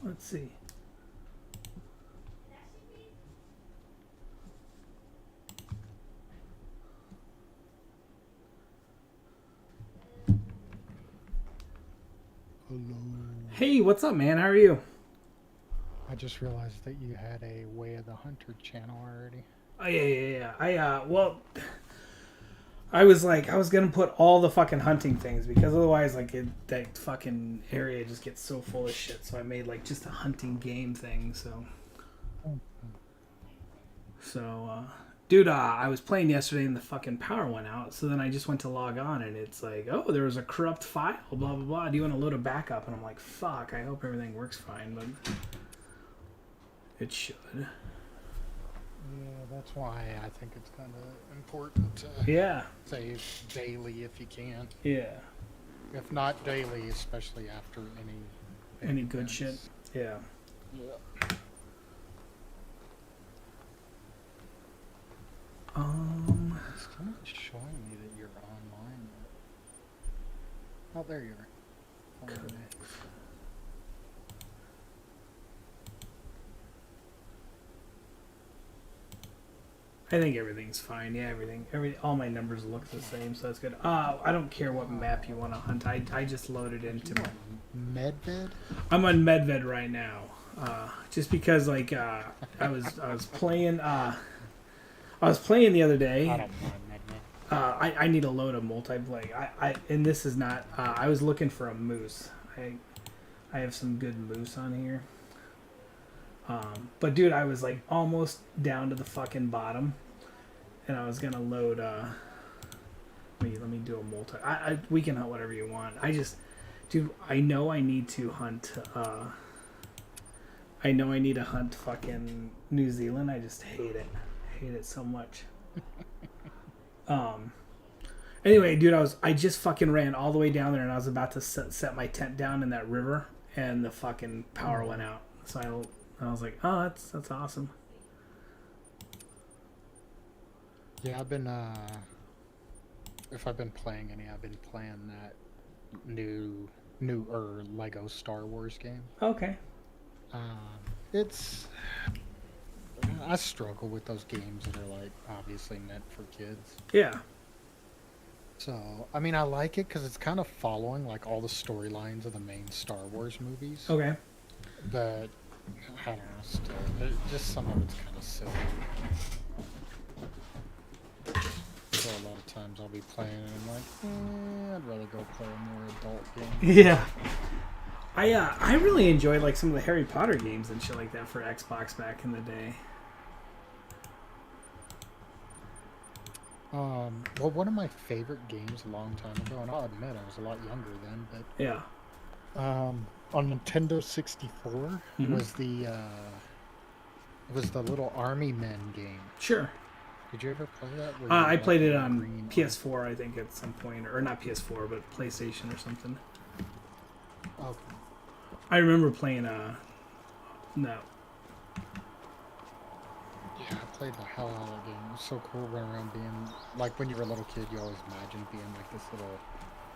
Let's see. Hello. Hey, what's up, man? How are you? I just realized that you had a Way of the Hunter channel already. Oh yeah. Well, I was like, I was gonna put all the fucking hunting things because otherwise, like, that fucking area just gets so full of shit. So I made like just a hunting game thing. So, dude, I was playing yesterday and the fucking power went out. So then I just went to log on and it's like, oh, there was a corrupt file. Blah blah blah. Do you want to load a backup? And I'm like, fuck. I hope everything works fine, but it should. Yeah, that's why I think it's kind of important to Yeah. save daily if you can. Yeah. If not daily, especially after any big Any good shit? events. Yeah. Yeah. It's still not showing me that you're online yet. Oh, there you are. Follow me. I think everything's fine. Yeah, all my numbers look the same, so that's good. I don't care what map you want to hunt. I just loaded into. Medved? I'm on Medved right now, just because like I was playing I was playing the other day. I don't mind Medved. I need a load of multiplayer. And this is not. I was looking for a moose. I have some good moose on here. But dude, I was like almost down to the fucking bottom, and I was gonna load. Let me do a multi. We can hunt whatever you want. Dude, I know I need to hunt. I know I need to hunt fucking New Zealand. I just hate it so much. Anyway, dude, I just fucking ran all the way down there, and I was about to set my tent down in that river, and the fucking power went out. So I was like, oh, that's awesome. Yeah, if I've been playing any, I've been playing that newer Lego Star Wars game. Okay. It's I struggle with those games that are like obviously meant for kids. Yeah. So I mean, I like it because it's kind of following like all the storylines of the main Star Wars movies. Okay. But I don't know, just some of it's kind of silly. So a lot of times I'll be playing and I'm like, I'd rather go play a more adult game. Yeah. I really enjoyed like some of the Harry Potter games and shit like that for Xbox back in the day. Well, one of my favorite games a long time ago, and I'll admit I was a lot younger then, but Yeah. on Nintendo 64 was the little Army Men game. Sure. Did you ever play that? I played it on PS4, I think, at some point, or not PS4, but PlayStation or something. Okay. I remember playing no. Yeah, I played the hell out of that game. It was so cool running around being like when you were a little kid, you always imagined being like this little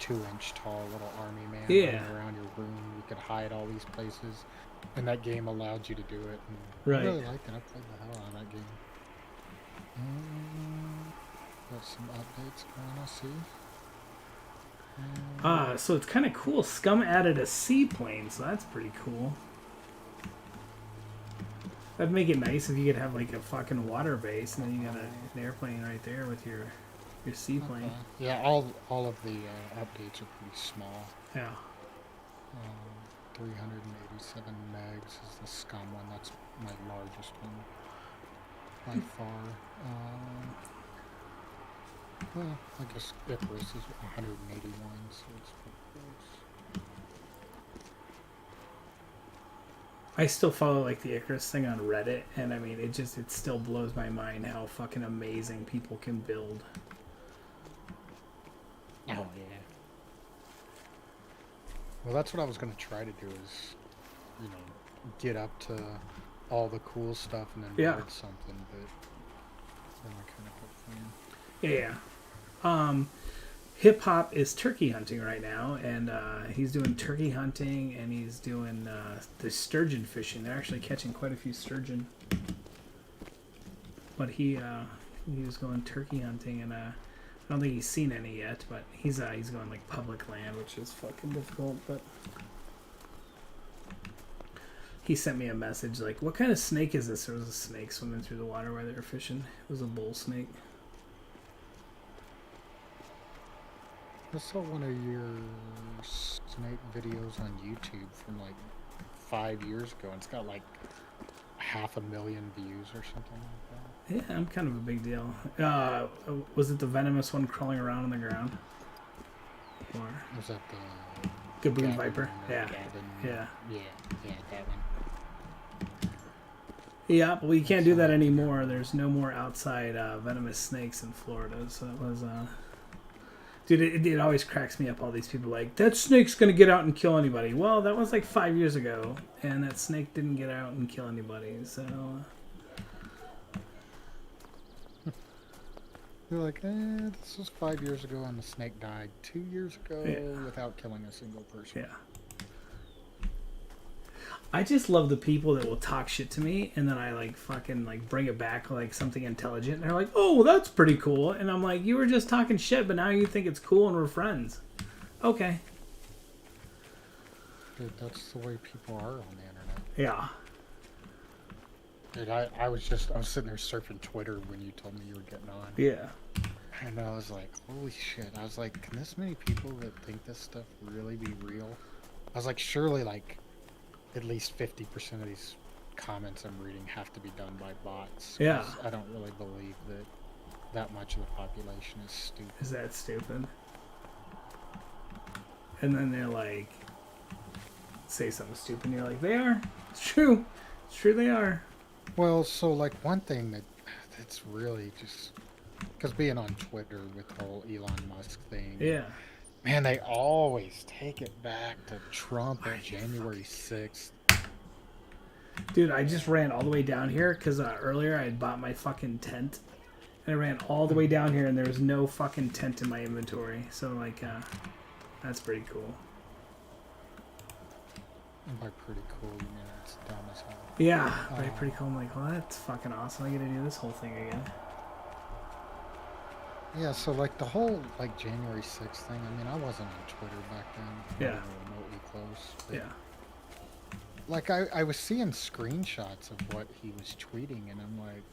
2-inch tall little army man running around your room. You could hide all these places, and that game allowed you to do it. And Right. I really liked it. I played the hell out of that game. Got some updates going, I see. So it's kind of cool. Scum added a seaplane, so that's pretty cool. That'd make it nice if you could have like a fucking water base, and then you got an airplane right there with your seaplane. Okay. Yeah, all of the updates are pretty small. Yeah. 387 megs is the Scum one. That's my largest one by far. Well, I guess Icarus is 181, so it's pretty close. I still follow like the Icarus thing on Reddit, and I mean, it still blows my mind how fucking amazing people can build. Oh yeah. Well, that's what I was gonna try to do is, get up to all the cool stuff and then build something, but then I kind of quit playing. Yeah. Hip hop is turkey hunting right now, and he's doing turkey hunting, and he's doing the sturgeon fishing. They're actually catching quite a few sturgeon. But he was going turkey hunting, and I don't think he's seen any yet. But he's going like public land, which is fucking difficult. But he sent me a message like, "What kind of snake is this?" There was a snake swimming through the water while they were fishing. It was a bull snake. I saw one of your snake videos on YouTube from like 5 years ago, and it's got like 500,000 views or something like that. Yeah, I'm kind of a big deal. Was it the venomous one crawling around on the ground? Or was that the Gaboon Viper? Yeah. Yeah, that one. Yeah, but we can't do that anymore. There's no more outside venomous snakes in Florida, so it was... Dude, it always cracks me up, all these people like, that snake's going to get out and kill anybody. Well, that was like 5 years ago, and that snake didn't get out and kill anybody, so... You're like, this was 5 years ago, and the snake died 2 years ago without killing a single person. Yeah. I just love the people that will talk shit to me, and then I like fucking like bring it back like something intelligent. And they're like, "Oh, that's pretty cool," and I'm like, "You were just talking shit, but now you think it's cool, and we're friends." Okay. Dude, that's the way people are on the internet. Yeah. Dude, I was sitting there surfing Twitter when you told me you were getting on. Yeah. And I was like, holy shit. I was like, can this many people that think this stuff really be real? I was like, surely like at least 50% of these comments I'm reading have to be done by bots. Yeah. I don't really believe that much of the population is stupid. Is that stupid? And then they're like, say something stupid, and you're like, they are. It's true. It's true they are. Well, so like one thing that's really just... Because being on Twitter with the whole Elon Musk thing... Yeah. Man, they always take it back to Trump on January 6th. Dude, I just ran all the way down here because earlier I had bought my fucking tent. And I ran all the way down here and there was no fucking tent in my inventory. So, like, that's pretty cool. And by pretty cool, you mean it's dumb as hell. Yeah, pretty cool. I'm like, well, that's fucking awesome. I get to do this whole thing again. Yeah, so like the whole like January 6th thing, I mean, I wasn't on Twitter back then. Yeah. We were remotely close. But, Yeah. Like I was seeing screenshots of what he was tweeting, and I'm like,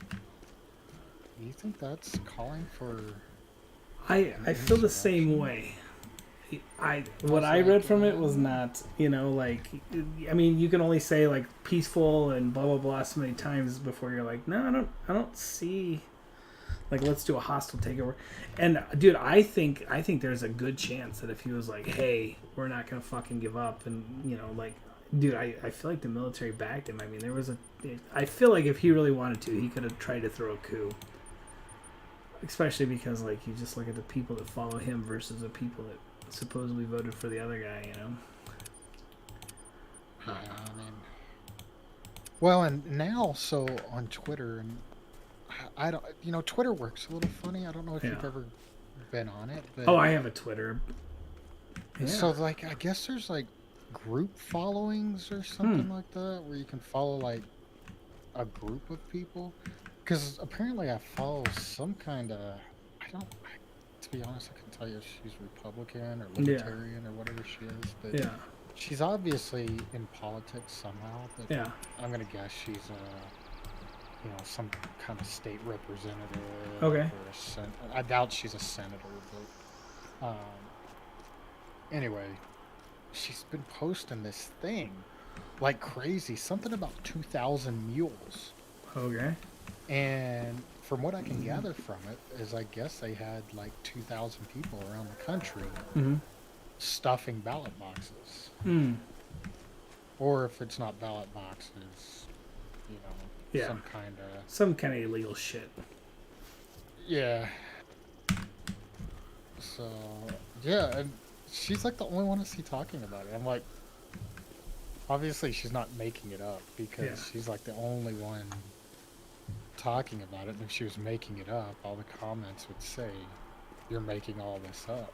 do you think that's calling for... I feel the same way. What I read from it was not, like, I mean, you can only say like peaceful and blah blah blah so many times before you're like, no, I don't see, like, let's do a hostile takeover. And dude, I think there's a good chance that if he was like, hey, we're not gonna fucking give up, and like, dude, I feel like the military backed him. I mean, I feel like if he really wanted to, he could have tried to throw a coup. Especially because, like, you just look at the people that follow him versus the people that supposedly voted for the other guy, Yeah, I mean... Well, and now, so on Twitter, and I don't... Twitter works a little funny. I don't know if you've ever been on it, but... Oh, I have a Twitter. Yeah. So, like, I guess there's, like, group followings or something like that, where you can follow, like, a group of people. Because apparently I follow some kind of... to be honest, I can tell you if she's Republican or Libertarian or whatever she is. But she's obviously in politics somehow. But I'm going to guess she's some kind of state representative. Okay. Or I doubt she's a senator. But anyway, she's been posting this thing like crazy. Something about 2,000 mules. Okay. And from what I can gather from it is I guess they had like 2,000 people around the country stuffing ballot boxes. Or if it's not ballot boxes, some kind of illegal shit. Yeah. So, yeah, and she's like the only one I see talking about it. I'm like, obviously she's not making it up because she's like the only one talking about it. And if she was making it up, all the comments would say, you're making all this up.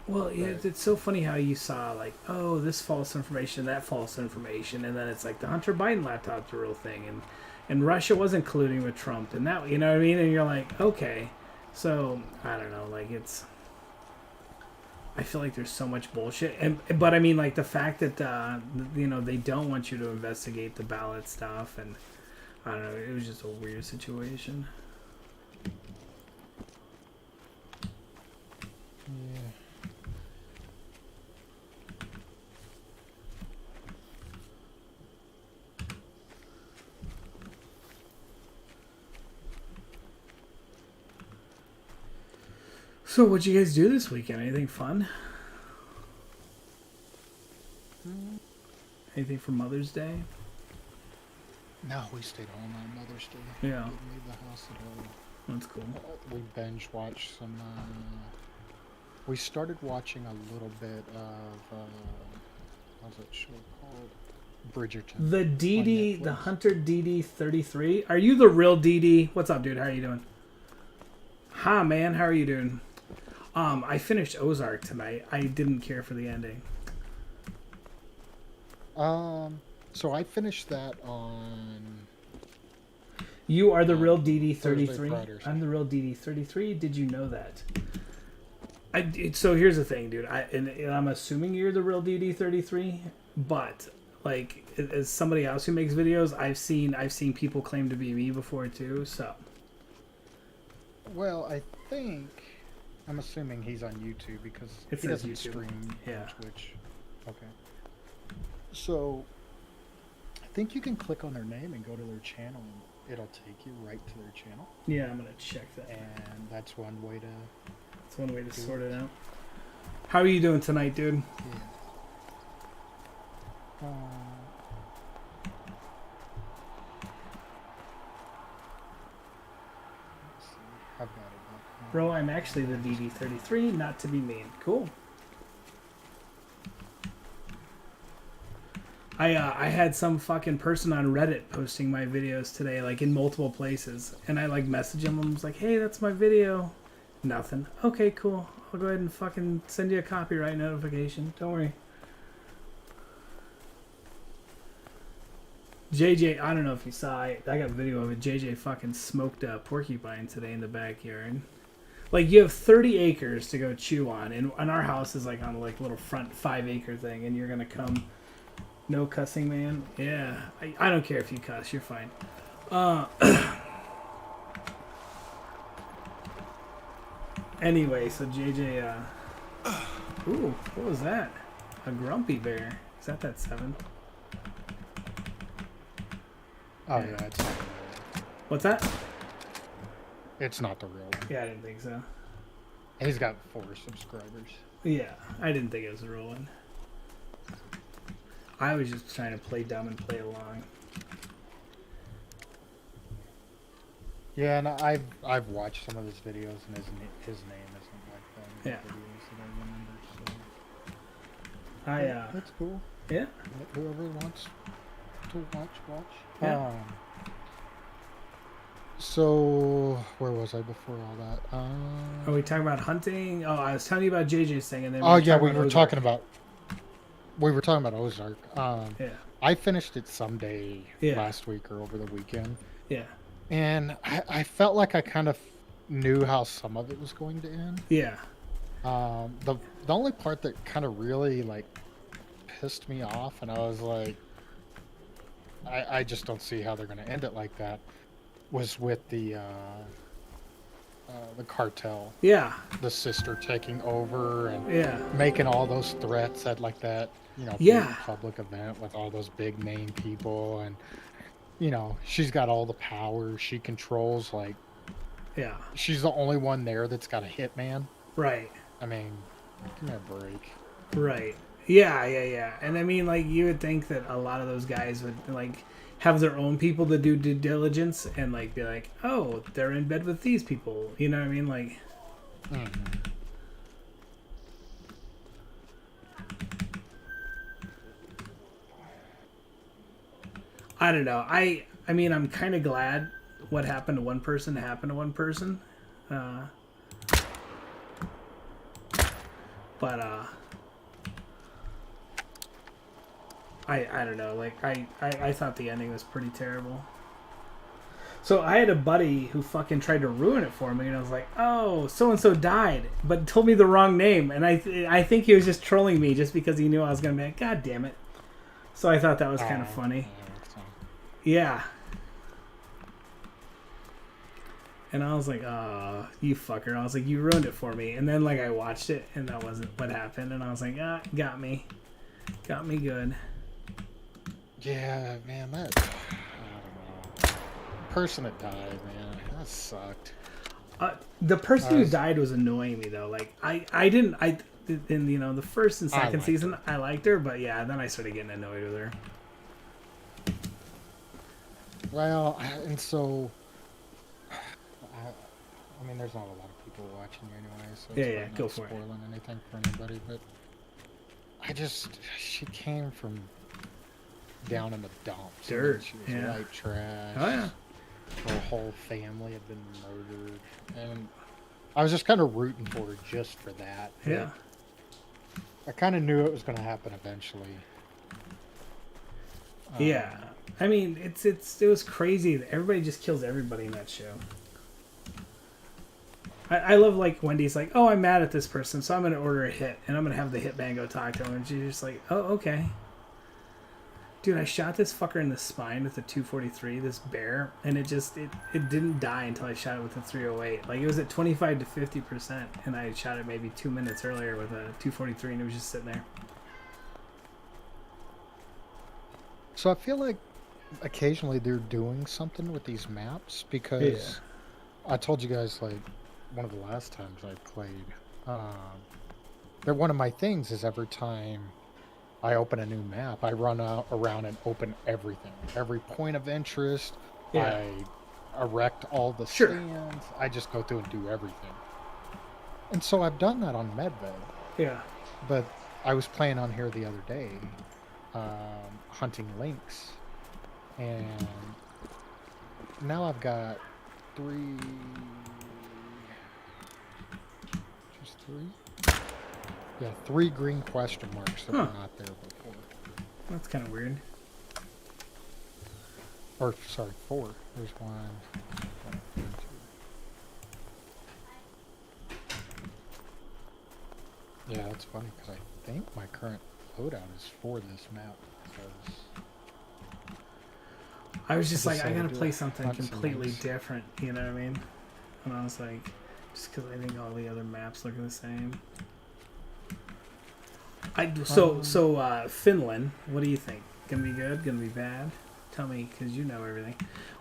Well, yeah, it's so funny how you saw like, oh, this false information, that false information, and then it's like the Hunter Biden laptop's a real thing, and Russia wasn't colluding with Trump, and that, you know what I mean? And you're like, okay, so I don't know, like it's. I feel like there's so much bullshit, but I mean, like the fact that they don't want you to investigate the ballot stuff, and I don't know, it was just a weird situation. Yeah. So, what'd you guys do this weekend? Anything fun? Anything for Mother's Day? No, we stayed home on Mother's Day. Yeah. Didn't leave the house at all. That's cool. We binge watched some. We started watching a little bit of. What's that show called? Bridgerton. The DD, the Hunter DD33. Are you the real DD? What's up, dude? How are you doing? Hi, man. How are you doing? I finished Ozark tonight. I didn't care for the ending. So I finished that on. You are the real DD33. Thursday, I'm the real DD33. Did you know that? So here's the thing, dude. And I'm assuming you're the real DD33, but like as somebody else who makes videos, I've seen people claim to be me before too. So. Well, I think I'm assuming he's on YouTube because he doesn't stream on Twitch. Okay. So I think you can click on their name and go to their channel, and it'll take you right to their channel. Yeah, I'm gonna check that. And that's one way to. That's one way to sort it out. How are you doing tonight, dude? Yeah. I've got it. Bro, I'm actually the DD33, not to be mean. Cool. I had some fucking person on Reddit posting my videos today, like in multiple places, and I like messaged him and was like, "Hey, that's my video." Nothing. Okay, cool. I'll go ahead and fucking send you a copyright notification. Don't worry. JJ, I don't know if you saw it. I got a video of it. JJ fucking smoked a porcupine today in the backyard. Like, you have 30 acres to go chew on, and our house is like on a like little front 5-acre thing, and you're gonna come. No cussing, man. Yeah, I don't care if you cuss. You're fine. Anyway, so JJ. Ooh, what was that? A grumpy bear. Is that 7? Oh yeah, it's not the real one. What's that? It's not the real one. Yeah, I didn't think so. He's got 4 subscribers. Yeah, I didn't think it was a real one. I was just trying to play dumb and play along. Yeah, and I've watched some of his videos, and his name isn't like the videos that I remember. So that's cool. Yeah. Whoever wants to watch. Yeah. So where was I before all that? Are we talking about hunting? Oh, I was telling you about JJ's thing, and then we were talking about Ozark. Yeah. I finished it someday last week or over the weekend. Yeah. And I felt like I kind of knew how some of it was going to end. Yeah. The only part that kind of really like pissed me off, and I was like, I just don't see how they're going to end it like that, was with the cartel. Yeah. The sister taking over and making all those threats at like that, public event with all those big name people, and she's got all the power. She controls she's the only one there that's got a hitman. Right. I mean, give me a break. Right. Yeah. And I mean, like, you would think that a lot of those guys would like have their own people to do due diligence and like be like, oh, they're in bed with these people. You know what I mean? Like. Mm-hmm. I don't know. I mean, I'm kind of glad what happened to one person But I don't know. Like I thought the ending was pretty terrible. So I had a buddy who fucking tried to ruin it for me, and I was like, "Oh, so and so died," but told me the wrong name, and I think he was just trolling me just because he knew I was gonna be like, "God damn it!" So I thought that was kind of funny. Yeah. And I was like, "Oh, you fucker!" I was like, "You ruined it for me." And then like I watched it, and that wasn't what happened, and I was like, "Ah, got me good." Yeah, man, that. I don't know. Person that died, man, that sucked. The person who died was annoying me though. Like I didn't in you know the first and second season I liked her, but yeah, then I started getting annoyed with her. Well, and so I mean, there's not a lot of people watching anyway, so it's go not for it. Spoiling anything for anybody, but she came from down in the dumps. Dirt. I mean, she was white trash. Oh yeah. Her whole family had been murdered, and I was just kind of rooting for her just for that. Yeah. I kind of knew it was going to happen eventually. Yeah. I mean, it was crazy that everybody just kills everybody in that show. I love like Wendy's like, "Oh, I'm mad at this person, so I'm going to order a hit, and I'm going to have the hitman go talk to him," and she's just like, "Oh, okay." Dude, I shot this fucker in the spine with a 243, this bear, and it didn't die until I shot it with a 308. Like, it was at 25 to 50%, and I shot it maybe 2 minutes earlier with a 243, and it was just sitting there. So I feel like occasionally they're doing something with these maps, because I told you guys, like, one of the last times I played, that one of my things is every time I open a new map, I run around and open everything. Every point of interest. Yeah. I erect all the stands. I just go through and do everything. And so I've done that on Medved. Yeah. But I was playing on here the other day, hunting lynx. And now I've got three... Just three? Yeah, 3 green question marks that were not there before. That's kind of weird. Or, sorry, 4. There's 1, 2. Yeah, that's funny, because I think my current loadout is for this map. Because I was just like, I gotta play something completely different, you know what I mean? And I was like, just because I think all the other maps look the same. Finland, what do you think? Gonna be good? Gonna be bad? Tell me, because you know everything.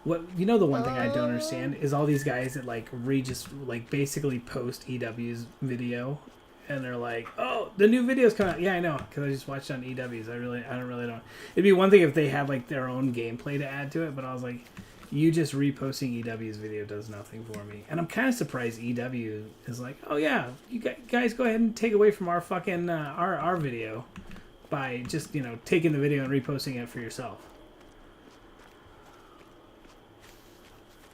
The one thing I don't understand is all these guys that like basically post EW's video, and they're like, "Oh, the new video's coming out." Yeah, I know, because I just watched it on EW's. I don't really know. It'd be one thing if they had like their own gameplay to add to it, but I was like, you just reposting EW's video does nothing for me. And I'm kind of surprised EW is like, "Oh yeah, you guys go ahead and take away from our fucking our video by just, taking the video and reposting it for yourself."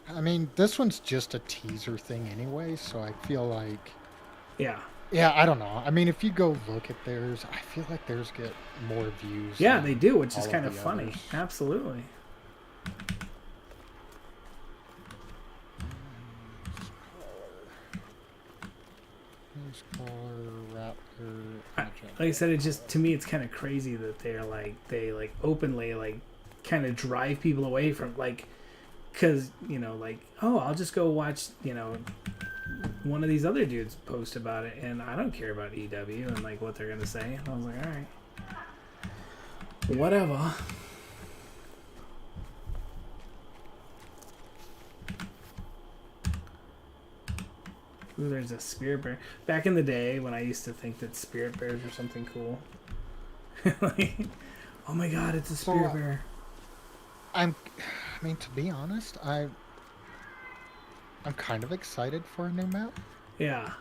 I mean, this one's just a teaser thing anyway, so I feel like... Yeah, I don't know. I mean, if you go look at theirs, I feel like theirs get more views. Yeah, they do, which is kind of funny. Others. Absolutely. Like I said, it just, to me, it's kind of crazy that they openly kind of drive people away from because oh, I'll just go watch one of these other dudes post about it, and I don't care about EW and what they're gonna say. And I was like, all right, whatever. Ooh, there's a spirit bear. Back in the day when I used to think that spirit bears were something cool. Oh my god, it's a spirit bear. I mean, to be honest, I'm kind of excited for a new map. Yeah.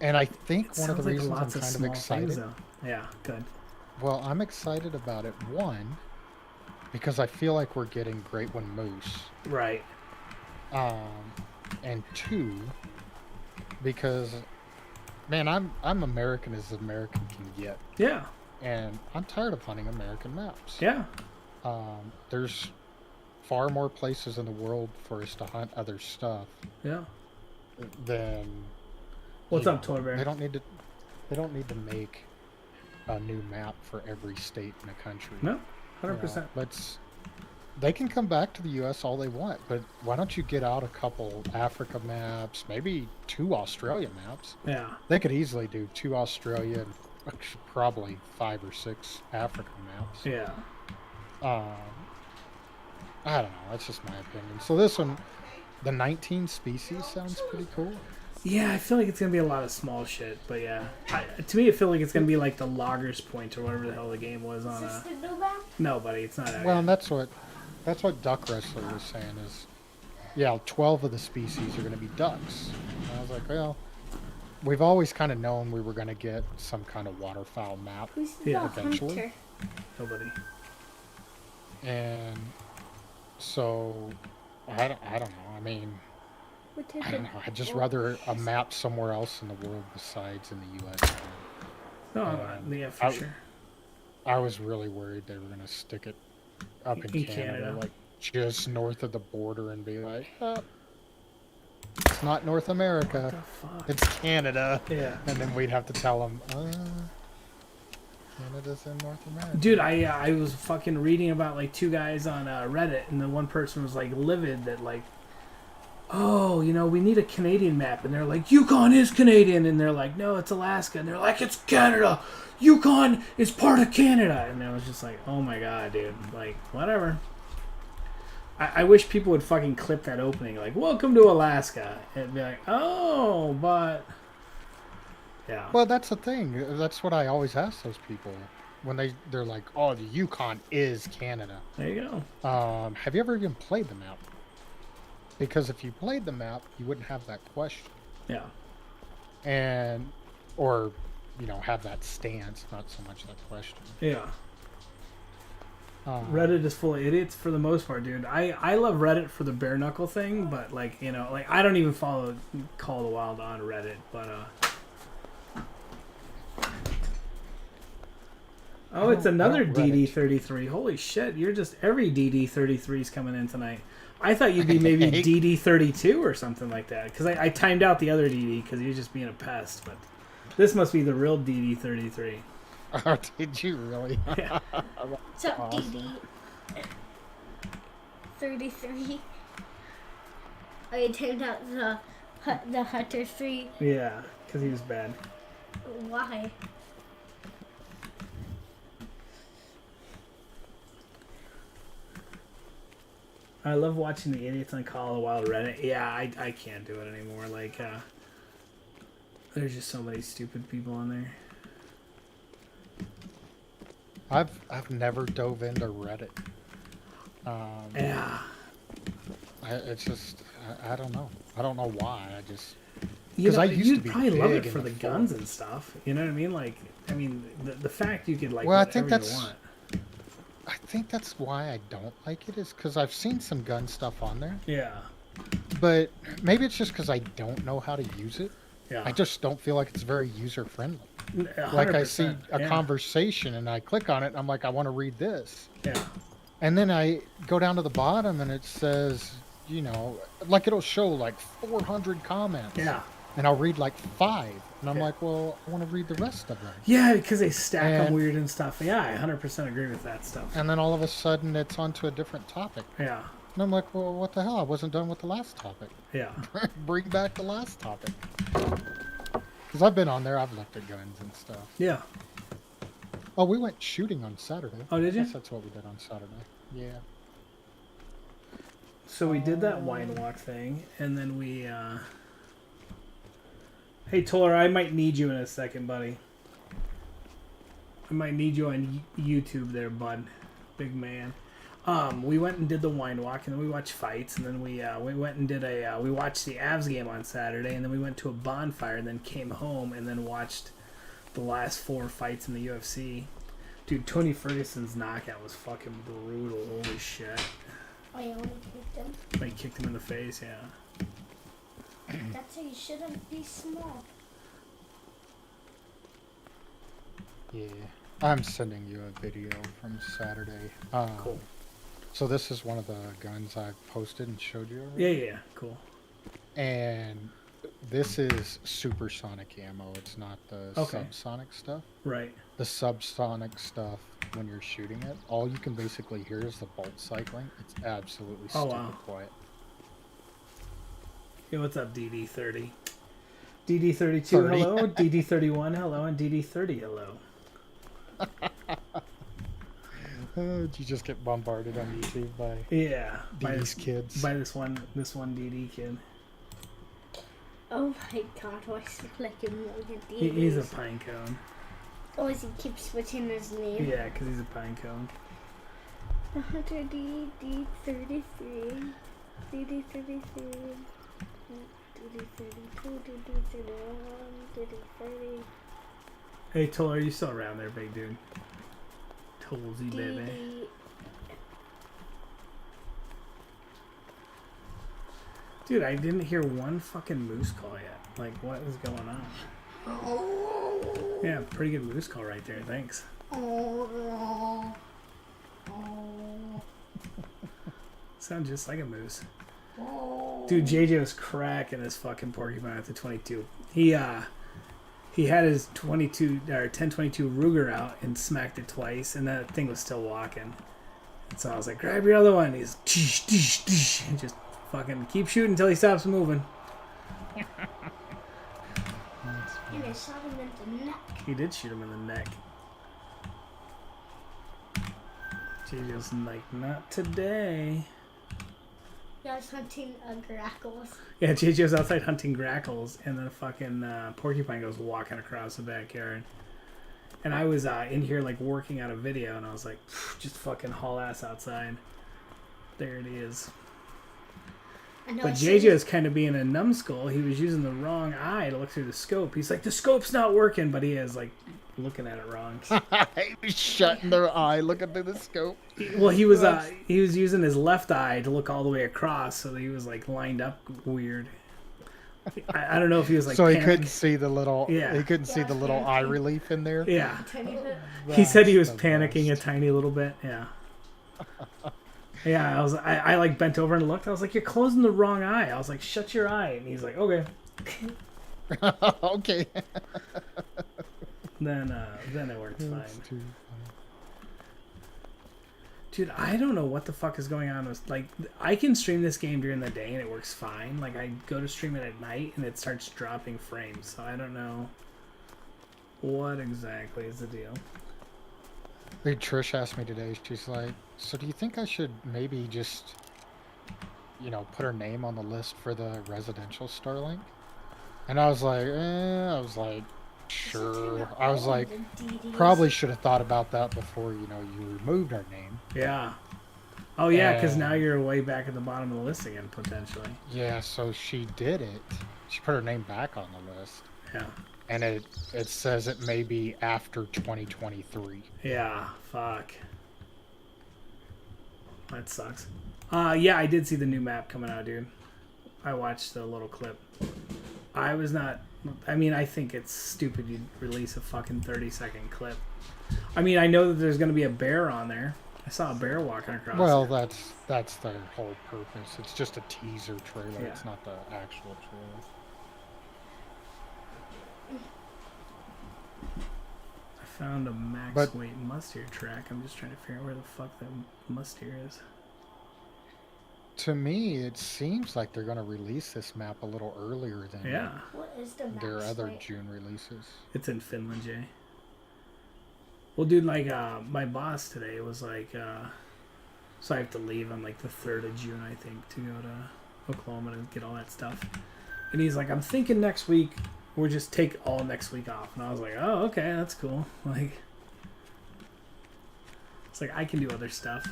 And I think one of the reasons I'm kind of excited... Things, yeah, good. Well, I'm excited about it, 1, because I feel like we're getting Great One Moose. Right. And 2... because man, I'm American as American can get, Yeah. and I'm tired of hunting American maps. Yeah. There's far more places in the world for us to hunt other stuff Yeah. than. What's up, Toy Bear? They don't need to. They don't need to make a new map for every state in the country. No, 100%. They can come back to the U.S. all they want, but why don't you get out a couple Africa maps, maybe 2 Australia maps? Yeah. They could easily do 2 Australia and probably 5 or 6 Africa maps. Yeah. I don't know. That's just my opinion. So this one, the 19 species sounds pretty cool. Yeah, I feel like it's gonna be a lot of small shit, but yeah. To me, I feel like it's gonna be like the Loggers Point or whatever the hell the game was on. Is this the new map? No, buddy, it's not out Well, yet. and that's what Duck Wrestler was saying is, yeah, 12 of the species are going to be ducks. And I was like, well, we've always kind of known we were going to get some kind of waterfowl map. Who's Yeah, the eventually. hunter? Nobody. And so, I don't know. I mean, What type I don't know. I'd just rather a map somewhere else in the world besides in the U.S. No, yeah, for sure. I was really worried they were going to stick it up in Canada, like just north of the border, and be like, oh, it's not North America, What the fuck? it's Canada. Yeah. And then we'd have to tell them, Canada's in North America. Dude, I was fucking reading about like 2 guys on Reddit, and the one person was like livid that like, oh, you know, we need a Canadian map, and they're like, Yukon is Canadian, and they're like, no, it's Alaska, and they're like, it's Canada. Yukon is part of Canada, and I was just like, oh my god, dude, like whatever. I wish people would fucking clip that opening, like, welcome to Alaska, and be like, oh, but yeah. Well, that's the thing. That's what I always ask those people when they're like, oh, the Yukon is Canada. There you go. Have you ever even played the map? Because if you played the map, you wouldn't have that question. Yeah. Or, you know, have that stance, not so much that question. Yeah. Reddit is full of idiots for the most part, dude. I love Reddit for the bare knuckle thing, but like, you know, like I don't even follow Call of the Wild on Reddit, but oh, it's another DD33. Holy shit, you're just every DD33's coming in tonight. I thought you'd be maybe DD32 or something like that, because I timed out the other DD because he was just being a pest, but this must be the real DD33. Oh, did you really? Yeah. What's up, DD? 33. Oh, you turned out the Hunter 3. Yeah, because he was bad. Why? I love watching the idiots on Call of the Wild Reddit. Yeah, I can't do it anymore. Like, there's just so many stupid people on there. I've never dove into Reddit. Yeah. It's just I don't know. I don't know why. I just You know, I used you'd to be probably love big it in for the the guns and stuff. You know what I mean? Like, I mean, the fact you could like Well, I whatever think that's- you want. I think that's why I don't like it is because I've seen some gun stuff on there, Yeah. but maybe it's just because I don't know how to use it. Yeah. I just don't feel like it's very user friendly. 100%, Like I see a yeah. conversation and I click on it and I'm like, I want to read this. Yeah. And then I go down to the bottom and it says, you know, like it'll show like 400 comments. Yeah. And I'll read like 5. And I'm Yeah. like, well, I want to read the rest of them. Yeah, because they stack them And- weird and stuff. Yeah, I 100% agree with that stuff. And then all of a sudden it's onto a different topic. Yeah. And I'm like, well, what the hell? I wasn't done with the last topic. Yeah. Bring back the last topic. Because I've been on there, I've looked at guns and stuff. Yeah. Oh, we went shooting on Saturday. Oh, did you? I guess that's what we did on Saturday. Yeah. So we did that wine walk thing, and then we, Hey, Toller, I might need you in a second, buddy. I might need you on YouTube there, bud. Big man. We went and did the wine walk, and then we watched fights, and then we went and did we watched the Avs game on Saturday, and then we went to a bonfire, and then came home, and then watched the last 4 fights in the UFC. Dude, Tony Ferguson's knockout was fucking brutal. Holy shit. Oh, you only kicked him? Like, kicked him in the face, yeah. That's why you shouldn't be small. Yeah, I'm sending you a video from Saturday. Cool. So this is one of the guns I've posted and showed you already. Yeah. Cool. And this is supersonic ammo. It's not the subsonic stuff. Right. The subsonic stuff, when you're shooting it, all you can basically hear is the bolt cycling. It's absolutely stupid quiet. Hey, what's up, DD30? DD32, hello. DD31, hello. And DD30, hello. Did you just get bombarded on YouTube by these kids? By this one DD kid. Oh my god, why is he like a million DDs? He's a pine cone. Oh, he keeps switching his name? Yeah, because he's a pine cone. DD33, DD33, DD32, DD31, DD30. Hey, Toll, are you still around there, big dude? Tollsy, baby. Dude, I didn't hear one fucking moose call yet. Like, what is going on? Yeah, pretty good moose call right there. Thanks. Sound just like a moose. Dude, JJ was cracking his fucking porcupine at the 22. He had his 22 or 1022 Ruger out and smacked it twice, and that thing was still walking. And so I was like, "Grab your other one." He's and just fucking keep shooting until he stops moving. And I shot him in the neck. He did shoot him in the neck. JJ's like, "Not today." Yeah, I was hunting grackles. Yeah, JJ was outside hunting grackles, and then a fucking porcupine goes walking across the backyard. And I was in here like working out a video, and I was like, just fucking haul ass outside. There it is. But JJ is kind of being a numbskull. He was using the wrong eye to look through the scope. He's like, the scope's not working, but he is like looking at it wrong. He was shutting their eye, looking through the scope. Well, he was using his left eye to look all the way across, so he was like lined up weird. I don't know if he was like. So he panicking. couldn't see the little. Yeah. He couldn't see the little eye relief in there. Yeah. He said he was panicking a tiny little bit. Yeah. Yeah, I like bent over and looked. I was like, "You're closing the wrong eye." I was like, "Shut your eye," and he's like, "Okay." Okay. Then it worked fine. Dude, I don't know what the fuck is going on with, like, I can stream this game during the day and it works fine. Like, I go to stream it at night and it starts dropping frames. So I don't know what exactly is the deal. Hey, Trish asked me today. She's like, "So do you think I should maybe just, put her name on the list for the residential Starlink?" And I was like, sure. I was like, probably should have thought about that before, you removed our name. Yeah. Oh, yeah, because now you're way back at the bottom of the list again, potentially. Yeah, so she did it. She put her name back on the list. Yeah. And it says it may be after 2023. Yeah, fuck. That sucks. Yeah, I did see the new map coming out, dude. I watched the little clip. I think it's stupid you'd release a fucking 30-second clip. I mean, I know that there's going to be a bear on there. I saw a bear walking across. Well, that's their whole purpose. It's just a teaser trailer. Yeah. It's not the actual trailer. I found a max weight must-hear track. I'm just trying to figure out where the fuck that must-hear is. To me, it seems like they're going to release this map a little earlier than What is the max their other weight? June releases. It's in Finland, Jay. Well, dude, like, my boss today was like, so I have to leave on, like, the 3rd of June, I think, to go to Oklahoma to get all that stuff. And he's like, I'm thinking next week, we'll just take all next week off. And I was like, oh, okay, that's cool. Like, it's like, I can do other stuff.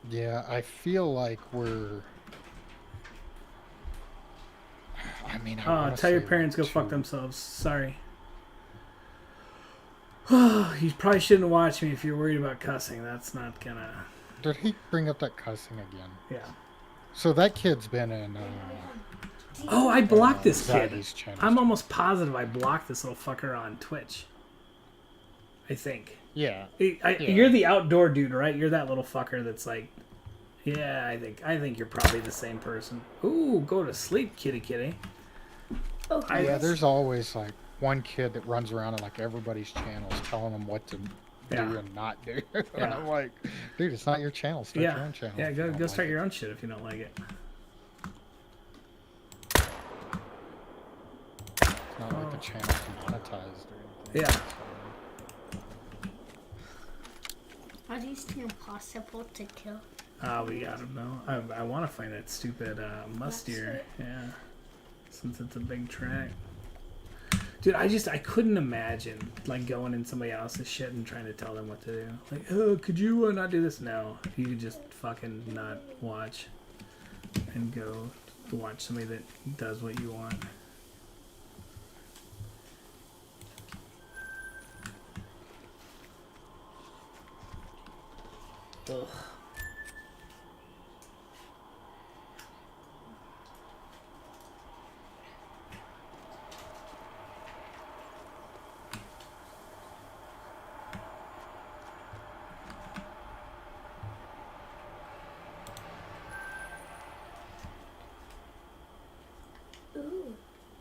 Yeah, I feel like we're... Tell your parents go fuck themselves. Sorry. You probably shouldn't watch me if you're worried about cussing. That's not gonna... Did he bring up that cussing again? Yeah. So that kid's been in Oh, I blocked this kid. Zaggy's channel. I'm almost positive I blocked this little fucker on Twitch. I think. Yeah. You're the outdoor dude, right? You're that little fucker that's like, yeah, I think you're probably the same person. Ooh, go to sleep, kitty kitty. Okay. Yeah, there's always like one kid that runs around in like everybody's channels telling them what to do and not do. And I'm like, dude, it's not your channel. Start your own channel. Yeah, go start your own shit if you don't like it. It's not like the channel's monetized or anything. Yeah. Are these two impossible to kill? We got him though. I want to find that stupid mustier. Yeah. Since it's a big track. Dude, I couldn't imagine like going in somebody else's shit and trying to tell them what to do. Like, oh, could you not do this? No, you could just fucking not watch and go watch somebody that does what you want. Ugh.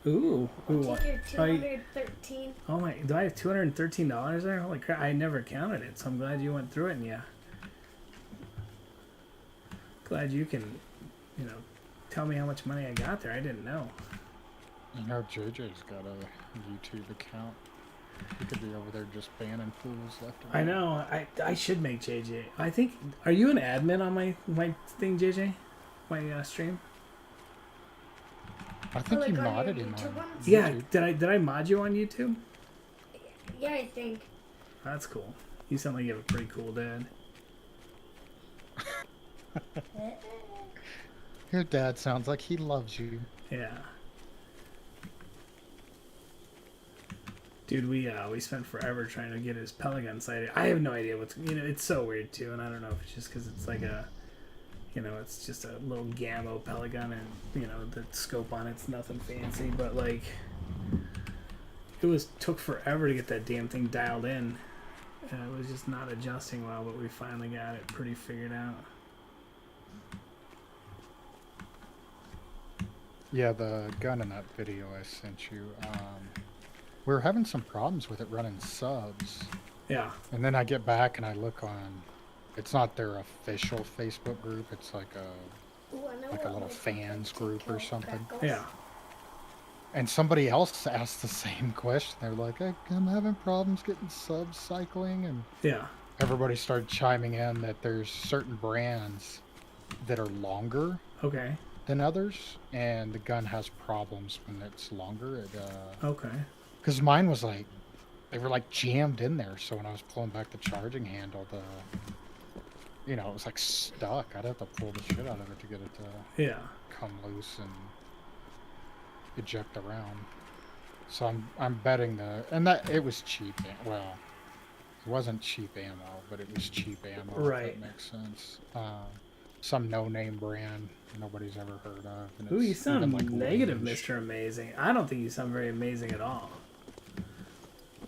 Ooh, what? Take your 213. Oh my! Do I have $213 there? Holy crap! I never counted it, so I'm glad you went through it. And glad you can, tell me how much money I got there. I didn't know. You know, JJ's got a YouTube account. He could be over there just banning fools left and right. I know. I should make JJ. I think. Are you an admin on my thing, JJ? My stream. I think you on your modded him YouTube on ones? Yeah. YouTube. Did I mod you on YouTube? Yeah, I think. That's cool. You sound like you have a pretty cool dad. Your dad sounds like he loves you. Yeah. Dude, we spent forever trying to get his Pelican sighted. I have no idea what's it's so weird too, and I don't know if it's just because it's like a it's just a little Gammo Pelican, and the scope on it's nothing fancy, but like it took forever to get that damn thing dialed in. It was just not adjusting well, but we finally got it pretty figured out. Yeah, the gun in that video I sent you, we were having some problems with it running subs. Yeah. And then I get back and I look on, it's not their official Facebook group, it's like a little fans group or something. Yeah. And somebody else asked the same question. They're like, I'm having problems getting subs cycling. And yeah, everybody started chiming in that there's certain brands that are longer than others. And the gun has problems when it's longer. Okay. Because mine was like, they were like jammed in there. So when I was pulling back the charging handle, it was like stuck. I'd have to pull the shit out of it to get it to come loose and eject around. So I'm betting that it was cheap. Well, it wasn't cheap ammo, but it was cheap ammo. Right. If that makes sense. Some no-name brand nobody's ever heard of. And Ooh, you sound like negative, Range. Mr. Amazing. I don't think you sound very amazing at all.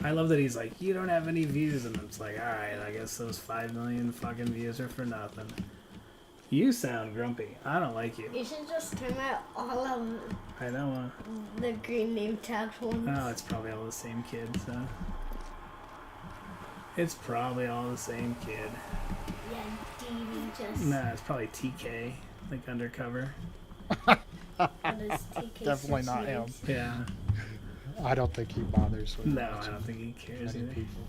I love that he's like, you don't have any views, and it's like, alright, I guess those 5 million fucking views are for nothing. You sound grumpy. I don't like you. You should just turn out all of I know. the green name tagged ones. Oh, it's probably all the same kid, so. It's probably all the same kid. Yeah, DD just. Nah, it's probably TK, like undercover. What is TK Definitely switch not him. names? Yeah. I don't think he bothers with No, I don't think he cares many either. people.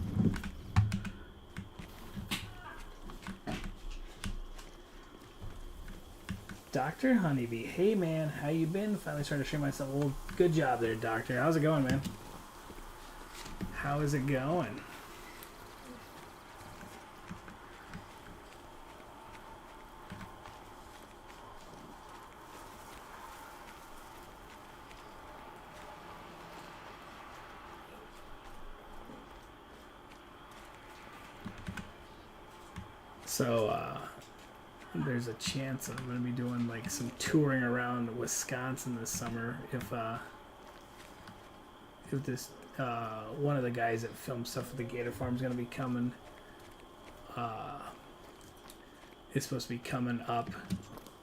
Dr. Honeybee. Hey, man. How you been? Finally started to stream myself. Well, good job there, Doctor. How's it going, man? How is it going? So, there's a chance that I'm gonna be doing like some touring around Wisconsin this summer if this one of the guys that films stuff with the Gator Farm is gonna be coming. It's supposed to be coming up.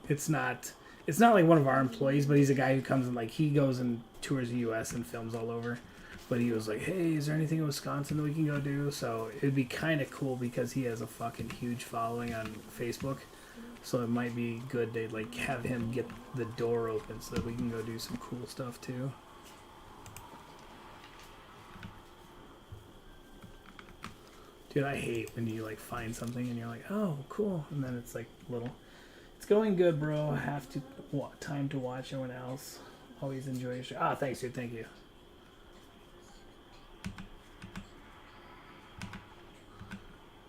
It's not like one of our employees, but he's a guy who comes and like he goes and tours the U.S. and films all over. But he was like, hey, is there anything in Wisconsin that we can go do? So it'd be kind of cool because he has a fucking huge following on Facebook. So it might be good to like have him get the door open so that we can go do some cool stuff too. Dude, I hate when you like find something and you're like, oh, cool. And then it's like little, it's going good, bro. I have to time to watch everyone else. Always enjoy your show. Ah, thanks, dude. Thank you.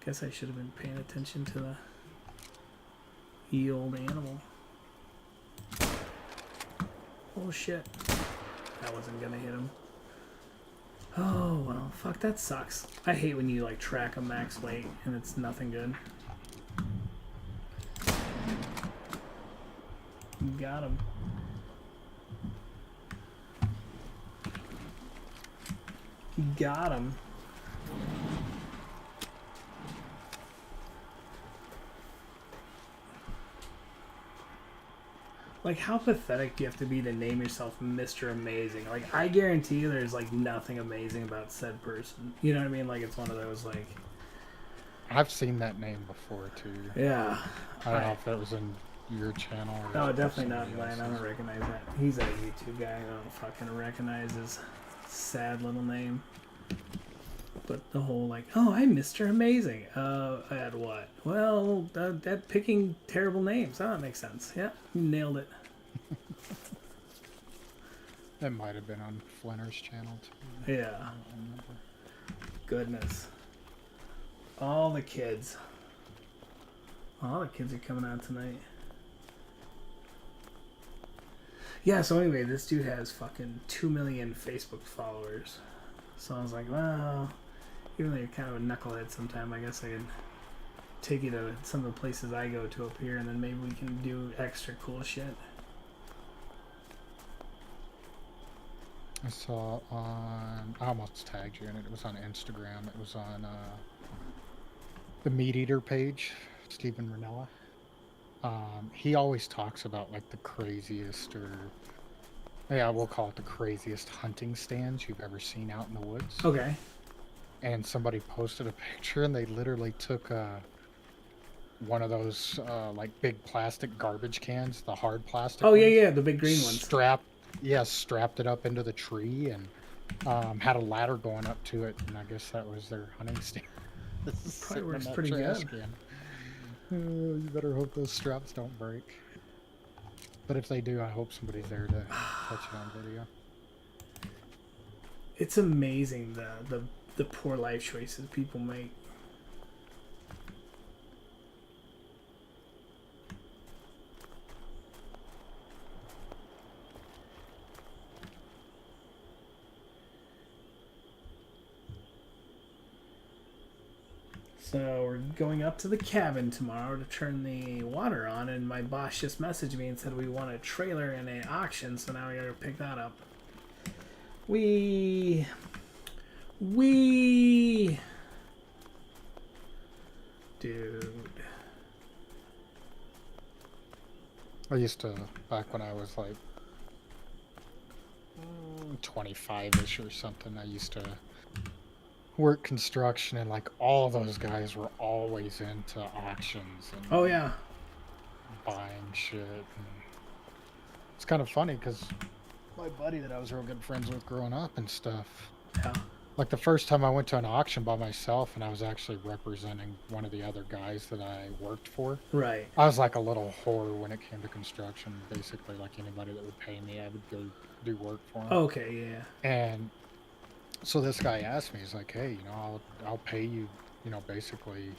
Guess I should have been paying attention to the ye old animal. Oh shit. That wasn't gonna hit him. Oh well, fuck, that sucks. I hate when you like track a max weight and it's nothing good. Got him. Got him. Like, how pathetic do you have to be to name yourself Mr. Amazing? Like, I guarantee you there's, like, nothing amazing about said person. You know what I mean? Like, it's one of those, like... I've seen that name before, too. Yeah. I don't know if that was in your channel or... No, definitely not mine. I don't recognize that. He's a YouTube guy. I don't fucking recognize his sad little name. But the whole, like, oh, I'm Mr. Amazing. At what? Well, that picking terrible names. Oh, that makes sense. Yeah, you nailed it. That might have been on Flinner's channel, too. Yeah. I don't remember. Goodness. All the kids. All the kids are coming out tonight. Yeah, so anyway, this dude has fucking 2 million Facebook followers. So I was like, well, even though you're kind of a knucklehead sometime, I guess I could take you to some of the places I go to up here, and then maybe we can do extra cool shit. I saw on... I almost tagged you in it. It was on Instagram. It was on the Meat Eater page, Stephen Ranella. He always talks about, like, the craziest, or... yeah, we'll call it the craziest hunting stands you've ever seen out in the woods. Okay. And somebody posted a picture, and they literally took one of those, like, big plastic garbage cans, the hard plastic Oh, ones, yeah, the big green ones. strapped it up into the tree, and had a ladder going up to it, and I guess that was their hunting stand. Probably works pretty good. You better hope those straps don't break. But if they do, I hope somebody's there to catch it on video. It's amazing the poor life choices people make. So we're going up to the cabin tomorrow to turn the water on, and my boss just messaged me and said we want a trailer in an auction, so now we gotta pick that up. We dude. I used to, back when I was like 25-ish or something, I used to work construction, and like all those guys were always into auctions and Oh yeah. buying shit. And it's kind of funny because my buddy that I was real good friends with growing up and stuff, Yeah. like the first time I went to an auction by myself and I was actually representing one of the other guys that I worked for, Right. I was like a little whore when it came to construction. Basically, like anybody that would pay me, I would go do work for him. Okay, yeah. And so this guy asked me, he's like, hey, you know, I'll pay you, you know, basically,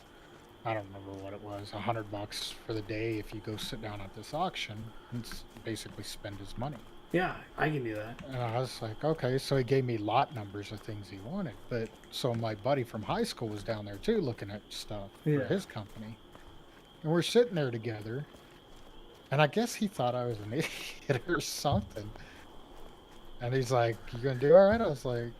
I don't remember what it was, $100 for the day if you go sit down at this auction and basically spend his money. Yeah, I can do that. And I was like, okay. So he gave me lot numbers of things he wanted. But so my buddy from high school was down there too, looking at stuff Yeah. for his company. And we're sitting there together. And I guess he thought I was an idiot or something. And he's like, "You gonna do all right?" I was like,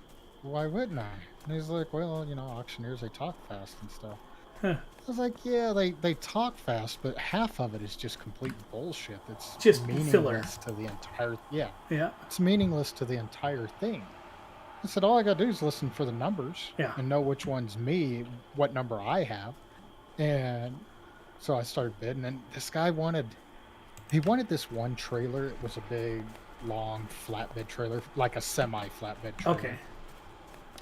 "Why wouldn't I?" And he's like, "Well, you know, auctioneers, they talk fast and stuff." Huh. I was like, "Yeah, they talk fast, but half of it is just complete bullshit. It's Just meaningless filler. to the entire, yeah, Yeah. it's meaningless to the entire thing." I said, "All I gotta do is listen for the numbers Yeah. and know which one's me, what number I have." And so I started bidding, and this guy wanted this one trailer. It was a big, long flatbed trailer, like a semi-flatbed trailer. Okay.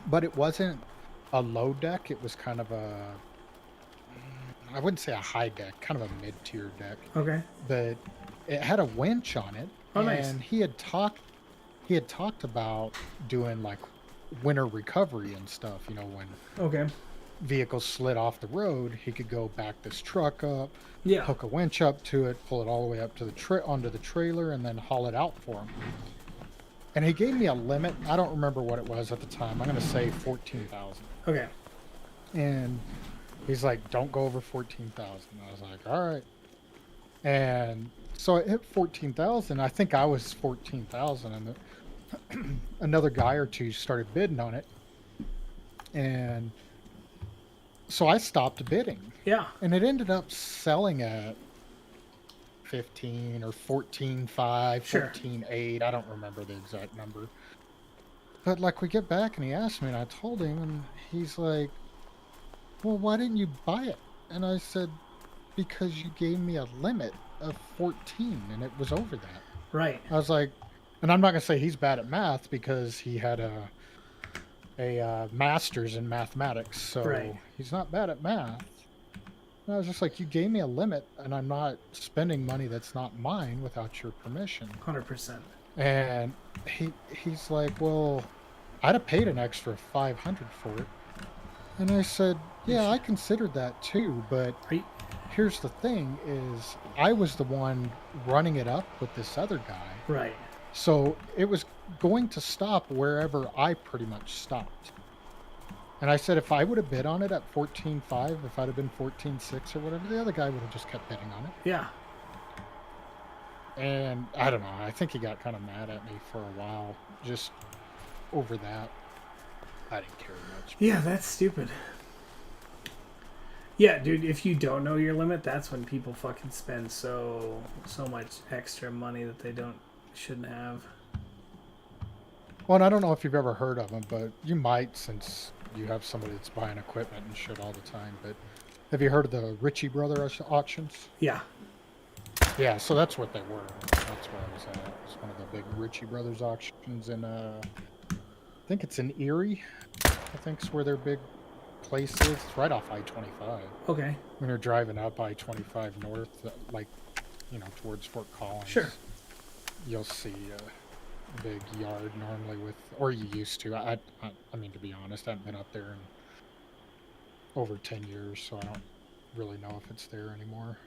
But it wasn't a low deck. It was kind of I wouldn't say a high deck, kind of a mid-tier deck. Okay. But it had a winch on it. Oh, and nice. he had talked about doing like winter recovery and stuff, you know, when Okay. vehicles slid off the road, he could go back this truck up, Yeah. hook a winch up to it, pull it all the way up to onto the trailer, and then haul it out for him. And he gave me a limit. I don't remember what it was at the time. I'm going to say 14,000. Okay. And he's like, "Don't go over 14,000." I was like, "All right." And so it hit 14,000. I think I was 14,000, and another guy or two started bidding on it. And so I stopped bidding. Yeah. And it ended up selling at 15 or 14.5, Sure. 14.8. I don't remember the exact number. But like we get back and he asked me, and I told him, and he's like, "Well, why didn't you buy it?" And I said, "Because you gave me a limit of 14 and it was over that." Right. I was like, and I'm not going to say he's bad at math because he had a master's in mathematics. So Right. he's not bad at math. And I was just like, "You gave me a limit and I'm not spending money that's not mine without your permission." 100%. And he's like, "Well, I'd have paid an extra 500 for it." And I said, "Yeah, I considered that too, but Are you, here's the thing is I was the one running it up with this other guy. right. So it was going to stop wherever I pretty much stopped." And I said, if I would have bid on it at 14.5, if I'd have been 14.6 or whatever, the other guy would have just kept bidding on it. Yeah. And I don't know. I think he got kind of mad at me for a while just over that. I didn't care much. Yeah, that's stupid. Yeah, dude, if you don't know your limit, that's when people fucking spend so much extra money that they shouldn't have. Well, and I don't know if you've ever heard of them, but you might since you have somebody that's buying equipment and shit all the time. But have you heard of the Ritchie Brothers auctions? Yeah. Yeah, so that's what they were. That's where I was at. It was one of the big Ritchie Brothers auctions in, I think it's in Erie. I think it's where their big place is. It's right off I-25. Okay. When you're driving up I-25 north, like, you know, towards Fort Collins. Sure. You'll see a big yard normally with, or you used to. I mean, to be honest, I haven't been up there in over 10 years, so I don't really know if it's there anymore.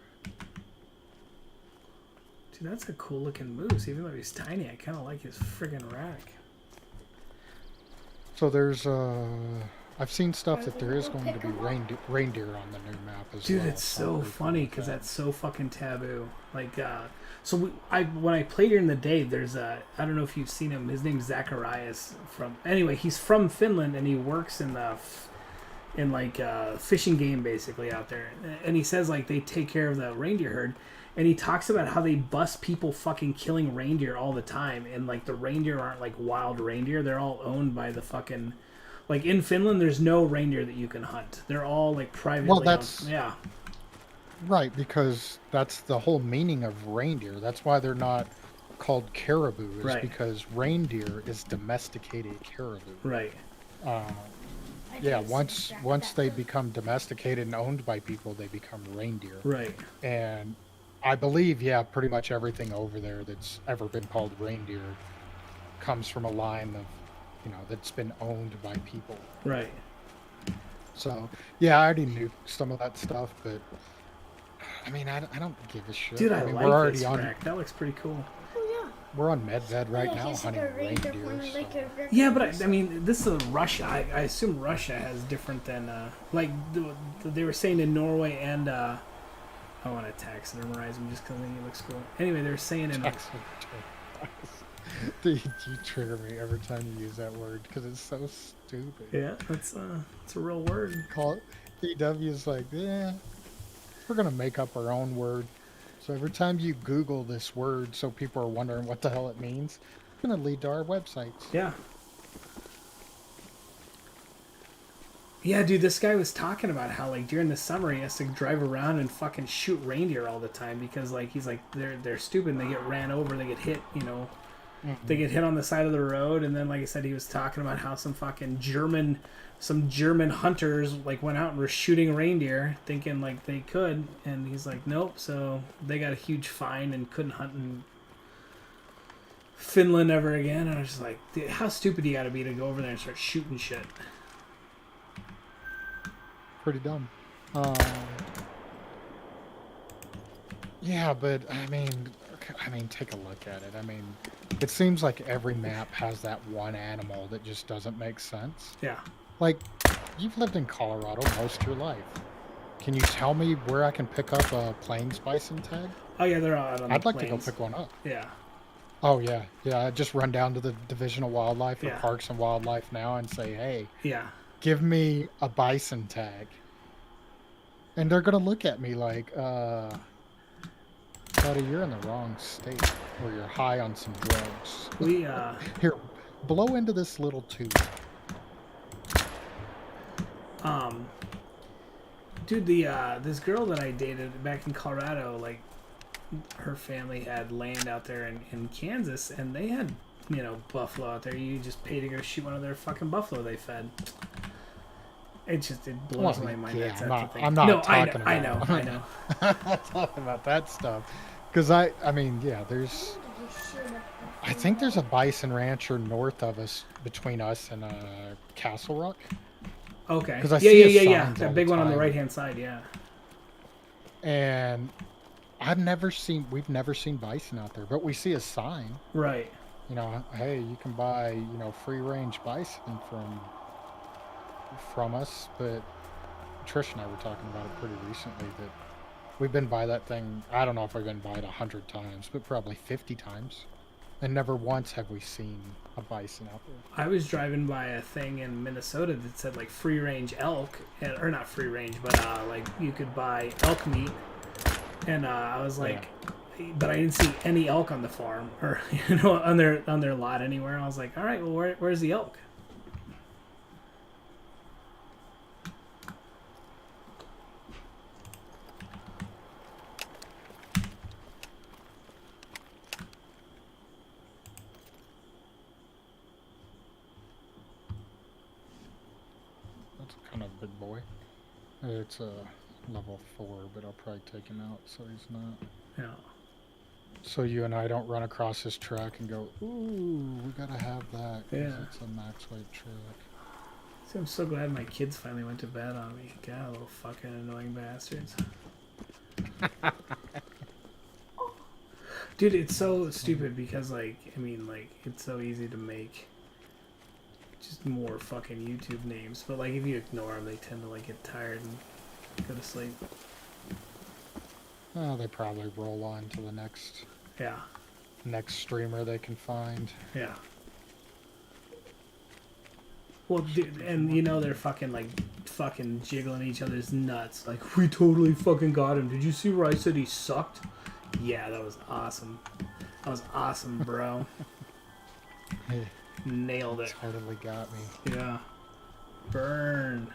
Dude, that's a cool looking moose. Even though he's tiny, I kind of like his friggin' rack. So there's, I've seen stuff that there is going to be reindeer on the new map as Dude, well. it's so so I'm pretty funny cool with because that. that's so fucking taboo. Like, so when I played during the day, there's I don't know if you've seen him. His name's Zacharias anyway, he's from Finland and he works in fishing game basically out there. And he says like they take care of the reindeer herd. And he talks about how they bust people fucking killing reindeer all the time. And like the reindeer aren't like wild reindeer. They're all owned by the fucking, like in Finland, there's no reindeer that you can hunt. They're all like privately Well, that's owned. Yeah. right, because that's the whole meaning of reindeer. That's why they're not called caribou, is Right. because reindeer is domesticated caribou. Right. Yeah, once they become domesticated and owned by people, they become reindeer. Right. And I believe, yeah, pretty much everything over there that's ever been called reindeer comes from a line of, you know, that's been owned by people. Right. So, yeah, I already knew some of that stuff, but I mean, I don't give a shit. Dude, I mean, like we're already this on, rack. That looks pretty cool. Oh, we're on Medved right yeah. now He's hunting like a reindeer reindeer. one, like So. a regular Yeah, but one. I mean, this is Russia. I assume Russia has different than like they were saying in Norway and I want to taxidermize him just because I think he looks cool. Anyway, they're saying in Dude, you trigger me every time you use that word because it's so stupid. yeah, it's a real word. Call it DW is like, yeah, we're gonna make up our own word. So every time you Google this word, so people are wondering what the hell it means, it's gonna lead to our websites. Yeah. Yeah, dude, this guy was talking about how like during the summer he has to drive around and fucking shoot reindeer all the time because like he's like they're stupid and they get ran over, they get hit, you know. They get hit on the side of the road, and then like I said, he was talking about how some German hunters like went out and were shooting reindeer thinking like they could, and he's like nope, so they got a huge fine and couldn't hunt in Finland ever again. And I was just like, dude, how stupid you gotta be to go over there and start shooting shit. Pretty dumb. Yeah, but I mean, take a look at it. I mean, it seems like every map has that one animal that just doesn't make sense. Yeah. Like, you've lived in Colorado most of your life. Can you tell me where I can pick up a plains bison tag? Oh yeah, they're out on the I'd like plains. to go pick one up. Yeah. Oh yeah, yeah. Just run down to the Division of Wildlife or Yeah. Parks and Wildlife now and say, hey, Yeah. give me a bison tag. And they're gonna look at me like, buddy, you're in the wrong state, or you're high on some drugs. We Here, blow into this little tube. dude, the this girl that I dated back in Colorado, like her family had land out there in Kansas, and they had, you know, buffalo out there. You just pay to go shoot one of their fucking buffalo they fed. It blows my mind. Yeah, That's I'm not talking about. I know. I'm not talking about that stuff, because I mean, yeah, I think there's a bison rancher north of us, between us and Castle Rock. Okay. 'Cause I see Yeah. signs That all big the one on the time. right hand side. Yeah. And we've never seen bison out there, but we see a sign. Right. You know, hey, you can buy, you know, free range bison from us. But Trish and I were talking about it pretty recently that we've been by that thing. I don't know if we've been by it 100 times, but probably 50 times, and never once have we seen a bison out there. I was driving by a thing in Minnesota that said like free range elk, or not free range, but like you could buy elk meat, and I was like, but I didn't see any elk on the farm or you know on their lot anywhere. I was like, all right, well where's the elk? That's kind of a big boy. It's a level 4, but I'll probably take him out so he's not. Yeah. So you and I don't run across his truck and go, ooh, we gotta have that. 'Cause Yeah. It's a max weight truck. See, I'm so glad my kids finally went to bed on me. God, little fucking annoying bastards. Dude, it's so stupid because, like, I mean, like, it's so easy to make just more fucking YouTube names. But, like, if you ignore them, they tend to, like, get tired and go to sleep. Oh, they probably roll on to the next Yeah. streamer they can find. Yeah. Well, dude, and you know they're fucking jiggling each other's nuts. Like, we totally fucking got him. Did you see where I said he sucked? Yeah, that was awesome. That was awesome, bro. Nailed it. Totally got me. Yeah. Burn.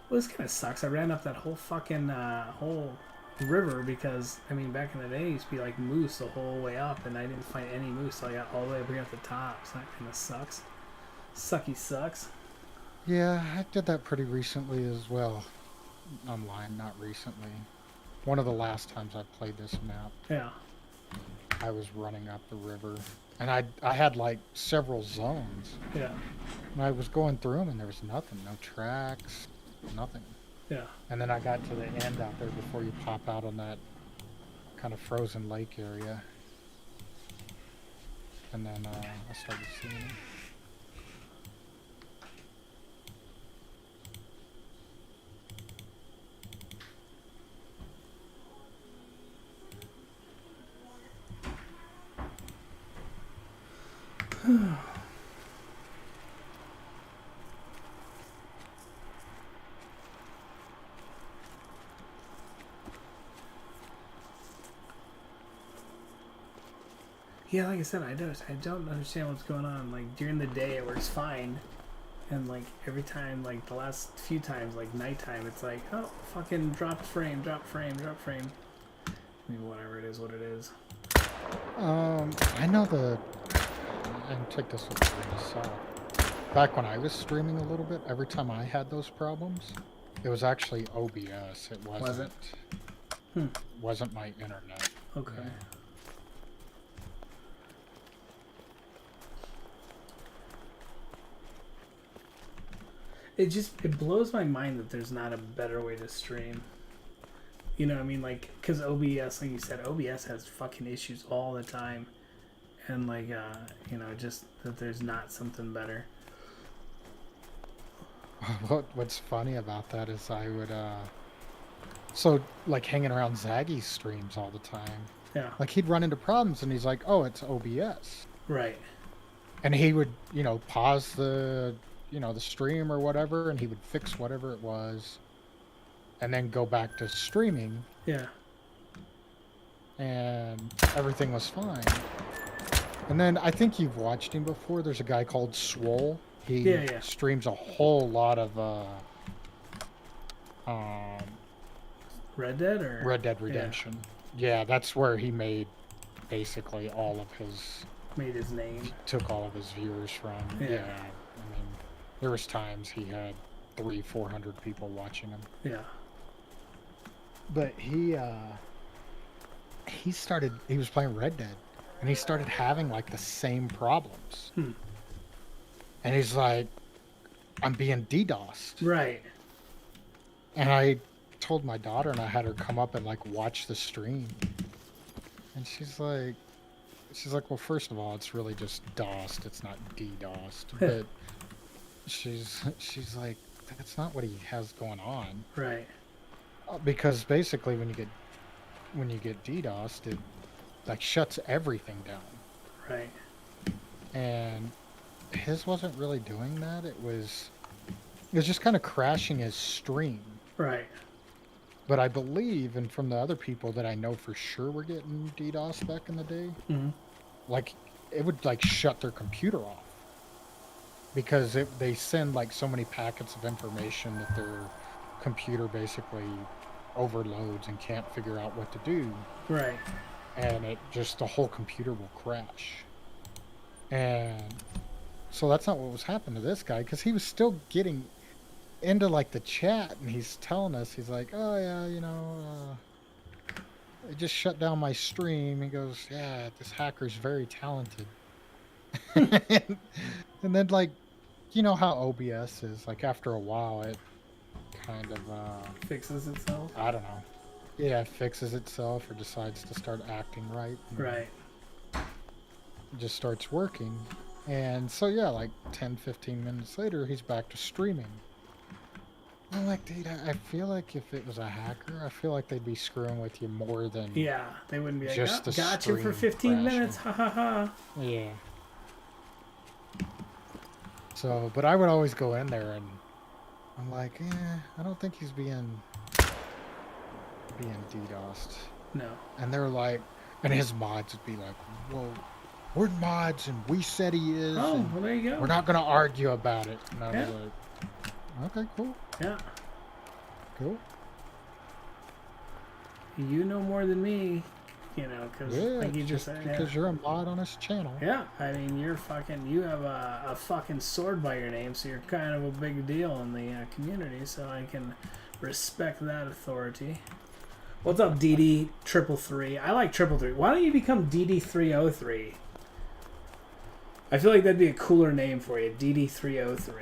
Well, this kind of sucks. I ran up that whole fucking whole river because, I mean, back in the day, it used to be like moose the whole way up, and I didn't find any moose, so I got all the way up here at the top. So that kind of sucks. Sucky sucks. Yeah, I did that pretty recently as well. I'm lying, not recently. One of the last times I played this map, Yeah. I was running up the river, and I had like several zones, Yeah. and I was going through them, and there was nothing, no tracks, nothing. Yeah. And then I got to the end out there before you pop out on that kind of frozen lake area, and then I started seeing them. Yeah, like I said, I don't understand what's going on. Like during the day, it works fine, and like every time, like the last few times, like nighttime, it's like, oh, fucking drop frame, drop frame, drop frame. I mean, whatever it is, what it is. I know and take this with a grain of salt. Back when I was streaming a little bit, every time I had those problems, it was actually OBS. It wasn't. Wasn't my internet. Okay. Yeah. It blows my mind that there's not a better way to stream. You know what I mean? Like, because OBS, like you said, OBS has fucking issues all the time. And, like, you know, just that there's not something better. What's funny about that is I would, so, like, hanging around Zaggy's streams all the time. Yeah. Like, he'd run into problems, and he's like, oh, it's OBS. Right. And he would, you know, pause the stream or whatever, and he would fix whatever it was, and then go back to streaming. Yeah. And everything was fine. And then I think you've watched him before. There's a guy called Swole. He streams a whole lot of Red Dead or Red Dead Redemption. Yeah, that's where he made basically all of his name. Took all of his viewers from. Yeah. I mean, there was times he had 300-400 people watching him. Yeah. But he was playing Red Dead, and he started having like the same problems. And he's like, I'm being DDoSed. Right. And I told my daughter, and I had her come up and like watch the stream. And she's like, well, first of all, it's really just DOSed. It's not DDoSed. But she's like, that's not what he has going on. Right. Because basically when you get DDoSed, it like shuts everything down. Right. And his wasn't really doing that. It was just kind of crashing his stream. Right. But I believe, and from the other people that I know for sure were getting DDoS back in the day, like it would like shut their computer off because they send like so many packets of information that their computer basically overloads and can't figure out what to do. Right. And the whole computer will crash. And so that's not what was happening to this guy, because he was still getting into like the chat, and he's telling us, he's like, oh yeah, you know, it just shut down my stream. He goes, yeah, this hacker's very talented. And then, like, you know how OBS is, like after a while it kind of fixes itself. I don't know. Yeah, it fixes itself or decides to start acting right. Right. It just starts working. And so yeah, like 10-15 minutes later, he's back to streaming. I'm like, dude, I feel like if it was a hacker, I feel like they'd be screwing with you more than they wouldn't be like, just got you for 15 minutes, ha ha ha. Yeah. So, but I would always go in there and I'm like, I don't think he's being DDoSed. No. And they're like, and his mods would be like, whoa, we're mods and we said he is. Oh, well, there you go. We're not going to argue about it. And I was like, okay, cool. Yeah. Cool. You know more than me, you know, because like you just said, because you're a mod on this channel. Yeah, I mean, you have a fucking sword by your name, so you're kind of a big deal in the community, so I can respect that authority. What's up, DD333? I like 333. Why don't you become DD303? I feel like that'd be a cooler name for you, DD303.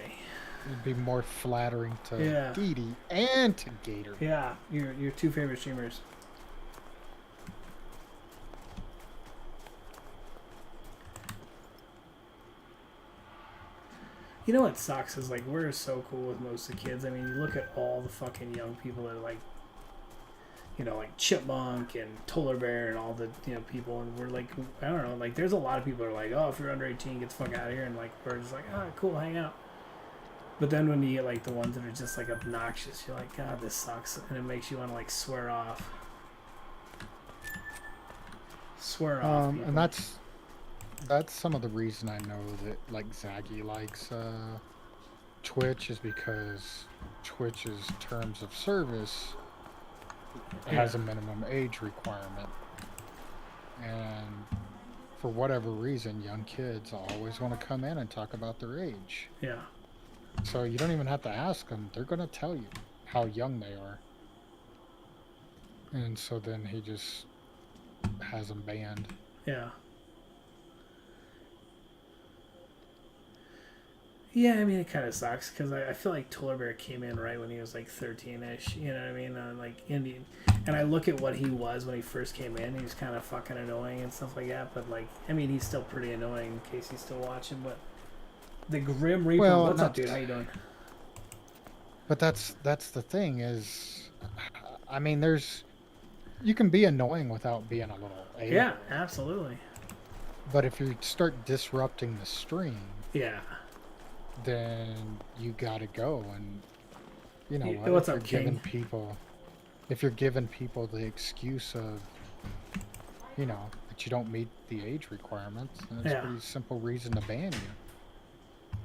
It'd be more flattering to DD and to Gator. Yeah, your two favorite streamers. You know what sucks is, like, we're so cool with most of the kids. I mean, you look at all the fucking young people that are, like, you know, like Chipmunk and Polar Bear and all the, you know, people, and we're like, I don't know, like there's a lot of people who are like, oh, if you're under 18, get the fuck out of here, and like we're just like, oh, cool, hang out. But then when you get like the ones that are just like obnoxious, you're like, God, this sucks, and it makes you want to like swear off. Swear off. And that's some of the reason I know that like Zaggy likes Twitch, is because Twitch's terms of service has a minimum age requirement, and for whatever reason, young kids always want to come in and talk about their age. Yeah. So you don't even have to ask them; they're gonna tell you how young they are. And so then he just has them banned. Yeah. Yeah, I mean, it kind of sucks because I feel like Polar Bear came in right when he was like 13-ish, you know what I mean? Like Indian. And I look at what he was when he first came in. He was kind of fucking annoying and stuff like that. But like, I mean, he's still pretty annoying in case he's still watching. But the Grim Reaper, well, what's up, dude? How you doing? But that's the thing is, I mean, you can be annoying without being a little angry. Yeah, absolutely. But if you start disrupting the stream, yeah, then you gotta go. And you know what? What's up, King? If you're giving people the excuse of, you know, that you don't meet the age requirements, then it's a pretty simple reason to ban you.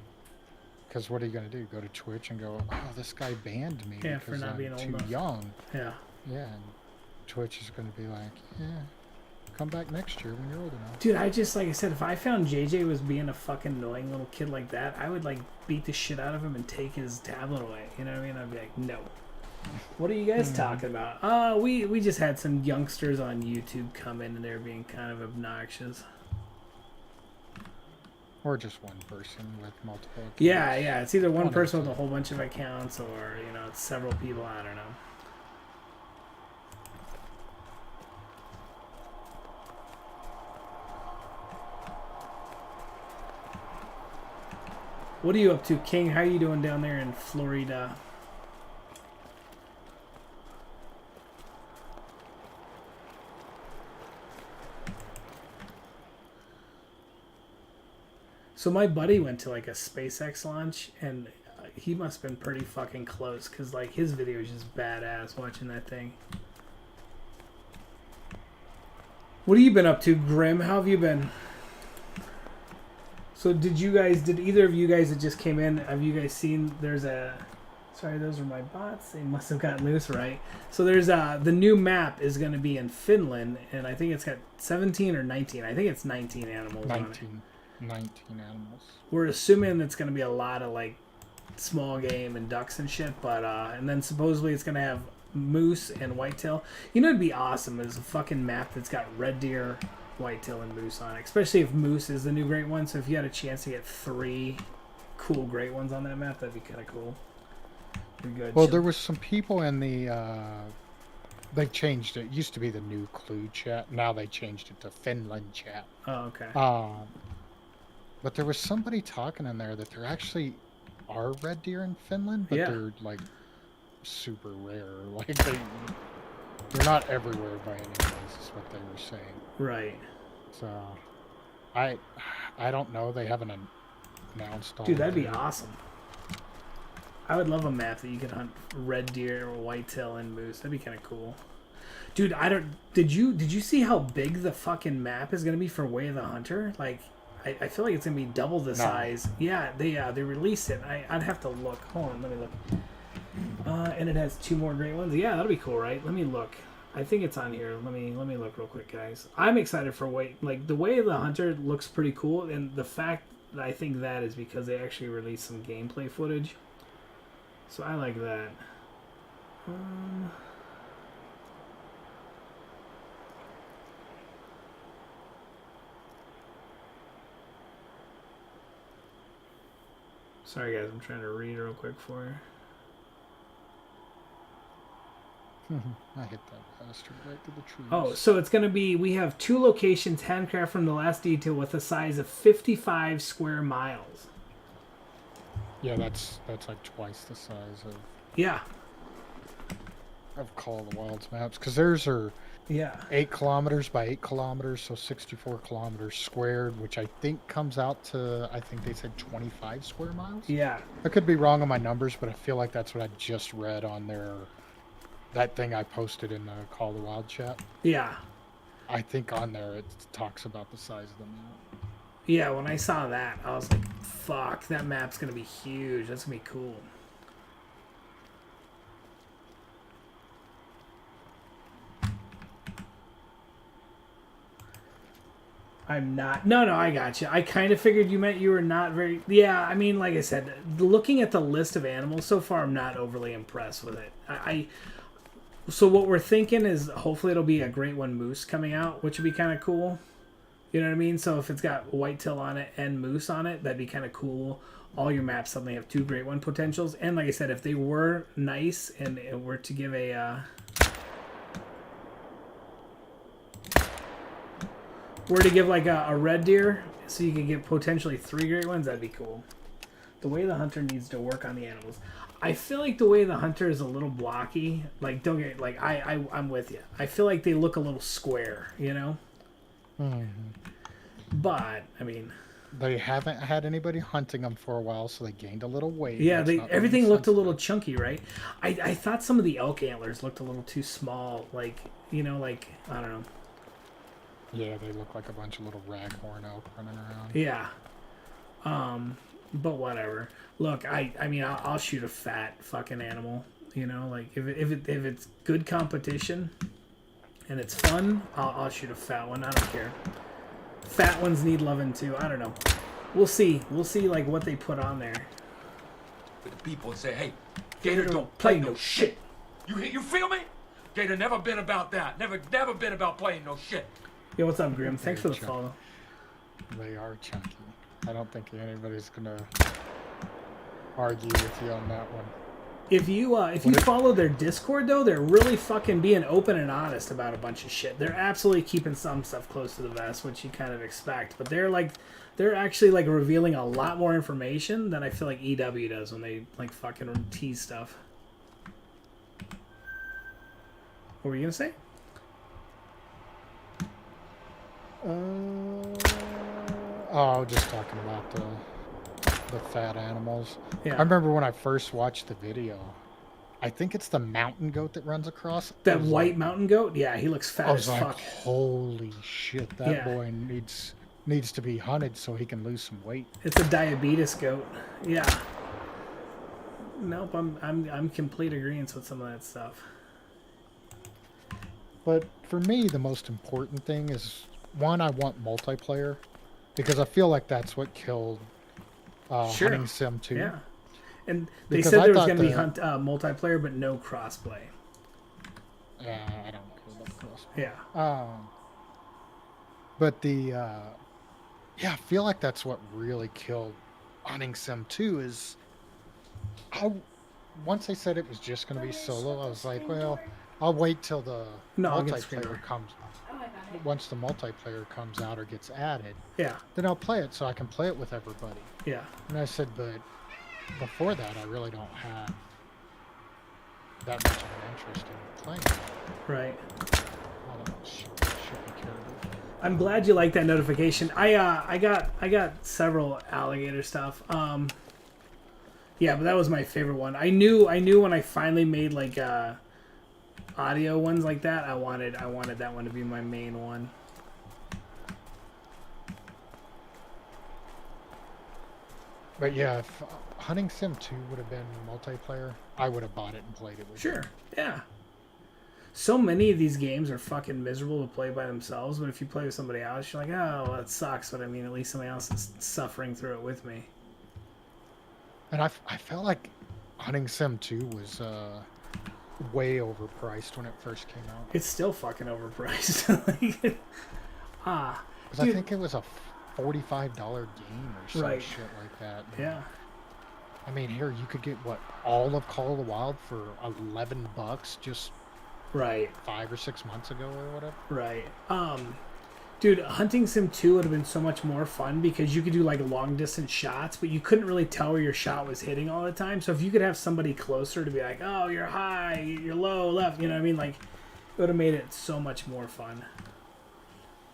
Because what are you gonna do? Go to Twitch and go, oh, this guy banned me because I'm too young. Yeah. Yeah. And Twitch is gonna be like, yeah, come back next year when you're old enough. Dude, I just, like I said, if I found JJ was being a fucking annoying little kid like that, I would, like, beat the shit out of him and take his tablet away. You know what I mean? I'd be like, no. What are you guys talking about? We just had some youngsters on YouTube come in and they're being kind of obnoxious. Or just one person with multiple accounts. Yeah. It's either one person with a whole bunch of accounts or, you know, it's several people. I don't know. What are you up to, King? How are you doing down there in Florida? So my buddy went to like a SpaceX launch, and he must have been pretty fucking close, because like his video is just badass watching that thing. What have you been up to, Grim? How have you been? So did either of you guys that just came in, have you guys seen sorry, those are my bots. They must have gotten loose, right? So there's the new map is going to be in Finland, and I think it's got 17 or 19. I think it's 19 animals 19. on it. 19 animals. We're assuming it's going to be a lot of like small game and ducks and shit, but and then supposedly it's going to have moose and whitetail. You know, it'd be awesome is a fucking map that's got red deer, whitetail, and moose on it, especially if moose is the new great one. So if you had a chance to get 3 cool great ones on that map, that'd be kind of cool. Pretty good. Well, there was some people in the they changed it. It used to be the new Clue chat. Now they changed it to Finland chat. Oh, okay. But there was somebody talking in there that there actually are red deer in Finland, but they're like super rare. Like they're not everywhere by any means, is what they were saying. Right. So I don't know. They haven't announced all. Dude, that'd be awesome. I would love a map that you could hunt red deer or whitetail and moose. That'd be kind of cool. Dude, did you see how big the fucking map is gonna be for Way of the Hunter? Like, I feel like it's gonna be double the size. Yeah, they released it. I'd have to look. Hold on, let me look. And it has 2 more great ones. Yeah, that'll be cool, right? Let me look. I think it's on here. Let me look real quick, guys. I'm excited for the Way of the Hunter looks pretty cool, and the fact that I think that is because they actually released some gameplay footage. So I like that. Sorry guys, I'm trying to read real quick for you. I hit that bastard right through the trees. Oh, so it's going to be, we have 2 locations, handcraft from the last detail, with a size of 55 square miles. Yeah, that's like twice the size of... Yeah. of Call of the Wild's maps, because theirs are Yeah. 8 kilometers by 8 kilometers, so 64 kilometers squared, which I think comes out to, I think they said 25 square miles. Yeah. I could be wrong on my numbers, but I feel like that's what I just read on that thing I posted in the Call of the Wild chat. Yeah. I think on there it talks about the size of the map. Yeah, when I saw that, I was like, fuck, that map's gonna be huge. That's gonna be cool. I'm not. No, I got you. I kind of figured you meant you were not very. Yeah, I mean, like I said, looking at the list of animals so far, I'm not overly impressed with it. So what we're thinking is hopefully it'll be a great one moose coming out, which would be kind of cool. You know what I mean? So if it's got whitetail on it and moose on it, that'd be kind of cool. All your maps suddenly have 2 great one potentials. And like I said, if they were nice and it were to give a like a red deer, so you could get potentially 3 great ones, that'd be cool. The Way of the Hunter needs to work on the animals. I feel like the Way of the Hunter is a little blocky. Like, don't get like I'm with you. I feel like they look a little square, you know. But I mean, they haven't had anybody hunting them for a while, so they gained a little weight. Yeah, everything looked a little chunky, right? I thought some of the elk antlers looked a little too small. Like, you know, like I don't know. Yeah, they look like a bunch of little raghorn elk running around. Yeah. But whatever. Look, I mean, I'll shoot a fat fucking animal. You know, like if it's good competition and it's fun, I'll shoot a fat one. I don't care. Fat ones need loving too. I don't know. We'll see. We'll see like what they put on there. With the people and say, hey, Gator don't play no shit. You feel me? Gator never been about that. Never been about playing no shit. Yo, what's up, Grim? Thanks for the follow. They are chunky. I don't think anybody's gonna argue with you on that one. If you follow their Discord though, they're really fucking being open and honest about a bunch of shit. They're absolutely keeping some stuff close to the vest, which you kind of expect. But they're actually like revealing a lot more information than I feel like EW does when they like fucking tease stuff. What were you gonna say? I was just talking about the fat animals. Yeah. I remember when I first watched the video. I think it's the mountain goat that runs across. That white mountain goat? Yeah, he looks fat as like, fuck. Holy shit, that boy needs to be hunted so he can lose some weight. It's a diabetes goat. Yeah. Nope, I'm complete agreement with some of that stuff. But for me, the most important thing is, one, I want multiplayer, because I feel like that's what killed Hunting Sim 2. Yeah. And they said there was going to be multiplayer, but no crossplay. Yeah, I don't care about crossplay. Yeah. But I feel like that's what really killed Hunting Sim 2 is, once they said it was just going to be solo, I was like, well, I'll wait till the multiplayer comes. Once the multiplayer comes out or gets added, then I'll play it so I can play it with everybody. Yeah. And I said, but before that, I really don't have that much of an interest in playing it. Right. All that should be carried. I'm glad you like that notification. I got several alligator stuff. Yeah, but that was my favorite one. I knew when I finally made like audio ones like that, I wanted that one to be my main one. But yeah, if Hunting Sim 2 would have been multiplayer, I would have bought it and played it with you. Sure. Yeah. So many of these games are fucking miserable to play by themselves, but if you play with somebody else, you're like, oh, that sucks, but I mean, at least somebody else is suffering through it with me. And I felt like Hunting Sim 2 was way overpriced when it first came out. It's still fucking overpriced. Because I think it was a $45 game or some shit like that. Yeah. I mean, here you could get all of Call of the Wild for $11 just 5 or 6 months ago or whatever. Right. Dude, Hunting Sim 2 would have been so much more fun because you could do like long distance shots, but you couldn't really tell where your shot was hitting all the time. So if you could have somebody closer to be like, oh, you're high, you're low, left, you know what I mean? Like, it would have made it so much more fun.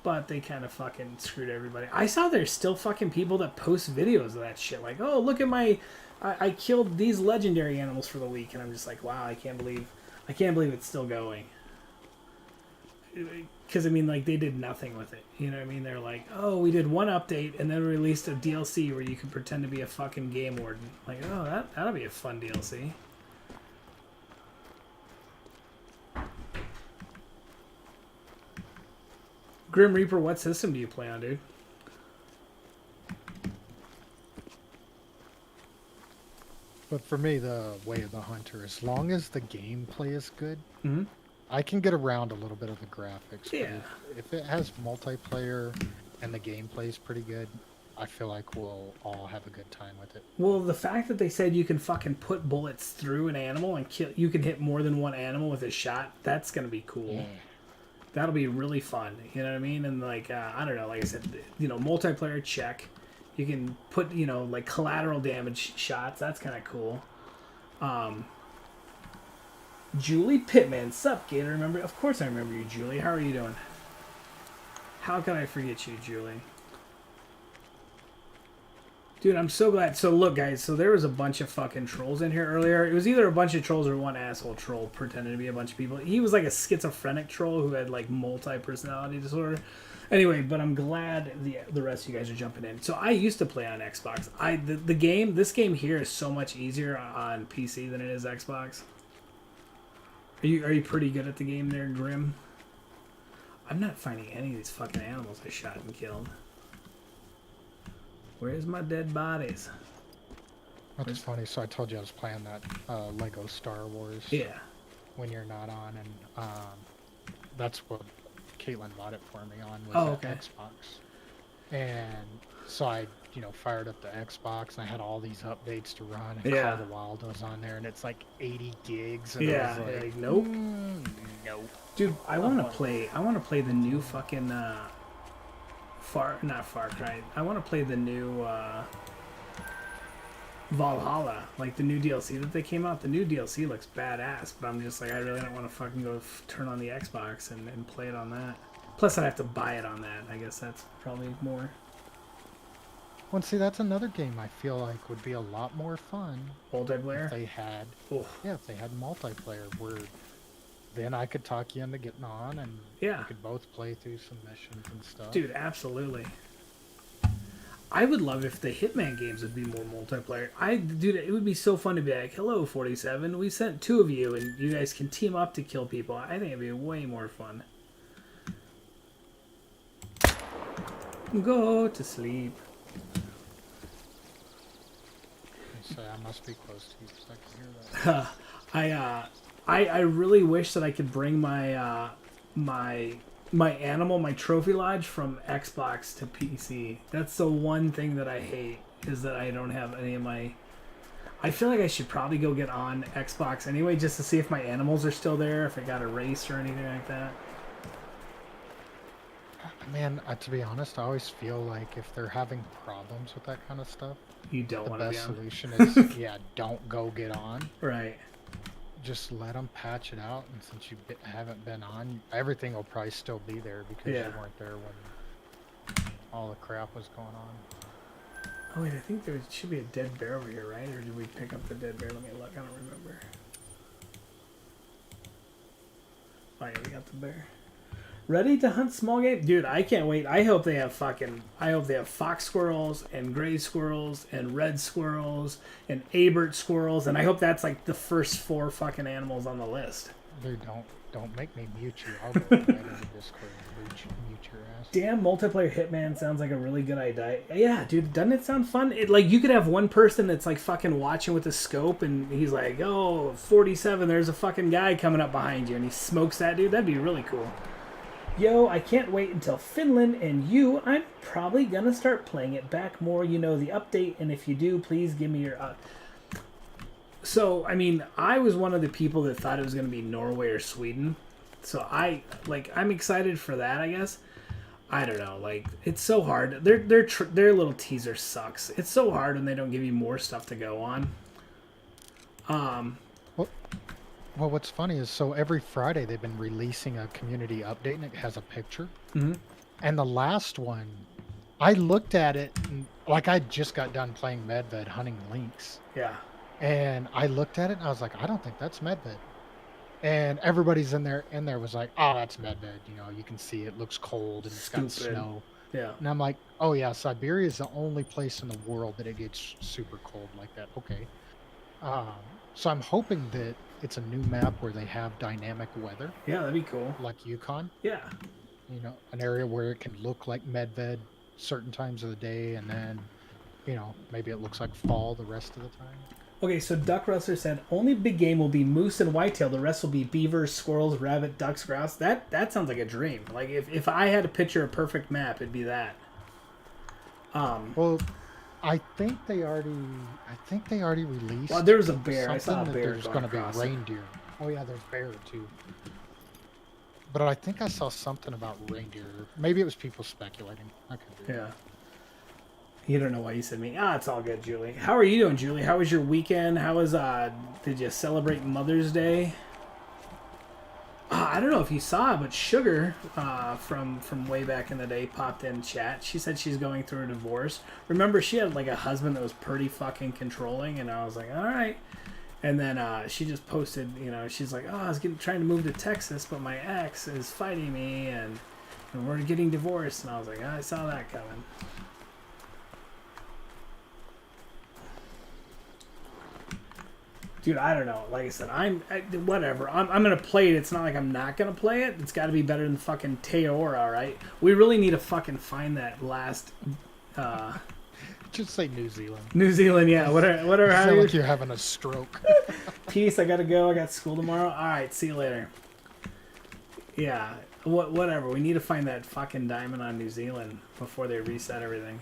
But they kind of fucking screwed everybody. I saw there's still fucking people that post videos of that shit. Like, oh, look at my, I killed these legendary animals for the week. And I'm just like, wow, I can't believe it's still going. Because, I mean, like, they did nothing with it. You know what I mean? They're like, oh, we did one update and then we released a DLC where you could pretend to be a fucking game warden. Like, oh, that'll be a fun DLC. Grim Reaper, what system do you play on, dude? But for me, the Way of the Hunter, as long as the gameplay is good, Mm-hmm. I can get around a little bit of the graphics. Yeah. But if it has multiplayer and the gameplay is pretty good, I feel like we'll all have a good time with it. Well, the fact that they said you can fucking put bullets through an animal and kill, you can hit more than one animal with a shot, that's going to be cool. Yeah. That'll be really fun. You know what I mean? And like, I don't know, like I said, you know, multiplayer, check. You can put, you know, like collateral damage shots. That's kind of cool. Julie Pittman. Sup, Gator? Remember? Of course I remember you, Julie. How are you doing? How can I forget you, Julie? Dude, I'm so glad. So look, guys. So there was a bunch of fucking trolls in here earlier. It was either a bunch of trolls or one asshole troll pretending to be a bunch of people. He was like a schizophrenic troll who had like multi-personality disorder. Anyway, but I'm glad the rest of you guys are jumping in. So I used to play on Xbox. This game here is so much easier on PC than it is Xbox. Are you pretty good at the game there, Grim? I'm not finding any of these fucking animals I shot and killed. Where's my dead bodies? That's funny. So I told you I was playing that Lego Star Wars. Yeah. When you're not on, and that's what Caitlin bought it for me on was okay. Xbox. And so I, fired up the Xbox and I had all these updates to run. And Call of the Wild was on there, and it's like 80 gigs. And yeah. I was like, Nope. Nope. Dude, I want to play the new fucking not Far Cry. I want to play the new Valhalla, like the new DLC that they came out. The new DLC looks badass, but I'm just like, I really don't want to fucking go turn on the Xbox and play it on that. Plus, I'd have to buy it on that. I guess that's probably more. Well, see, that's another game I feel like would be a lot more fun. Multiplayer? If they had, if they had multiplayer, where then I could talk you into getting on, and we could both play through some missions and stuff. Dude, absolutely. I would love if the Hitman games would be more multiplayer. Dude, it would be so fun to be like, hello, 47, we sent 2 of you, and you guys can team up to kill people. I think it'd be way more fun. Go to sleep. So I must be close to you because I can hear that. I really wish that I could bring my my animal, my trophy lodge from Xbox to PC. That's the one thing that I hate, is that I don't have any of my... I feel like I should probably go get on Xbox anyway, just to see if my animals are still there, if I got erased or anything like that. Man, to be honest, I always feel like if they're having problems with that kind of stuff, you don't want to be on. The best solution is, don't go get on. Right. Just let them patch it out, and since you haven't been on, everything will probably still be there because you weren't there when all the crap was going on. Oh wait, I think there should be a dead bear over here, right? Or did we pick up the dead bear? Let me look, I don't remember. Oh yeah, we got the bear. Ready to hunt small game? Dude, I can't wait. I hope they have fox squirrels and gray squirrels and red squirrels and Abert squirrels, and I hope that's like the first 4 fucking animals on the list. Dude, don't make me mute you. I'll go right into Discord and mute your ass. Damn, multiplayer Hitman sounds like a really good idea. Yeah, dude, doesn't it sound fun? Like, you could have one person that's like fucking watching with a scope, and he's like, oh, 47, there's a fucking guy coming up behind you, and he smokes that dude. That'd be really cool. Yo, I can't wait until Finland and you. I'm probably gonna start playing it back more. You know the update, and if you do, please give me your... So, I mean, I was one of the people that thought it was gonna be Norway or Sweden. So I'm excited for that, I guess. I don't know. Like, it's so hard. Their little teaser sucks. It's so hard when they don't give you more stuff to go on. Well, what's funny is, so every Friday they've been releasing a community update, and it has a picture. Mm-hmm. And the last one, I looked at it, and, like, I just got done playing Medved hunting lynx. Yeah. And I looked at it, and I was like, I don't think that's Medved. And everybody's in there was like, oh, that's Medved. You know, you can see it looks cold, and it's got snow. Yeah. And I'm like, oh, yeah, Siberia is the only place in the world that it gets super cold like that. Okay. So I'm hoping that it's a new map where they have dynamic weather. Yeah, that'd be cool. Like Yukon. Yeah. You know, an area where it can look like Medved certain times of the day, and then, you know, maybe it looks like fall the rest of the time. Okay, so Duck Rustler said only big game will be moose and whitetail. The rest will be beavers, squirrels, rabbit, ducks, grouse. That sounds like a dream. Like if I had to picture a perfect map, it'd be that. Well, I think they already released. Well, there was a bear. I saw a that bear. There's going to be reindeer. Oh yeah, there's bear too. But I think I saw something about reindeer. Maybe it was people speculating. I could be. Yeah. You don't know why you said me. It's all good, Julie. How are you doing, Julie? How was your weekend? How was did you celebrate Mother's Day? I don't know if you saw it, but Sugar from way back in the day popped in chat. She said she's going through a divorce. Remember, she had like a husband that was pretty fucking controlling, and I was like, all right. And then she just posted, you know, she's like, I was trying to move to Texas, but my ex is fighting me, and we're getting divorced. And I was like, I saw that coming. Dude, I don't know. Like I said, whatever. I'm gonna play it. It's not like I'm not gonna play it. It's got to be better than fucking Teora, right? We really need to fucking find that last. Just say New Zealand. New Zealand, yeah. Whatever. I feel like you're having a stroke. Peace. I gotta go. I got school tomorrow. All right. See you later. Yeah. Whatever. We need to find that fucking diamond on New Zealand before they reset everything.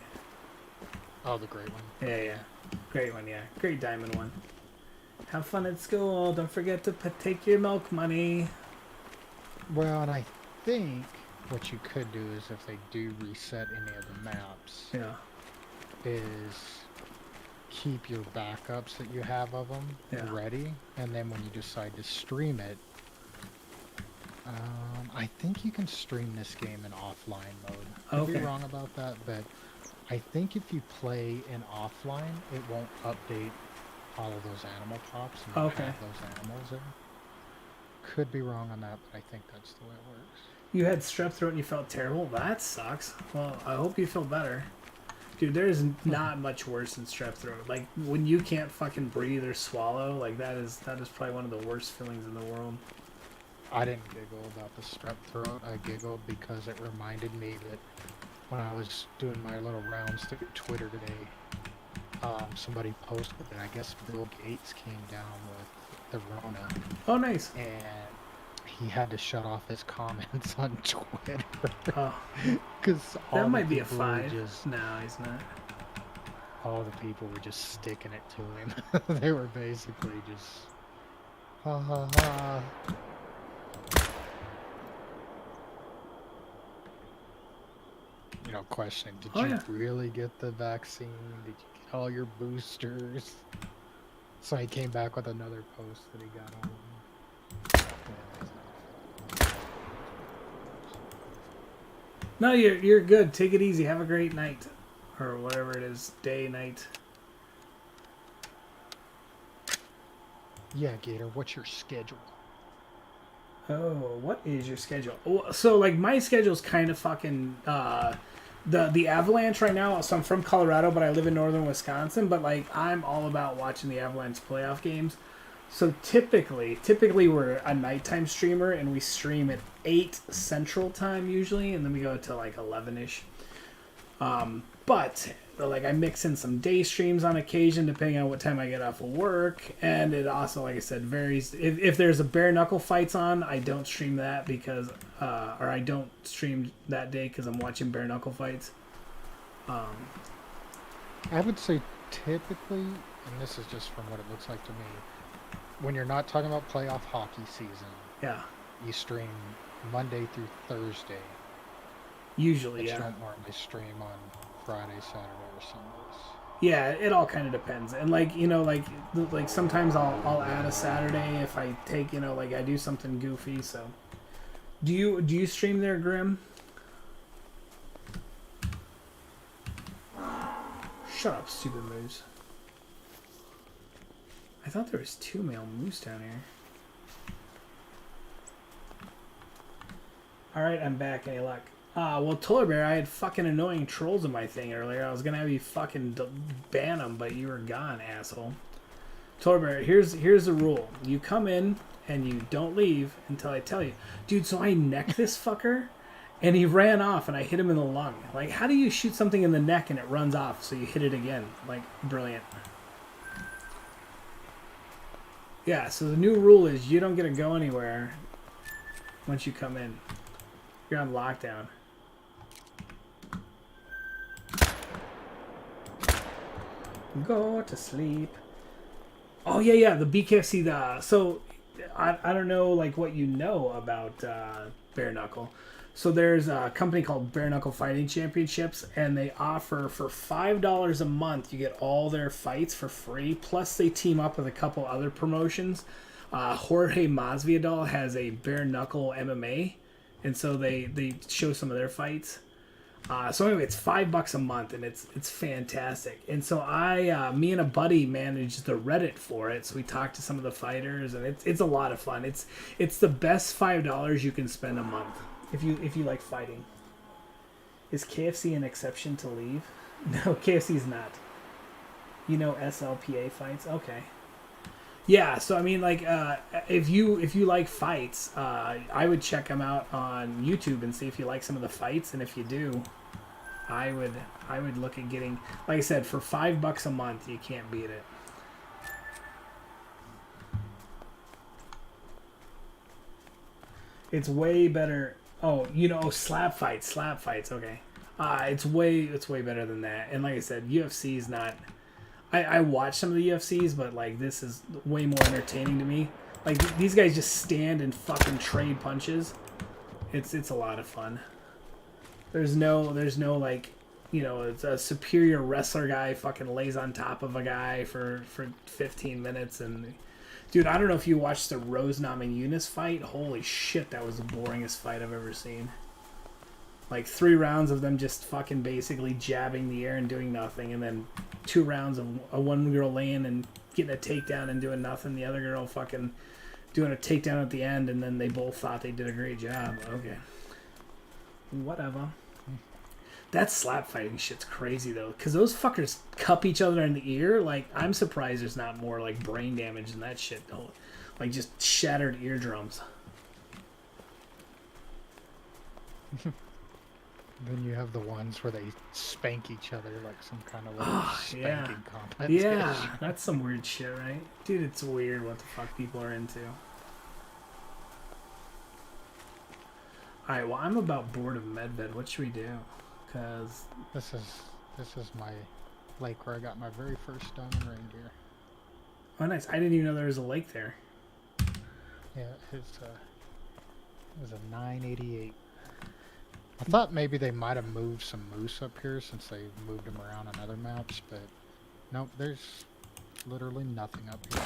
Oh, the great one. Yeah. Great one. Yeah. Great diamond one. Have fun at school. Don't forget to take your milk money. Well, and I think what you could do is, if they do reset any of the maps, yeah, is keep your backups that you have of them ready, and then when you decide to stream it, I think you can stream this game in offline mode. I could be wrong about that, but I think if you play in offline, it won't update all of those animal pops and have those animals in. Could be wrong on that, but I think that's the way it works. You had strep throat and you felt terrible? That sucks. Well, I hope you feel better. Dude, there is not much worse than strep throat. Like, when you can't fucking breathe or swallow, like, that is probably one of the worst feelings in the world. I didn't giggle about the strep throat. I giggled because it reminded me that when I was doing my little rounds through Twitter today, somebody posted that I guess Bill Gates came down with the Rona. Oh, nice. And he had to shut off his comments on Twitter. Oh. Because that might be a 5. No, he's not. All the people were just sticking it to him. They were basically just, ha ha ha. You know, questioning, did you really get the vaccine? Did you get all your boosters? So he came back with another post that he got on. No, you're good. Take it easy. Have a great night. Or whatever it is. Day, night. Yeah, Gator, what's your schedule? Oh, what is your schedule? So, like, my schedule's kind of fucking... The Avalanche right now, so I'm from Colorado, but I live in northern Wisconsin, but, like, I'm all about watching the Avalanche playoff games. So typically we're a nighttime streamer, and we stream at 8 Central Time usually, and then we go to, like, 11-ish. But, like, I mix in some day streams on occasion, depending on what time I get off of work, and it also, like I said, varies. If there's a bare knuckle fights on, I don't stream that because... or I don't stream that day because I'm watching bare knuckle fights. I would say typically, and this is just from what it looks like to me, when you're not talking about playoff hockey season, yeah, you stream Monday through Thursday, Usually, But yeah. you don't normally stream on Friday, Saturday, or Sundays. Yeah, it all kind of depends. And like, like sometimes I'll add a Saturday if I take, like I do something goofy. So, do you stream there, Grim? Shut up, stupid moose. I thought there was 2 male moose down here. All right, I'm back. Any luck? Well, Toller Bear, I had fucking annoying trolls in my thing earlier. I was gonna have you fucking ban them, but you were gone, asshole. Toller Bear, here's the rule. You come in and you don't leave until I tell you. Dude, so I necked this fucker, and he ran off, and I hit him in the lung. Like, how do you shoot something in the neck and it runs off, so you hit it again? Like, brilliant. Yeah, so the new rule is you don't get to go anywhere once you come in. You're on lockdown. Go to sleep. Oh yeah, the BKFC. So I don't know like what you know about bare knuckle. So there's a company called Bare Knuckle Fighting Championships, and they offer for $5 a month you get all their fights for free. Plus they team up with a couple other promotions. Jorge Masvidal has a bare knuckle MMA, and so they show some of their fights. So anyway, it's $5 a month, and it's fantastic. And so me and a buddy managed the Reddit for it. So we talked to some of the fighters, and it's a lot of fun. It's the best $5 you can spend a month if you like fighting. Is KFC an exception to leave? No, KFC's not. SLPA fights. Okay. Yeah, so I mean, like, if you like fights, I would check them out on YouTube and see if you like some of the fights, and if you do, I would look at getting, like I said, for $5 a month, you can't beat it. It's way better. Oh, slap fights. Okay, it's way better than that. And like I said, UFC is not. I watch some of the UFCs, but like this is way more entertaining to me. Like these guys just stand and fucking trade punches. It's a lot of fun. There's no like, it's a superior wrestler guy fucking lays on top of a guy for 15 minutes. And dude, I don't know if you watched the Rose Namajunas fight. Holy shit, that was the boringest fight I've ever seen. Like 3 rounds of them just fucking basically jabbing the air and doing nothing, and then 2 rounds of one girl laying and getting a takedown and doing nothing, the other girl fucking doing a takedown at the end, and then they both thought they did a great job. Okay. Whatever. That slap fighting shit's crazy though, because those fuckers cup each other in the ear. Like, I'm surprised there's not more like brain damage than that shit. Like just shattered eardrums. Then you have the ones where they spank each other like some kind of little spanking competition. Yeah, that's some weird shit, right? Dude, it's weird what the fuck people are into. Alright, well, I'm about bored of Medved. What should we do? Because... This is my lake where I got my very first diamond reindeer. Oh, nice. I didn't even know there was a lake there. Yeah, it was a 988. I thought maybe they might have moved some moose up here since they moved them around on other maps, but nope, there's literally nothing up here.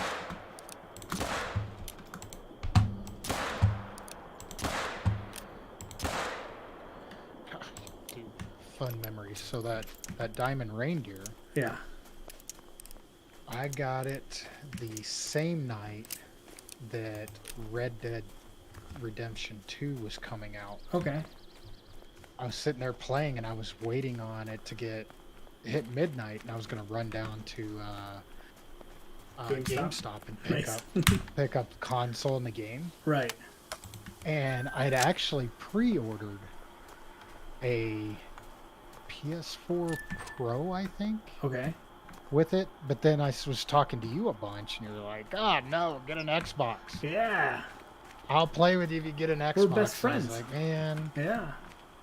Dude, fun memories. So that diamond reindeer, Yeah. I got it the same night that Red Dead Redemption 2 was coming out. Okay. I was sitting there playing, and I was waiting on it to hit midnight, and I was going to run down to GameStop and pick up the console and the game. Right. And I'd actually pre-ordered a PS4 Pro, I think. Okay. With it, but then I was talking to you a bunch, and you're like, "God, no, get an Xbox." Yeah. I'll play with you if you get an Xbox. We're best friends. I was like, man. Yeah.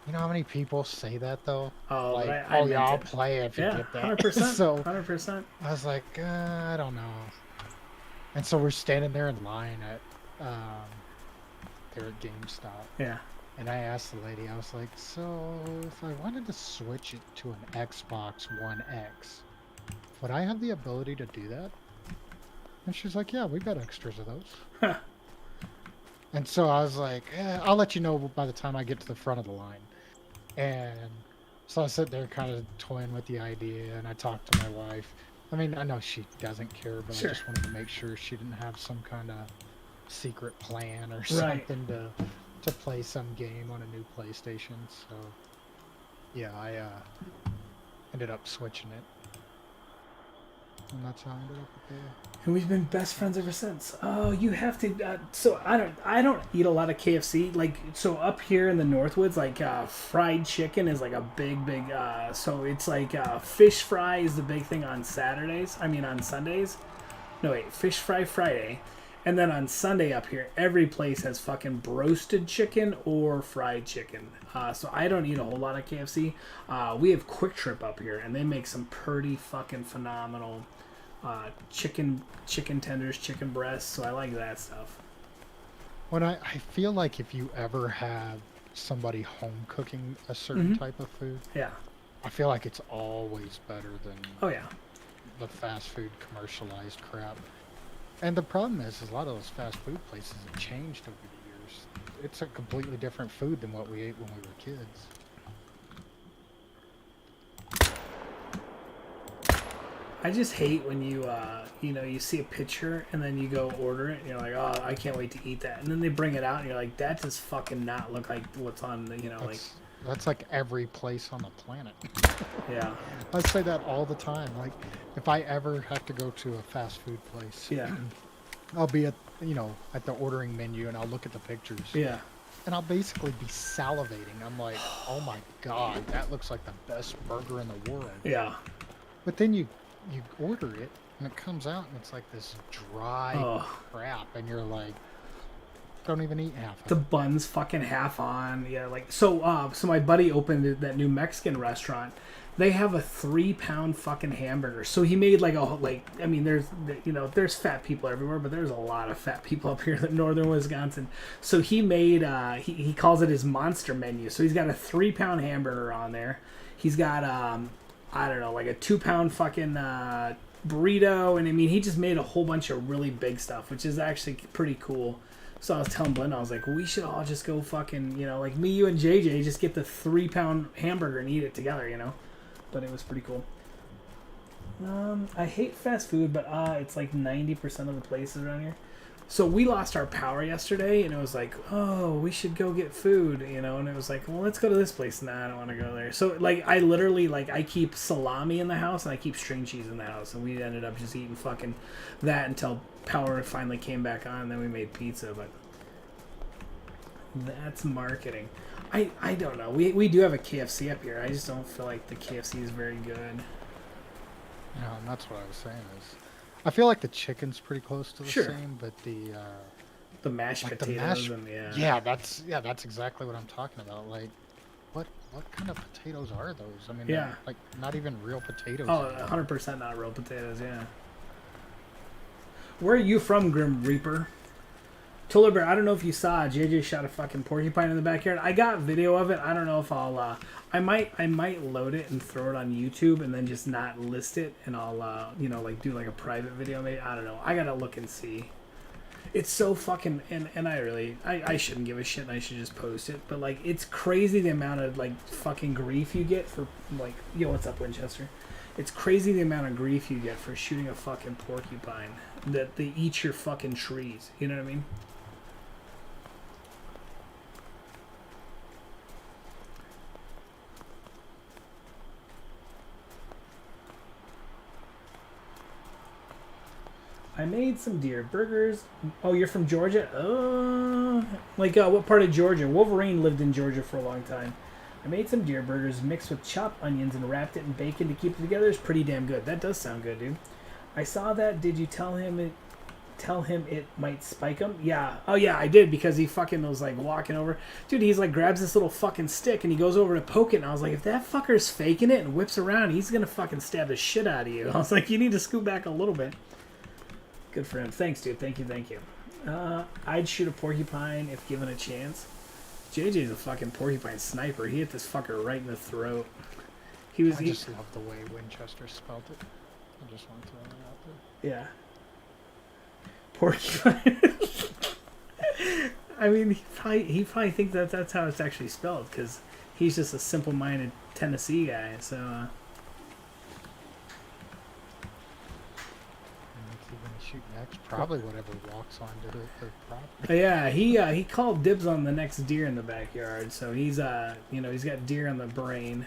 You know how many people say that though? Oh, like, I yeah, I'll play if you get that. 100%. So 100%. I was like, I don't know. And so we're standing there in line at there at GameStop. Yeah. And I asked the lady, I was like, so if I wanted to switch it to an Xbox One X, would I have the ability to do that? And she's like, yeah, we got extras of those. And so I was like, I'll let you know by the time I get to the front of the line. And so I sit there kind of toying with the idea, and I talked to my wife. I mean, I know she doesn't care, but Sure. I just wanted to make sure she didn't have some kind of secret plan or something to play some game on a new PlayStation. So, yeah, I ended up switching it. And that's how I ended up with the... And we've been best friends ever since. Oh, you have to. So I don't eat a lot of KFC. Like, so up here in the Northwoods, like fried chicken is like a big. So it's like fish fry is the big thing on Saturdays. I mean on Sundays. No wait, fish fry Friday, and then on Sunday up here, every place has fucking broasted chicken or fried chicken. So I don't eat a whole lot of KFC. We have Quick Trip up here, and they make some pretty fucking phenomenal. Chicken tenders, chicken breasts, so I like that stuff. When I feel like if you ever have somebody home cooking a certain type of food, Yeah. I feel like it's always better than Oh yeah. the fast food commercialized crap. And the problem is a lot of those fast food places have changed over the years. It's a completely different food than what we ate when we were kids. I just hate when you you see a picture and then you go order it and you're like, oh, I can't wait to eat that, and then they bring it out and you're like, that does fucking not look like what's on the That's like every place on the planet. Yeah. I say that all the time. Like, if I ever have to go to a fast food place, Yeah. I'll be at the ordering menu and I'll look at the pictures. Yeah. And I'll basically be salivating. I'm like, oh my god, that looks like the best burger in the world. Yeah. But then you order it and it comes out and it's like this dry crap, and you're like, don't even eat half of The it. bun's fucking half on. Yeah, like so my buddy opened that new Mexican restaurant. They have a 3-pound fucking hamburger. So he made there's fat people everywhere, but there's a lot of fat people up here in northern Wisconsin. So he made he calls it his monster menu. So he's got a 3-pound hamburger on there. He's got I don't know, like a 2-pound fucking burrito, and I mean he just made a whole bunch of really big stuff, which is actually pretty cool. So I was telling Blenda, I was like, we should all just go fucking, like me, you, and JJ just get the 3-pound hamburger and eat it together, But it was pretty cool. I hate fast food, but it's like 90% of the places around here. So we lost our power yesterday, and it was like, oh, we should go get food, and it was like, well, let's go to this place. Nah, I don't want to go there. So, I literally, I keep salami in the house, and I keep string cheese in the house, and we ended up just eating fucking that until power finally came back on, and then we made pizza, but that's marketing. I don't know. We do have a KFC up here. I just don't feel like the KFC is very good. Yeah, and that's what I was saying is, I feel like the chicken's pretty close to the Sure. same, but The mashed like the potatoes mashed, and that's exactly what I'm talking about. Like, what kind of potatoes are those? I mean, Yeah. they're, like, not even real potatoes. Oh, 100% not real potatoes, yeah. Where are you from, Grim Reaper? Tolar Bear, I don't know if you saw, JJ shot a fucking porcupine in the backyard. I got video of it. I don't know if I'll, I might load it and throw it on YouTube and then just not list it, and I'll, do like a private video maybe. I don't know. I gotta look and see. It's so fucking, and I shouldn't give a shit and I should just post it, but it's crazy the amount of fucking grief you get for yo, what's up, Winchester? It's crazy the amount of grief you get for shooting a fucking porcupine, that they eat your fucking trees. You know what I mean? I made some deer burgers. Oh, you're from Georgia? Oh, what part of Georgia? Wolverine lived in Georgia for a long time. I made some deer burgers mixed with chopped onions and wrapped it in bacon to keep it together. It's pretty damn good. That does sound good, dude. I saw that. Did you tell him it might spike him? Yeah. Oh yeah, I did, because he fucking was walking over. Dude, he's grabs this little fucking stick and he goes over to poke it, and I was like, if that fucker's faking it and whips around, he's gonna fucking stab the shit out of you. I was like, you need to scoot back a little bit. Good for him. Thanks, dude. Thank you. I'd shoot a porcupine if given a chance. JJ's a fucking porcupine sniper. He hit this fucker right in the throat. He was. I just love the way Winchester spelled it. I just want to throw that out there. Yeah. Porcupine. I mean, he probably thinks that that's how it's actually spelled because he's just a simple-minded Tennessee guy. So. And what's he gonna shoot next? Probably whatever walks onto the property. Yeah, he called dibs on the next deer in the backyard. So he's he's got deer on the brain.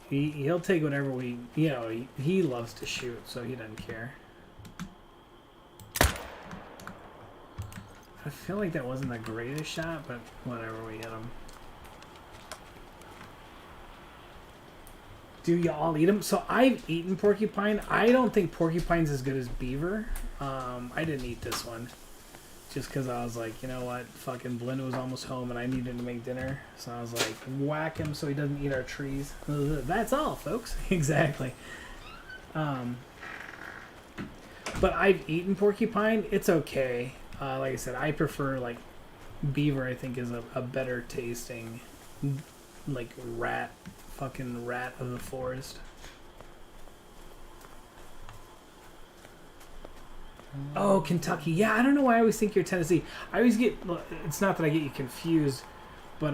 He'll take whatever he loves to shoot, so he doesn't care. I feel like that wasn't the greatest shot, but whatever, we hit him. Do y'all eat them? So I've eaten porcupine. I don't think porcupine's as good as beaver. I didn't eat this one. Just because I was like, you know what? Fucking Belinda was almost home and I needed to make dinner. So I was like, whack him so he doesn't eat our trees. That's all, folks. Exactly. But I've eaten porcupine. It's okay. Like I said, I prefer, like, beaver, I think, is a better tasting, like, fucking rat of the forest. Oh, Kentucky. Yeah, I don't know why I always think you're Tennessee. I always get, it's not that I get you confused, but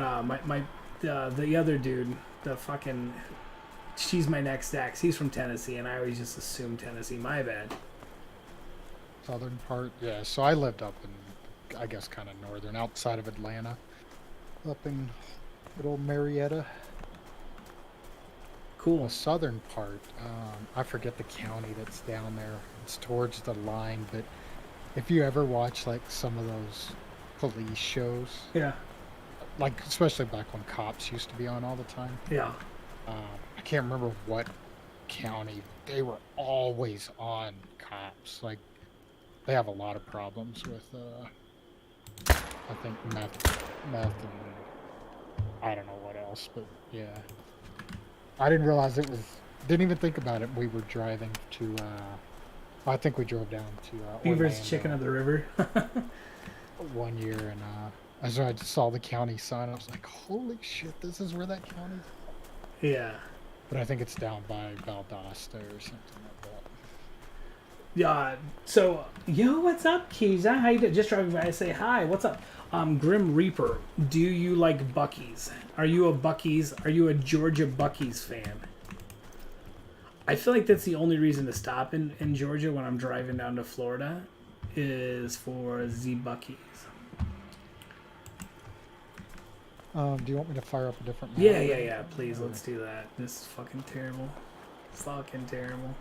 the other dude, the fucking, she's my next ex, he's from Tennessee, and I always just assume Tennessee. My bad. Southern part, yeah. So I lived up in, I guess, kind of northern, outside of Atlanta, up in good old Marietta. Cool. The southern part, I forget the county that's down there. It's towards the line, but if you ever watch like some of those police shows, Yeah. like especially back when cops used to be on all the time, Yeah. I can't remember what county, they were always on cops. Like they have a lot of problems with, I think meth, and I don't know what else, but yeah. I didn't realize it was, didn't even think about it. We were driving to, I think we drove down to Beaver's Orlando Chicken of the River. one year, and as I saw the county sign, I was like, holy shit, this is where that county's. Yeah. But I think it's down by Valdosta or something like that. Yeah. So, yo, what's up, Keys? How you doing? Just driving by to say hi. What's up? Grim Reaper, do you like Buc-ee's? Are you a Georgia Buc-ee's fan? I feel like that's the only reason to stop in Georgia when I'm driving down to Florida is for the Buc-ee's. Do you want me to fire up a different map? Yeah, please, let's do that. This is fucking terrible. Fucking terrible.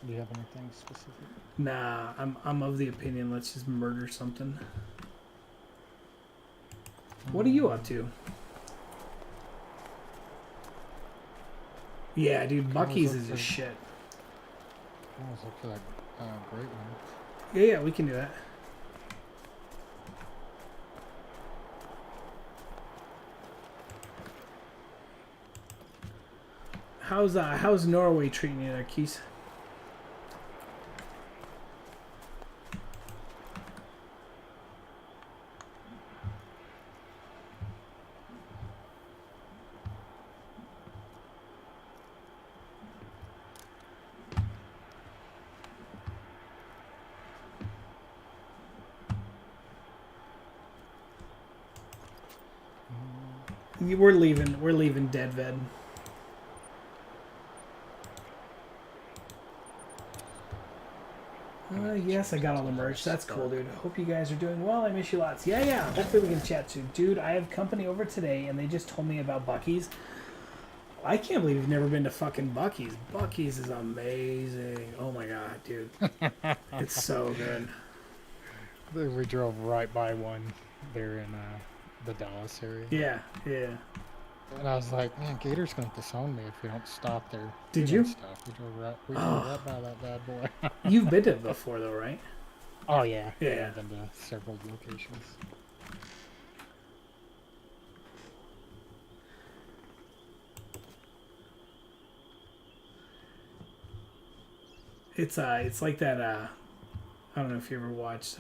Do you have anything specific? Nah, I'm of the opinion let's just murder something. What are you up to? Yeah, dude, Buc-ee's is just shit. I was up for that great one. Yeah, we can do that. How's Norway treating you there, Keith? We're leaving Deadved. Yes, I got all the merch. That's cool, dude. Hope you guys are doing well. I miss you lots. Yeah. Hopefully we can chat soon. Dude, I have company over today, and they just told me about Buc-ee's. I can't believe you've never been to fucking Buc-ee's. Buc-ee's is amazing. Oh my god, dude. It's so good. We drove right by one there in the Dallas area. Yeah. And I was like, man, Gator's going to disown me if we don't stop there. Did we you? didn't stop. We drove right by that bad boy. You've been to it before, though, right? Oh, yeah. Yeah. I've been to several locations. It's like that I don't know if you ever watched.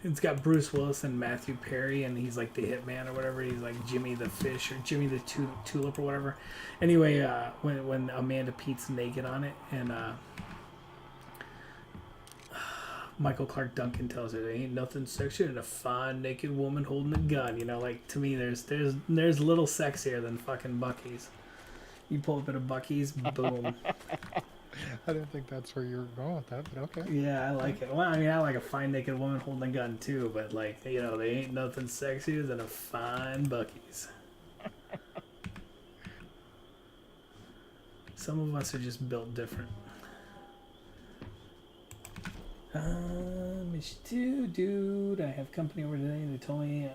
It's got Bruce Willis and Matthew Perry, and he's like the hitman or whatever. He's like Jimmy the Fish or Jimmy the Tulip or whatever. Anyway, when Amanda Pete's naked on it, and Michael Clark Duncan tells her there ain't nothing sexier than a fine naked woman holding a gun. You know, like to me, there's little sexier than fucking Buc-ee's. You pull up at a Buc-ee's, boom. I didn't think that's where you were going with that, but okay. Yeah, I like it. Well, I mean, I like a fine naked woman holding a gun too, but like, you know, there ain't nothing sexier than a fine Buc-ee's. Some of us are just built different. Miss you, dude. I have company over today. They told me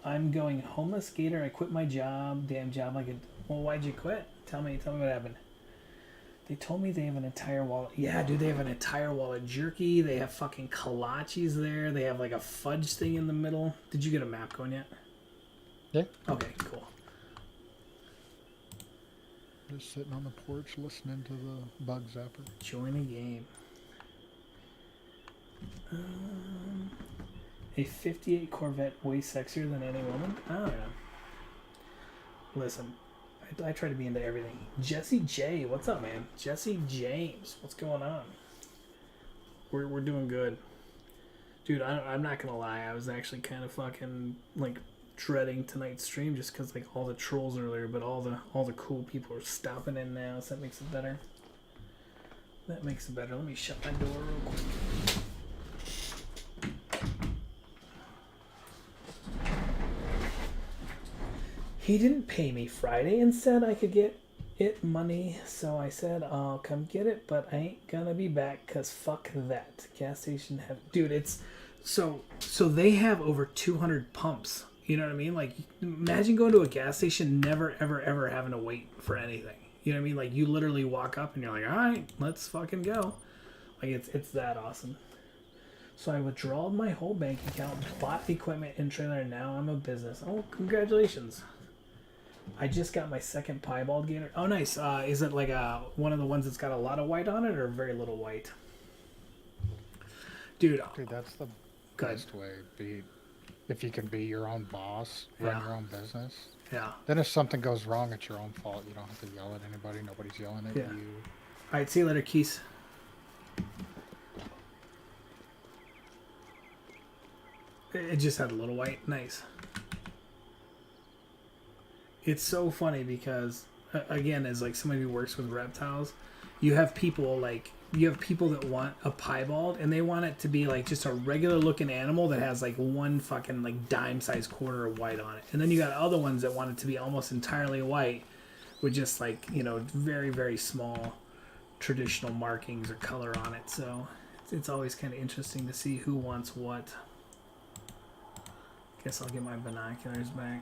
I'm going homeless, Gator. I quit my job. Damn job. Like, well, why'd you quit? Tell me what happened. They told me they have an entire wall. Yeah, dude, they have an entire wall of jerky. They have fucking kolaches there. They have like a fudge thing in the middle. Did you get a map going yet? Yeah. Okay, cool. Just sitting on the porch listening to the bug zapper. Join a game. A 58 Corvette way sexier than any woman? I don't know. Listen, I try to be into everything. Jesse J, what's up, man? Jesse James, what's going on? We're doing good. Dude, I'm not gonna lie, I was actually kind of fucking, like, dreading tonight's stream just because, like, all the trolls earlier, but all the cool people are stopping in now, so that makes it better. That makes it better. Let me shut my door real quick. He didn't pay me Friday and said I could get it money, so I said I'll come get it, but I ain't gonna be back because fuck that. Gas station have... Dude, it's... So they have over 200 pumps. You know what I mean? Like, imagine going to a gas station never, ever, ever having to wait for anything. You know what I mean? Like, you literally walk up and you're like, alright, let's fucking go. Like, it's that awesome. So I withdrawed my whole bank account, bought equipment and trailer, and now I'm a business. Oh, congratulations. I just got my second piebald gator. Oh, nice. Is it like one of the ones that's got a lot of white on it or very little white? Dude, that's the best way. If you can be your own boss, run your own business. Yeah. Then if something goes wrong, it's your own fault. You don't have to yell at anybody. Nobody's yelling at you. All right, see you later, Keys. It just had a little white. Nice. It's so funny because, again, as like somebody who works with reptiles, you have people that want a piebald and they want it to be like just a regular looking animal that has like one fucking like dime sized quarter of white on it. And then you got other ones that want it to be almost entirely white with just like, you know, very, very small traditional markings or color on it. So it's always kind of interesting to see who wants what. Guess I'll get my binoculars back.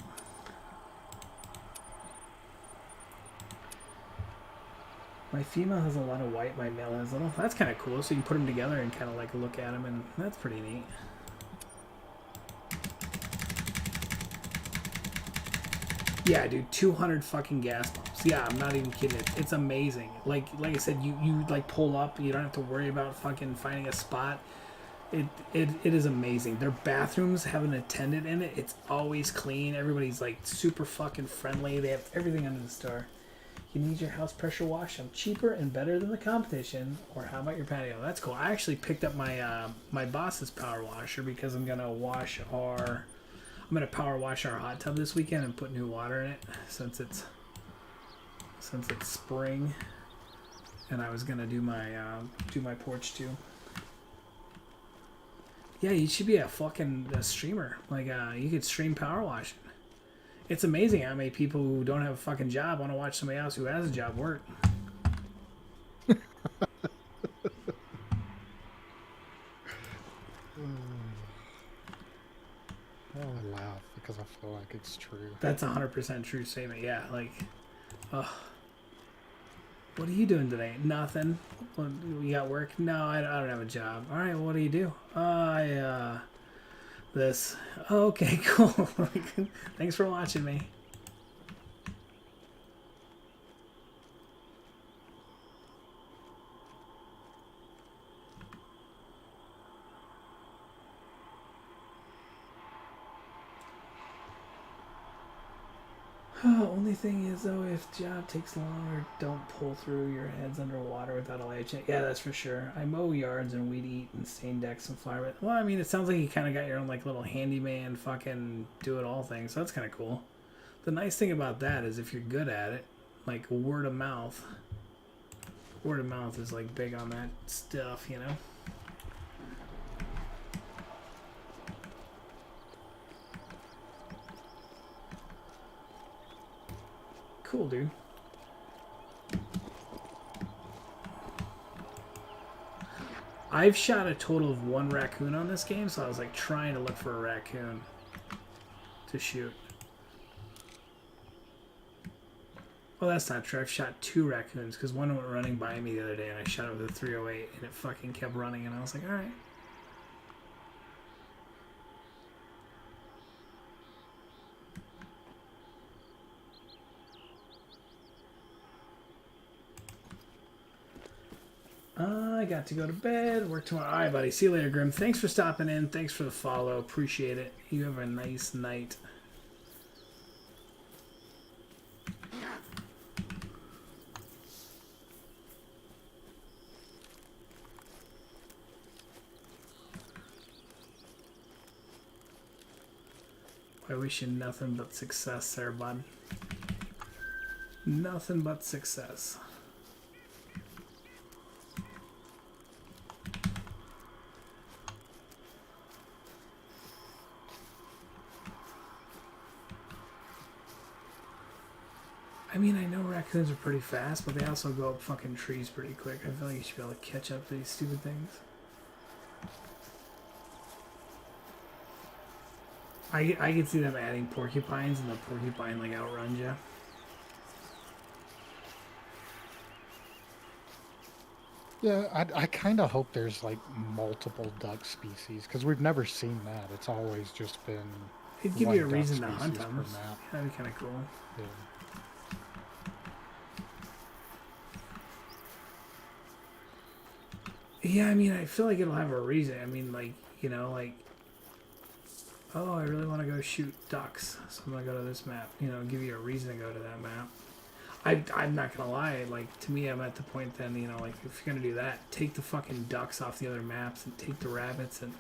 My female has a lot of white, my male has little. That's kind of cool, so you can put them together and kind of like look at them, and that's pretty neat. Yeah, dude, 200 fucking gas pumps. Yeah, I'm not even kidding. It's amazing. Like I said, you like pull up, you don't have to worry about fucking finding a spot. It is amazing. Their bathrooms have an attendant in it. It's always clean. Everybody's like super fucking friendly. They have everything under the store. You need your house pressure wash. I'm cheaper and better than the competition. Or how about your patio? That's cool. I actually picked up my my boss's power washer because I'm gonna power wash our hot tub this weekend and put new water in it since it's spring. And I was gonna do my porch too. Yeah, you should be a streamer. Like you could stream power washing. It's amazing how many people who don't have a fucking job want to watch somebody else who has a job work. I laugh because I feel like it's true. That's 100% true statement. Yeah, like, what are you doing today? Nothing. You got work? No, I don't have a job. All right, what do you do? This. Oh, okay, cool. Thanks for watching me. Only thing is though, if job takes longer, don't pull through. Your head's underwater without a light check. Yeah, that's for sure. I mow yards and weed eat and stain decks and flower. Well, I mean, it sounds like you kind of got your own like little handyman fucking do it all thing. So that's kind of cool. The nice thing about that is if you're good at it, like word of mouth. Word of mouth is like big on that stuff, you know. Cool, dude. I've shot a total of 1 raccoon on this game, so I was like trying to look for a raccoon to shoot. Well, that's not true. I've shot 2 raccoons because one went running by me the other day and I shot it with a 308 and it fucking kept running and I was like, alright. I got to go to bed. Work tomorrow. All right, buddy. See you later, Grim. Thanks for stopping in. Thanks for the follow. Appreciate it. You have a nice night. I wish you nothing but success there, bud. Nothing but success. I mean, I know raccoons are pretty fast, but they also go up fucking trees pretty quick. I feel like you should be able to catch up to these stupid things. I can see them adding porcupines, and the porcupine like outruns you. Yeah, I kind of hope there's like multiple duck species because we've never seen that. It's always just been. It'd give one you a duck reason to species hunt per them. map. That'd be kind of cool. Yeah. Yeah, I mean, I feel like it'll have a reason. I mean, like, you know, like, oh, I really want to go shoot ducks, so I'm gonna go to this map. You know, give you a reason to go to that map. I'm not gonna lie. Like, to me, I'm at the point then, you know, like, if you're gonna do that, take the fucking ducks off the other maps and take the rabbits and,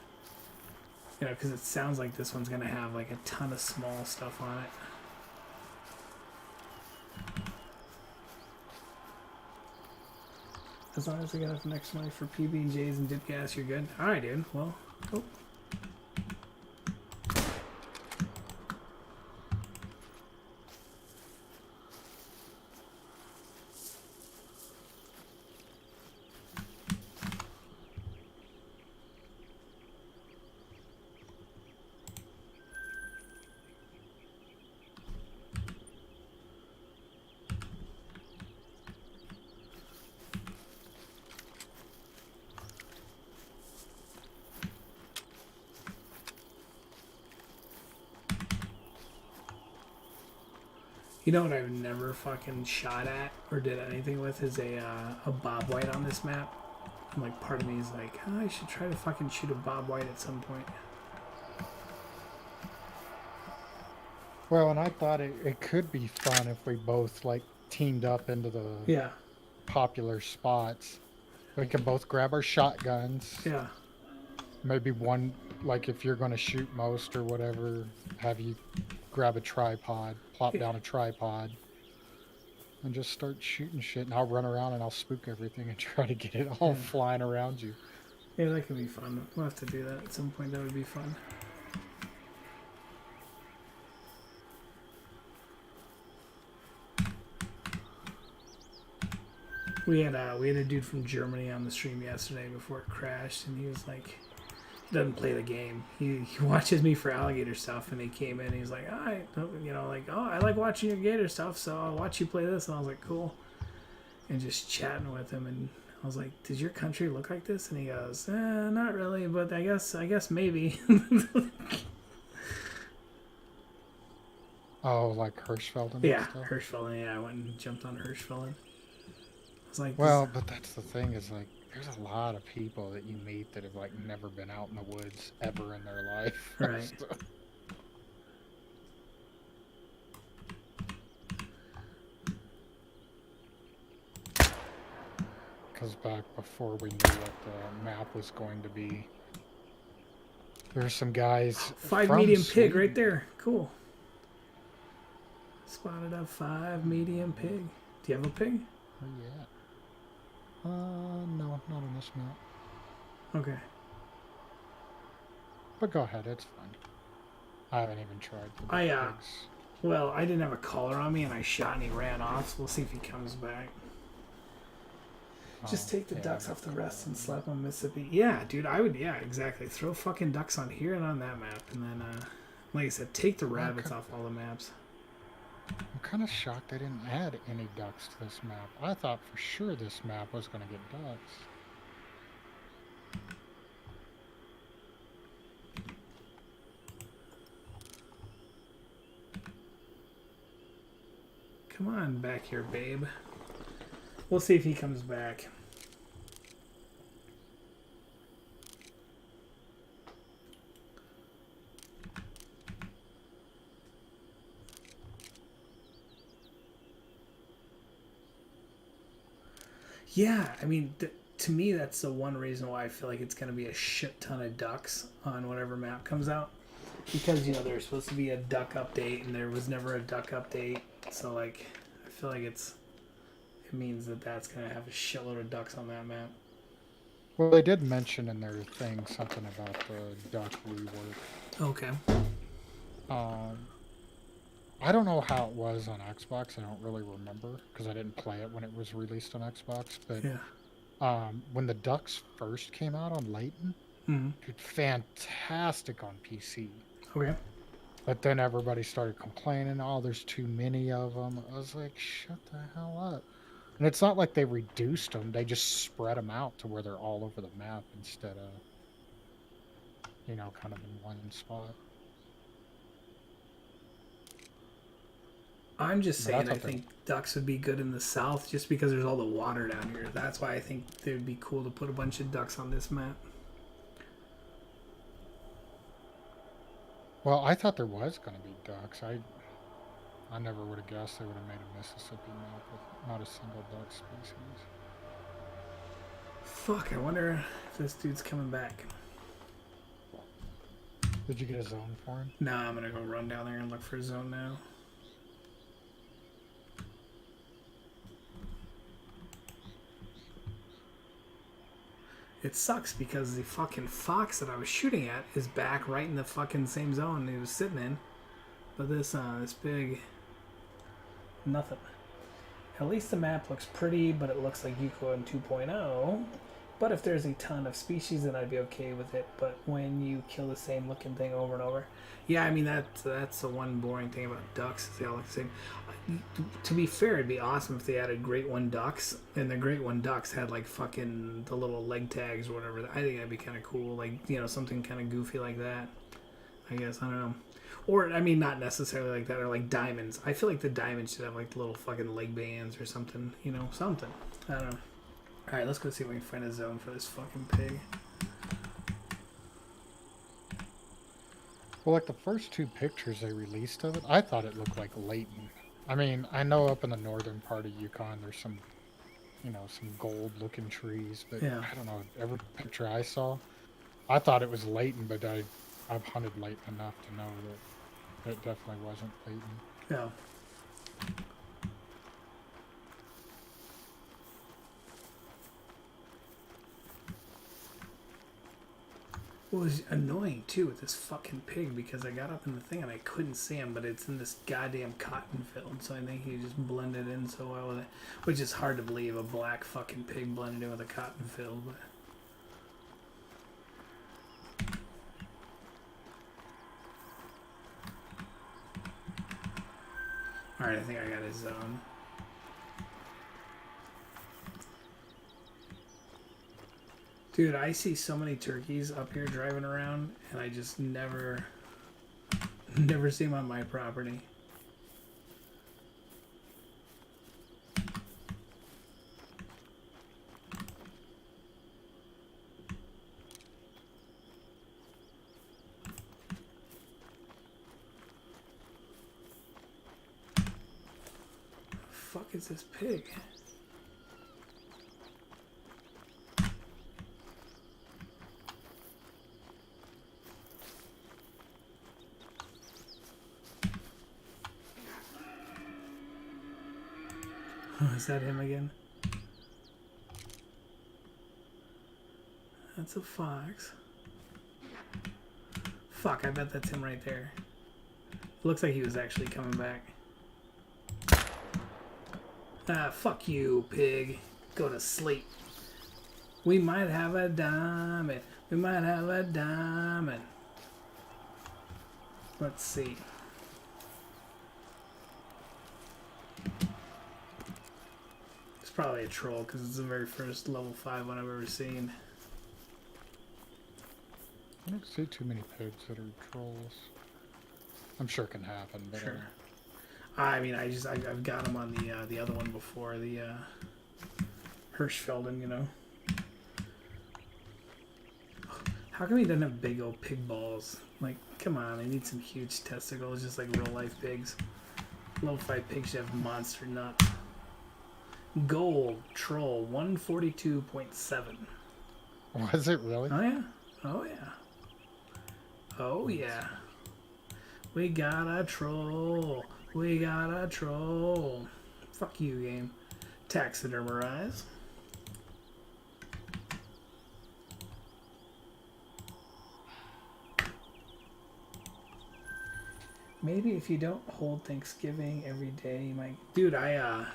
you know, because it sounds like this one's gonna have like a ton of small stuff on it. As long as we got enough next money for PB&Js and dip gas, you're good. All right, dude. Well, oh. You know what I've never fucking shot at or did anything with is a Bob White on this map. And like part of me is like, oh, I should try to fucking shoot a Bob White at some point. Well, and I thought it could be fun if we both like teamed up into the popular spots. We can both grab our shotguns. Yeah. Maybe one, like if you're going to shoot most or whatever, have you grab a tripod, plop down a tripod, and just start shooting shit. And I'll run around and I'll spook everything and try to get it all flying around you. Yeah, that could be fun. We'll have to do that at some point. That would be fun. We had a dude from Germany on the stream yesterday before it crashed, and he was like, he doesn't play the game. He watches me for alligator stuff, and he came in, and he's like, I, you know, like, oh, I like watching your gator stuff, so I'll watch you play this, and I was like, cool, and just chatting with him, and I was like, does your country look like this? And he goes, not really, but I guess maybe. Oh, like Hirschfelden? Yeah, Hirschfelden. Yeah, I went and jumped on Hirschfelden. I was like, well, but that's the thing is like, there's a lot of people that you meet that have like never been out in the woods ever in their life. Right. So. because back before we knew what the map was going to be, there's some guys. 5 from medium pig Sweden. right there. Cool. Spotted a 5 medium pig. Do you have a pig? Where you at? No, not on this map. Okay. But go ahead, it's fine. I haven't even tried the pigs. Well, I didn't have a collar on me and I shot and he ran off, so we'll see if he comes back. Just take the ducks off the rest and slap on Mississippi. Yeah, dude, I would, yeah, exactly. Throw fucking ducks on here and on that map. And then, like I said, take the rabbits off all the maps. I'm kind of shocked they didn't add any ducks to this map. I thought for sure this map was going to get ducks. Come on back here, babe. We'll see if he comes back. Yeah, I mean, to me, that's the one reason why I feel like it's going to be a shit ton of ducks on whatever map comes out. Because, you know, there's supposed to be a duck update, and there was never a duck update. So, like, I feel like it means that that's going to have a shitload of ducks on that map. Well, they did mention in their thing something about the duck rework. Okay. I don't know how it was on Xbox. I don't really remember because I didn't play it when it was released on Xbox. But yeah. When the ducks first came out on Layton, it's fantastic on PC. Okay. But then everybody started complaining, oh, there's too many of them. I was like, shut the hell up. And it's not like they reduced them. They just spread them out to where they're all over the map instead of, you know, kind of in one spot. I'm just saying I think ducks would be good in the south just because there's all the water down here. That's why I think it would be cool to put a bunch of ducks on this map. Well, I thought there was going to be ducks. I never would have guessed they would have made a Mississippi map with not a single duck species. Fuck, I wonder if this dude's coming back. Did you get a zone for him? Nah, I'm gonna go run down there and look for a zone now. It sucks because the fucking fox that I was shooting at is back right in the fucking same zone he was sitting in. But this big... nothing. At least the map looks pretty, but it looks like Yukon 2.0. But if there's a ton of species, then I'd be okay with it. But when you kill the same looking thing over and over... Yeah, I mean, that's the one boring thing about ducks, is they all look the same. To be fair, it'd be awesome if they added Great One ducks, and the Great One ducks had, like, fucking the little leg tags or whatever. I think that'd be kind of cool. Like, you know, something kind of goofy like that. I guess, I don't know. Or, I mean, not necessarily like that, or like diamonds. I feel like the diamonds should have, like, little fucking leg bands or something. You know, something. I don't know. Alright, let's go see if we can find a zone for this fucking pig. Well, like the first two pictures they released of it, I thought it looked like Layton. I mean, I know up in the northern part of Yukon there's some, you know, some gold-looking trees, but yeah. I don't know, every picture I saw, I thought it was Layton, but I've hunted Layton enough to know that it definitely wasn't Layton. Yeah. What was annoying too with this fucking pig because I got up in the thing and I couldn't see him, but it's in this goddamn cotton field, so I think he just blended in so well with it, which is hard to believe, a black fucking pig blended in with a cotton field. But alright, I think I got his zone. Dude, I see so many turkeys up here driving around, and I just never see them on my property. The fuck is this pig? Oh, is that him again? That's a fox. Fuck, I bet that's him right there. Looks like he was actually coming back. Ah, fuck you, pig. Go to sleep. We might have a diamond. We might have a diamond. Let's see. It's probably a troll because it's the very first level 5 one I've ever seen. I don't see too many pigs that are trolls. I'm sure it can happen, but Sure. I mean, I've got him on the other one before, the Hirschfelden, you know. How come he doesn't have big old pig balls? Like, come on, I need some huge testicles, just like real life pigs. Level 5 pigs should have monster nuts. Gold troll 142.7. was it really? Oh yeah. Oh yeah. Oh yeah. We got a troll. We got a troll. Fuck you, game. Taxidermerize. Maybe if you don't hold Thanksgiving every day, you might. Dude, I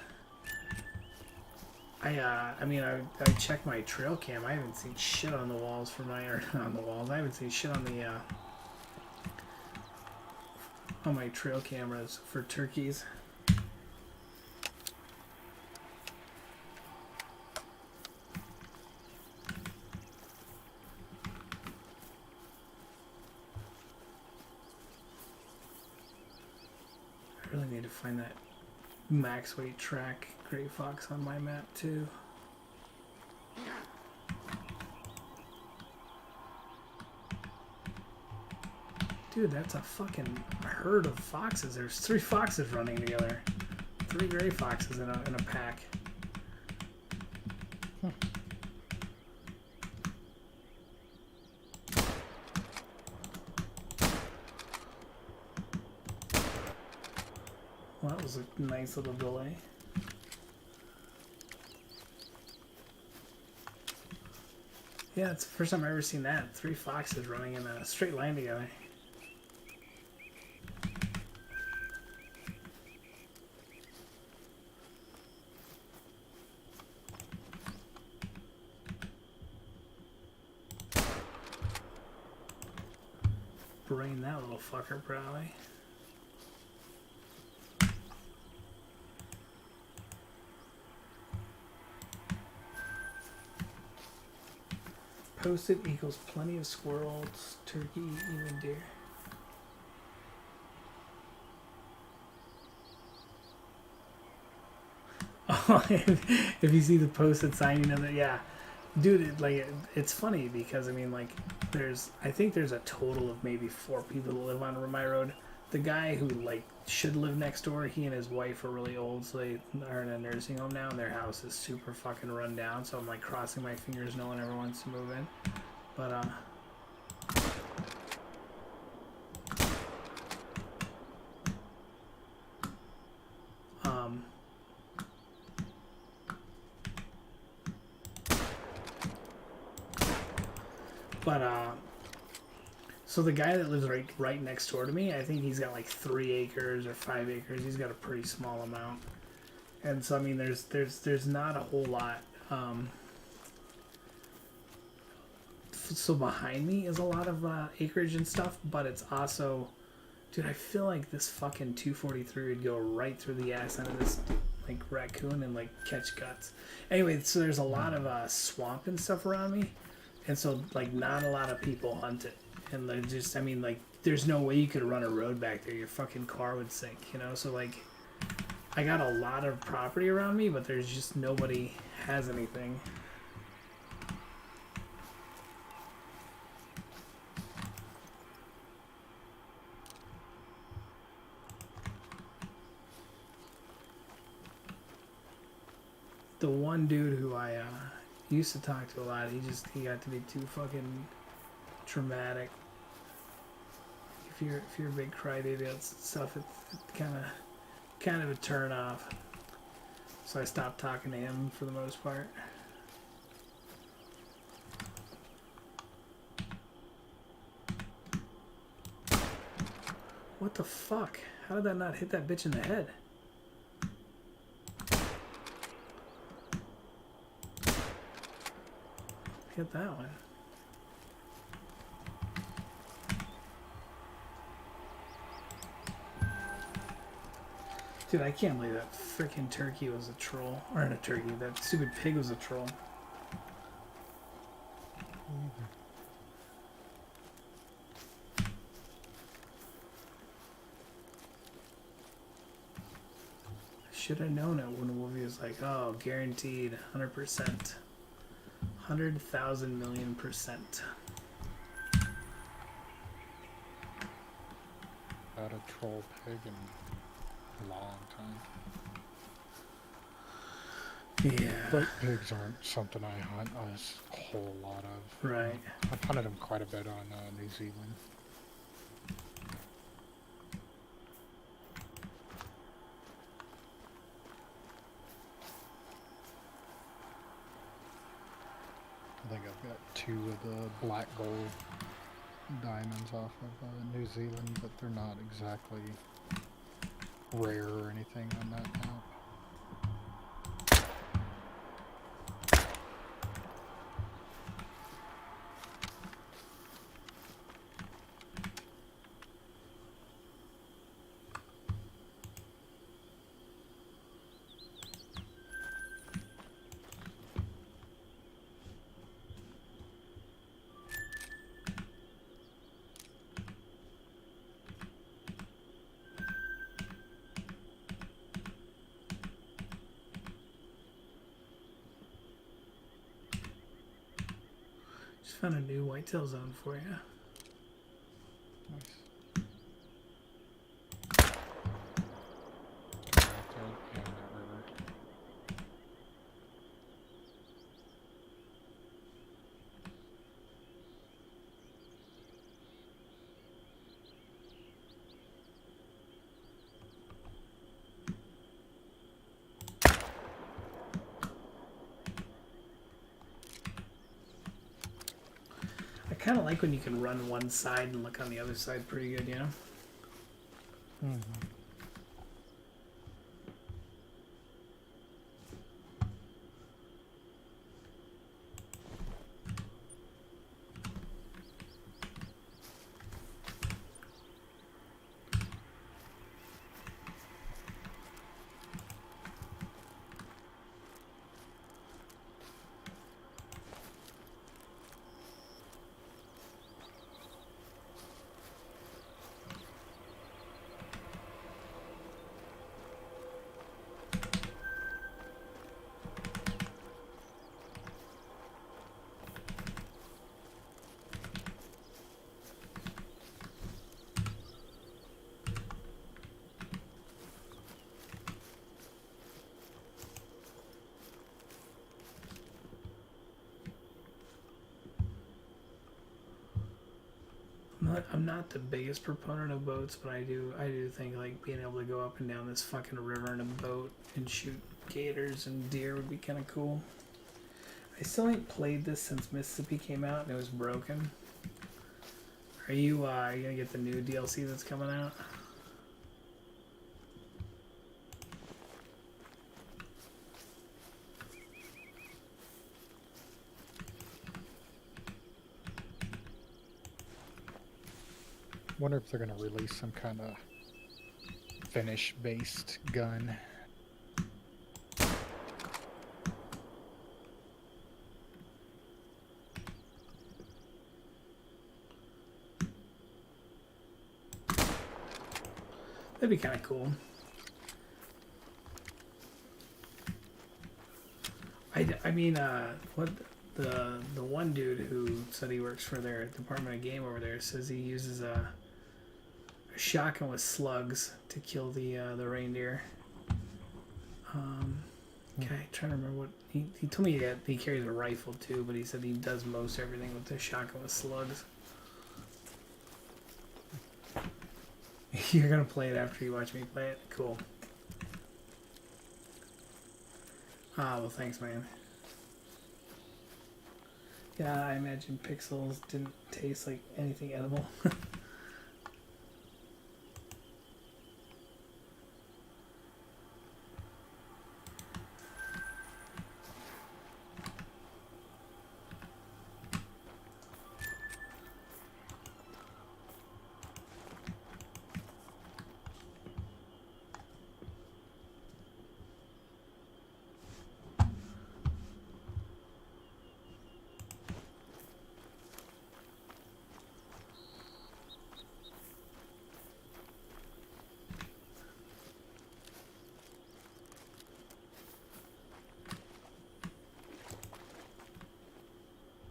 checked my trail cam. I haven't seen shit on the walls for my, or on the walls. I haven't seen shit on the, on my trail cameras for turkeys. I really need to find that max weight track gray fox on my map too. Dude, that's a fucking herd of foxes. There's 3 foxes running together. 3 gray foxes in a pack. Huh. Well, that was a nice little delay. Yeah, it's the first time I've ever seen that. 3 foxes running in a straight line together. Brain that little fucker, probably. Posted equals plenty of squirrels, turkey, even deer. Oh, if you see the posted sign, you know that, yeah. Dude, it's funny because, I mean, like, I think there's a total of maybe 4 people that live on my road. The guy who, like, should live next door, he and his wife are really old, so they are in a nursing home now, and their house is super fucking run down, so I'm, like, crossing my fingers no one ever wants to move in. But, so the guy that lives right next door to me, I think he's got like 3 acres or 5 acres. He's got a pretty small amount, and so I mean, there's not a whole lot. So behind me is a lot of acreage and stuff, but it's also, dude, I feel like this fucking 243 would go right through the ass end of this like raccoon and like catch guts. Anyway, so there's a lot of swamp and stuff around me, and so like not a lot of people hunt it. And they're just, I mean, like, there's no way you could run a road back there. Your fucking car would sink, you know? So, like, I got a lot of property around me, but there's just nobody has anything. The one dude who I used to talk to a lot, he got to be too fucking traumatic. If you're a big crybaby and stuff, it's kind of a turn off. so I stopped talking to him for the most part. What the fuck? How did that not hit that bitch in the head? Hit that one. Dude, I can't believe that freaking turkey was a troll. Or not a turkey, that stupid pig was a troll. Should have known it when Wolfie was like, oh, guaranteed 100%. 100,000 million percent. Had a troll pig in a long time. Yeah. But pigs aren't something I hunt a whole lot of. Right. I've hunted them quite a bit on New Zealand. I think I've got 2 of the black gold diamonds off of New Zealand, but they're not exactly rare or anything on that map. Just found a new whitetail zone for you. Nice. Right there in that river. I kind of like when you can run one side and look on the other side pretty good, you know? Mm-hmm. I'm not the biggest proponent of boats, but I do think like being able to go up and down this fucking river in a boat and shoot gators and deer would be kind of cool. I still ain't played this since Mississippi came out and it was broken. Are you gonna get the new DLC that's coming out? Wonder if they're gonna release some kind of finish-based gun. That'd be kind of cool. I mean, what the one dude who said he works for their Department of Game over there says he uses a shotgun with slugs to kill the reindeer. Okay, trying to remember what he told me. He carries a rifle too, but he said he does most everything with the shotgun with slugs. You're gonna play it after you watch me play it? Cool. Ah, well, thanks, man. Yeah, I imagine pixels didn't taste like anything edible.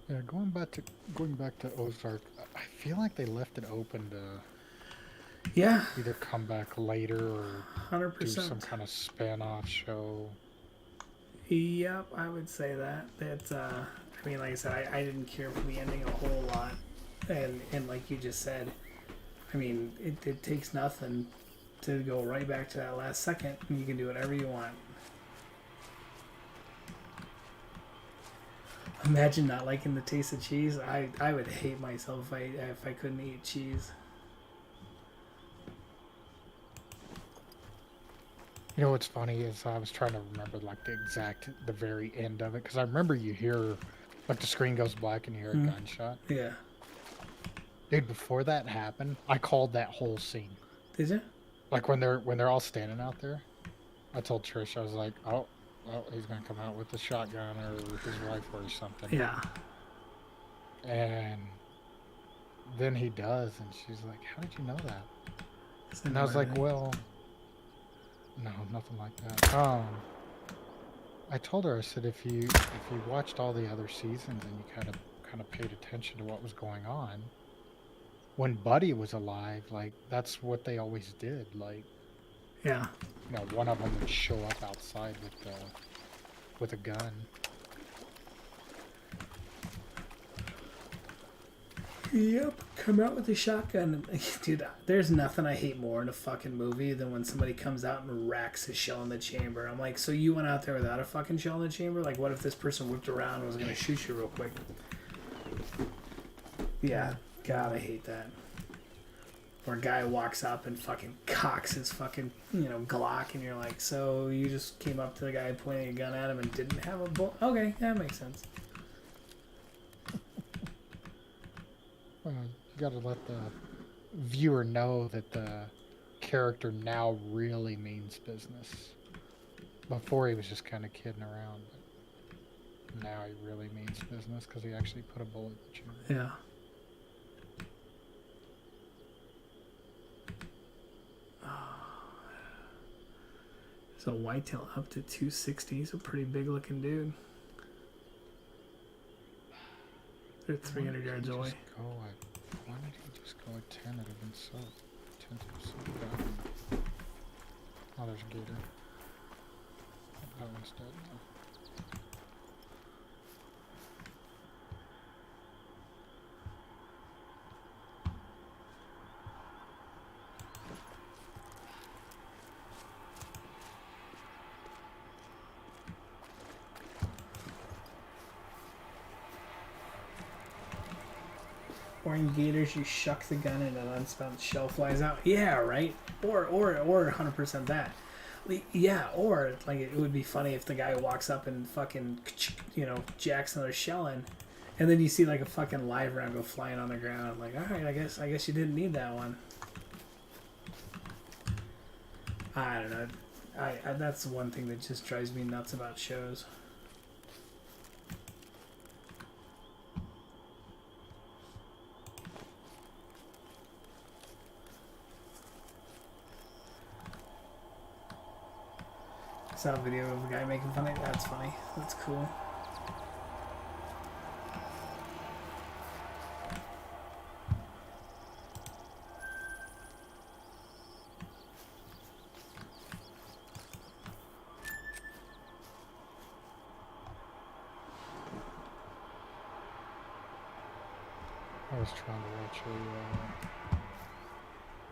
Yeah, going back to Ozark, I feel like they left it open to Yeah, either come back later or do some 100%. kind of spin-off show. Yep, I would say that. I mean, like I said, I didn't care for the ending a whole lot. And like you just said, I mean, it takes nothing to go right back to that last second, and you can do whatever you want. Imagine not liking the taste of cheese. I would hate myself if I couldn't eat cheese. You know what's funny is I was trying to remember like the very end of it, because I remember you hear like the screen goes black and you hear a gunshot. Yeah. Dude, before that happened, I called that whole scene. Did you? Like when they're all standing out there, I told Trish, I was like, oh, he's gonna come out with a shotgun or his rifle or something. Yeah. And then he does, and she's like, how did you know that? Isn't And I was that like, right? well, no, nothing like that. I told her, I said, if you watched all the other seasons and you kind of paid attention to what was going on, when Buddy was alive, like that's what they always did. Like, Yeah. you know, one of them would show up outside with a gun. Yep, come out with a shotgun. Dude, there's nothing I hate more in a fucking movie than when somebody comes out and racks a shell in the chamber. I'm like, so you went out there without a fucking shell in the chamber? Like, what if this person whipped around and was gonna shoot you real quick? Yeah, God, I hate that. Or a guy walks up and fucking cocks his fucking, Glock, and you're like, so you just came up to the guy pointing a gun at him and didn't have a bullet? Okay, that makes sense. Well, you gotta let the viewer know that the character now really means business. Before he was just kind of kidding around, but now he really means business because he actually put a bullet in the chamber. Yeah. So whitetail up to 260. He's a pretty big looking dude. They're 300 yards away. Why did he just go at 10? It would have been so 10 to so bad. Oh, there's a gator. That one's dead now. Or in gators, you shuck the gun and an unspent shell flies out. Yeah, right. Or 100% that. Yeah, or like it would be funny if the guy walks up and fucking, jacks another shell in, and then you see like a fucking live round go flying on the ground. Like, all right, I guess you didn't need that one. I don't know. I that's one thing that just drives me nuts about shows. I saw a video of a guy making fun of it. That's funny. That's cool. I was trying to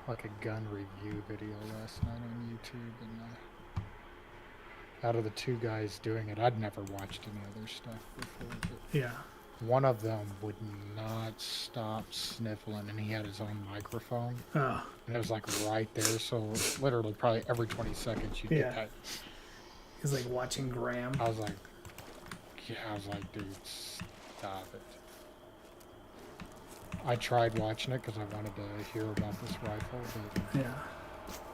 watch a gun review video last night on YouTube, and out of the two guys doing it, I'd never watched any other stuff before. But Yeah. one of them would not stop sniffling, and he had his own microphone, Oh. and it was like right there. So literally, probably every 20 seconds, you Yeah. get that. He's like watching Graham. I was like, dude, stop it. I tried watching it because I wanted to hear about this rifle, but Yeah.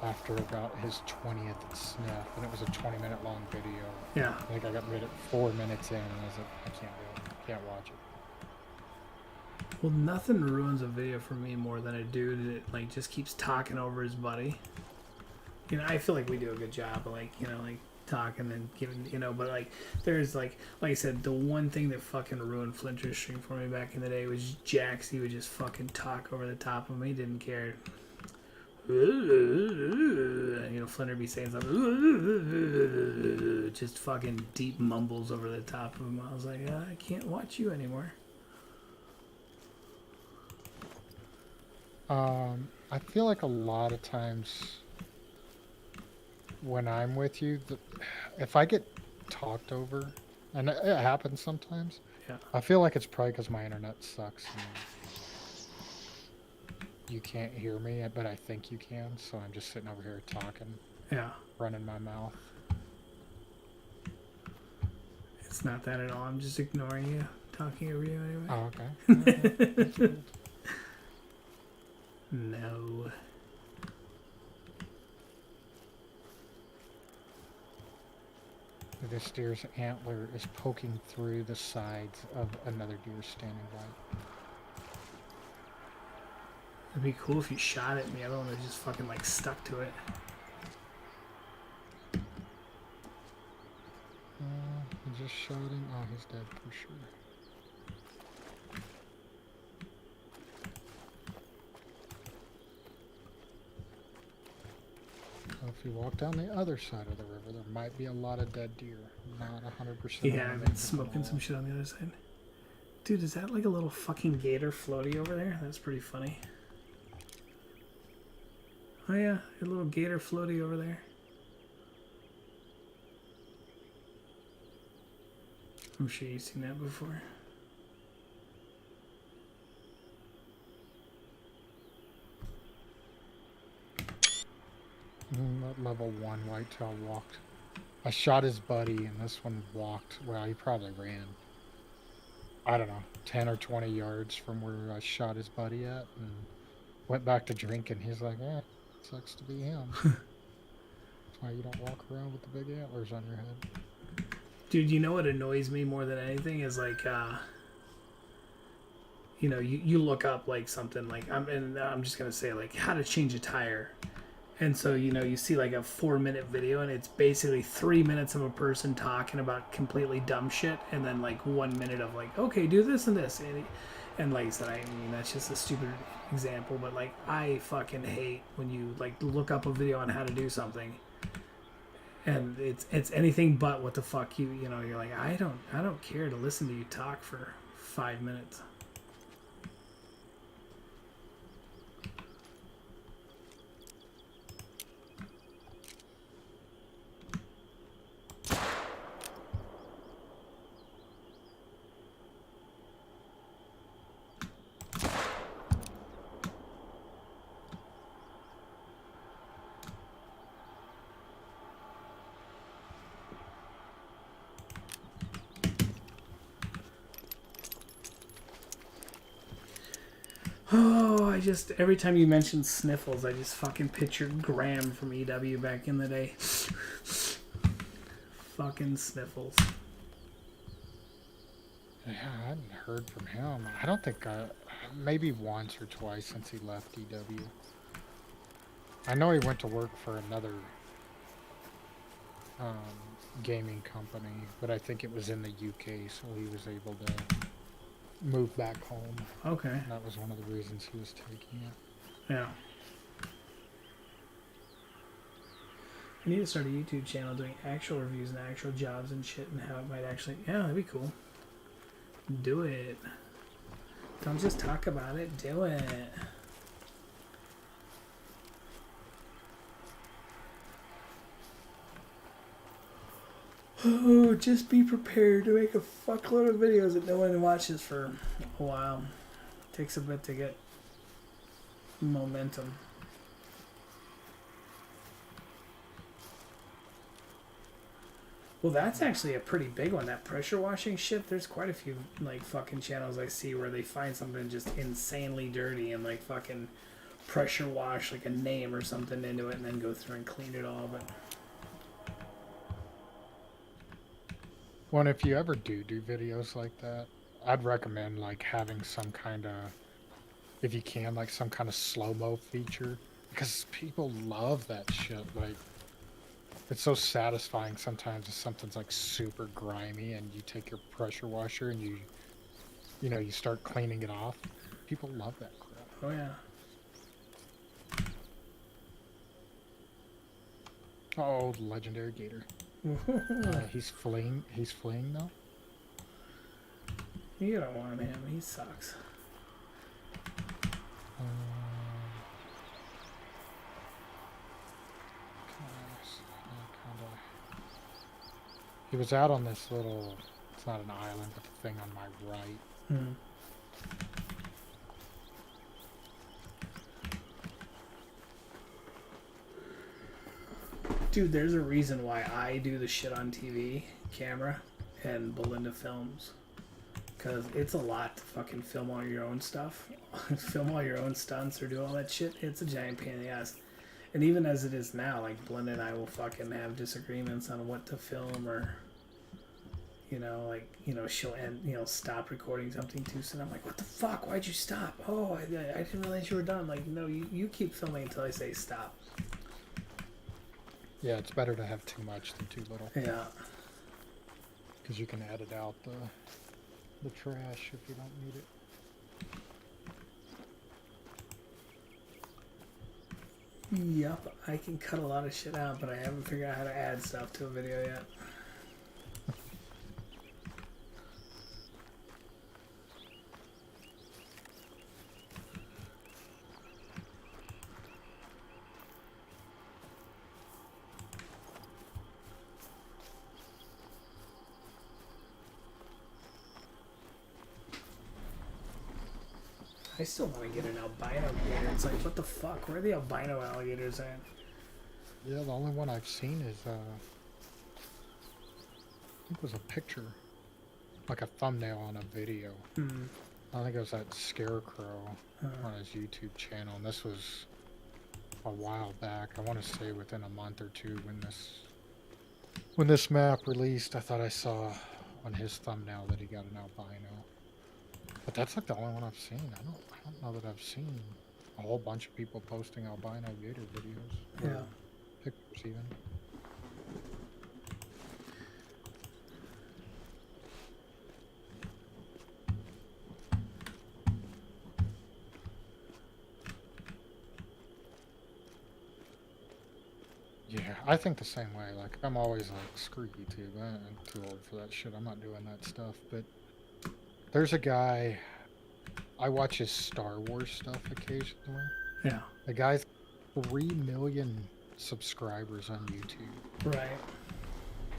after about his 20th sniff, and it was a 20-minute long video. Yeah. I think I got rid of 4 minutes in, and I was like, I can't do it. Can't watch it. Well, nothing ruins a video for me more than a dude that like just keeps talking over his buddy. You know, I feel like we do a good job of like, you know, like talking and giving, you know, but like there's like I said, the one thing that fucking ruined Flinter's stream for me back in the day was Jax. He would just fucking talk over the top of me, didn't care. You know, Flinter be saying something, just fucking deep mumbles over the top of him. I was like, I can't watch you anymore. I feel like a lot of times when I'm with you, if I get talked over, and it happens sometimes, Yeah. I feel like it's probably because my internet sucks and you can't hear me, but I think you can, so I'm just sitting over here talking, Yeah. running my mouth. It's not that at all. I'm just ignoring you, talking over you anyway. Oh, okay. That's cool. No. This deer's antler is poking through the sides of another deer standing by. It'd be cool if you shot at me. I don't want to just fucking like stuck to it. He just shot him. Oh, he's dead for sure. So if you walk down the other side of the river, there might be a lot of dead deer. Not 100%. Yeah, I've been smoking some shit on the other side. Dude, is that like a little fucking gator floaty over there? That's pretty funny. Oh yeah, a little gator floaty over there. I'm sure you've seen that before. That level 1 whitetail walked. I shot his buddy, and this one walked. Well, he probably ran, I don't know, 10 or 20 yards from where I shot his buddy at, and went back to drinking. He's like, sucks to be him. That's why you don't walk around with the big antlers on your head. Dude, you know what annoys me more than anything is like, you know, you look up like something like, I'm just gonna say like how to change a tire. And so, you know, you see like a 4-minute video and it's basically 3 minutes of a person talking about completely dumb shit and then like 1 minute of like, okay, do this and this. And like I said, I mean, that's just a stupid example, but like I fucking hate when you like look up a video on how to do something and it's anything but what the fuck you know, you're like, I don't care to listen to you talk for 5 minutes. Oh, every time you mention Sniffles, I just fucking pictured Graham from EW back in the day. Fucking Sniffles. Yeah, I hadn't heard from him. I don't think maybe once or twice since he left EW. I know he went to work for another gaming company, but I think it was in the UK, so he was able to move back home. Okay. And that was one of the reasons he was taking it. Yeah. I need to start a YouTube channel doing actual reviews and actual jobs and shit and how it might actually... Yeah, that'd be cool. Do it. Don't just talk about it. Do it. Oh, just be prepared to make a fuckload of videos that no one watches for a while. Takes a bit to get momentum. Well, that's actually a pretty big one. That pressure washing shit. There's quite a few like fucking channels I see where they find something just insanely dirty and like fucking pressure wash like a name or something into it and then go through and clean it all. But Well, if you ever do videos like that, I'd recommend like having some kind of, if you can, like some kind of slow-mo feature, because people love that shit. Like, it's so satisfying sometimes if something's like super grimy and you take your pressure washer and you know, you start cleaning it off. People love that crap. oh yeah. Oh, the legendary gator. He's fleeing though. You don't want him. He sucks. He was out on this little, it's not an island, but the thing on my right. Hmm. Dude, there's a reason why I do the shit on TV, camera, and Belinda films. Because it's a lot to fucking film all your own stuff. Film all your own stunts or do all that shit. It's a giant pain in the ass. And even as it is now, like, Belinda and I will fucking have disagreements on what to film or, you know, like, you know, she'll end, you know, stop recording something too soon. I'm like, what the fuck? Why'd you stop? Oh, I didn't realize you were done. Like, no, you keep filming until I say stop. Yeah, it's better to have too much than too little. Yeah. Because you can edit out the trash if you don't need it. Yup, I can cut a lot of shit out, but I haven't figured out how to add stuff to a video yet. I still want to get an albino gator. It's like, what the fuck? Where are the albino alligators at? Yeah, the only one I've seen is, I think it was a picture, like a thumbnail on a video. Hmm. I think it was that Scarecrow on his YouTube channel, and this was a while back. I want to say within a month or two when this map released. I thought I saw on his thumbnail that he got an albino. But that's like the only one I've seen. I don't know that I've seen a whole bunch of people posting albino gator videos. Yeah. Pictures even. Yeah, I think the same way. Like, I'm always like, screw YouTube. I'm too old for that shit. I'm not doing that stuff. But there's a guy, I watch his Star Wars stuff occasionally. Yeah. The guy's 3 million subscribers on YouTube. Right.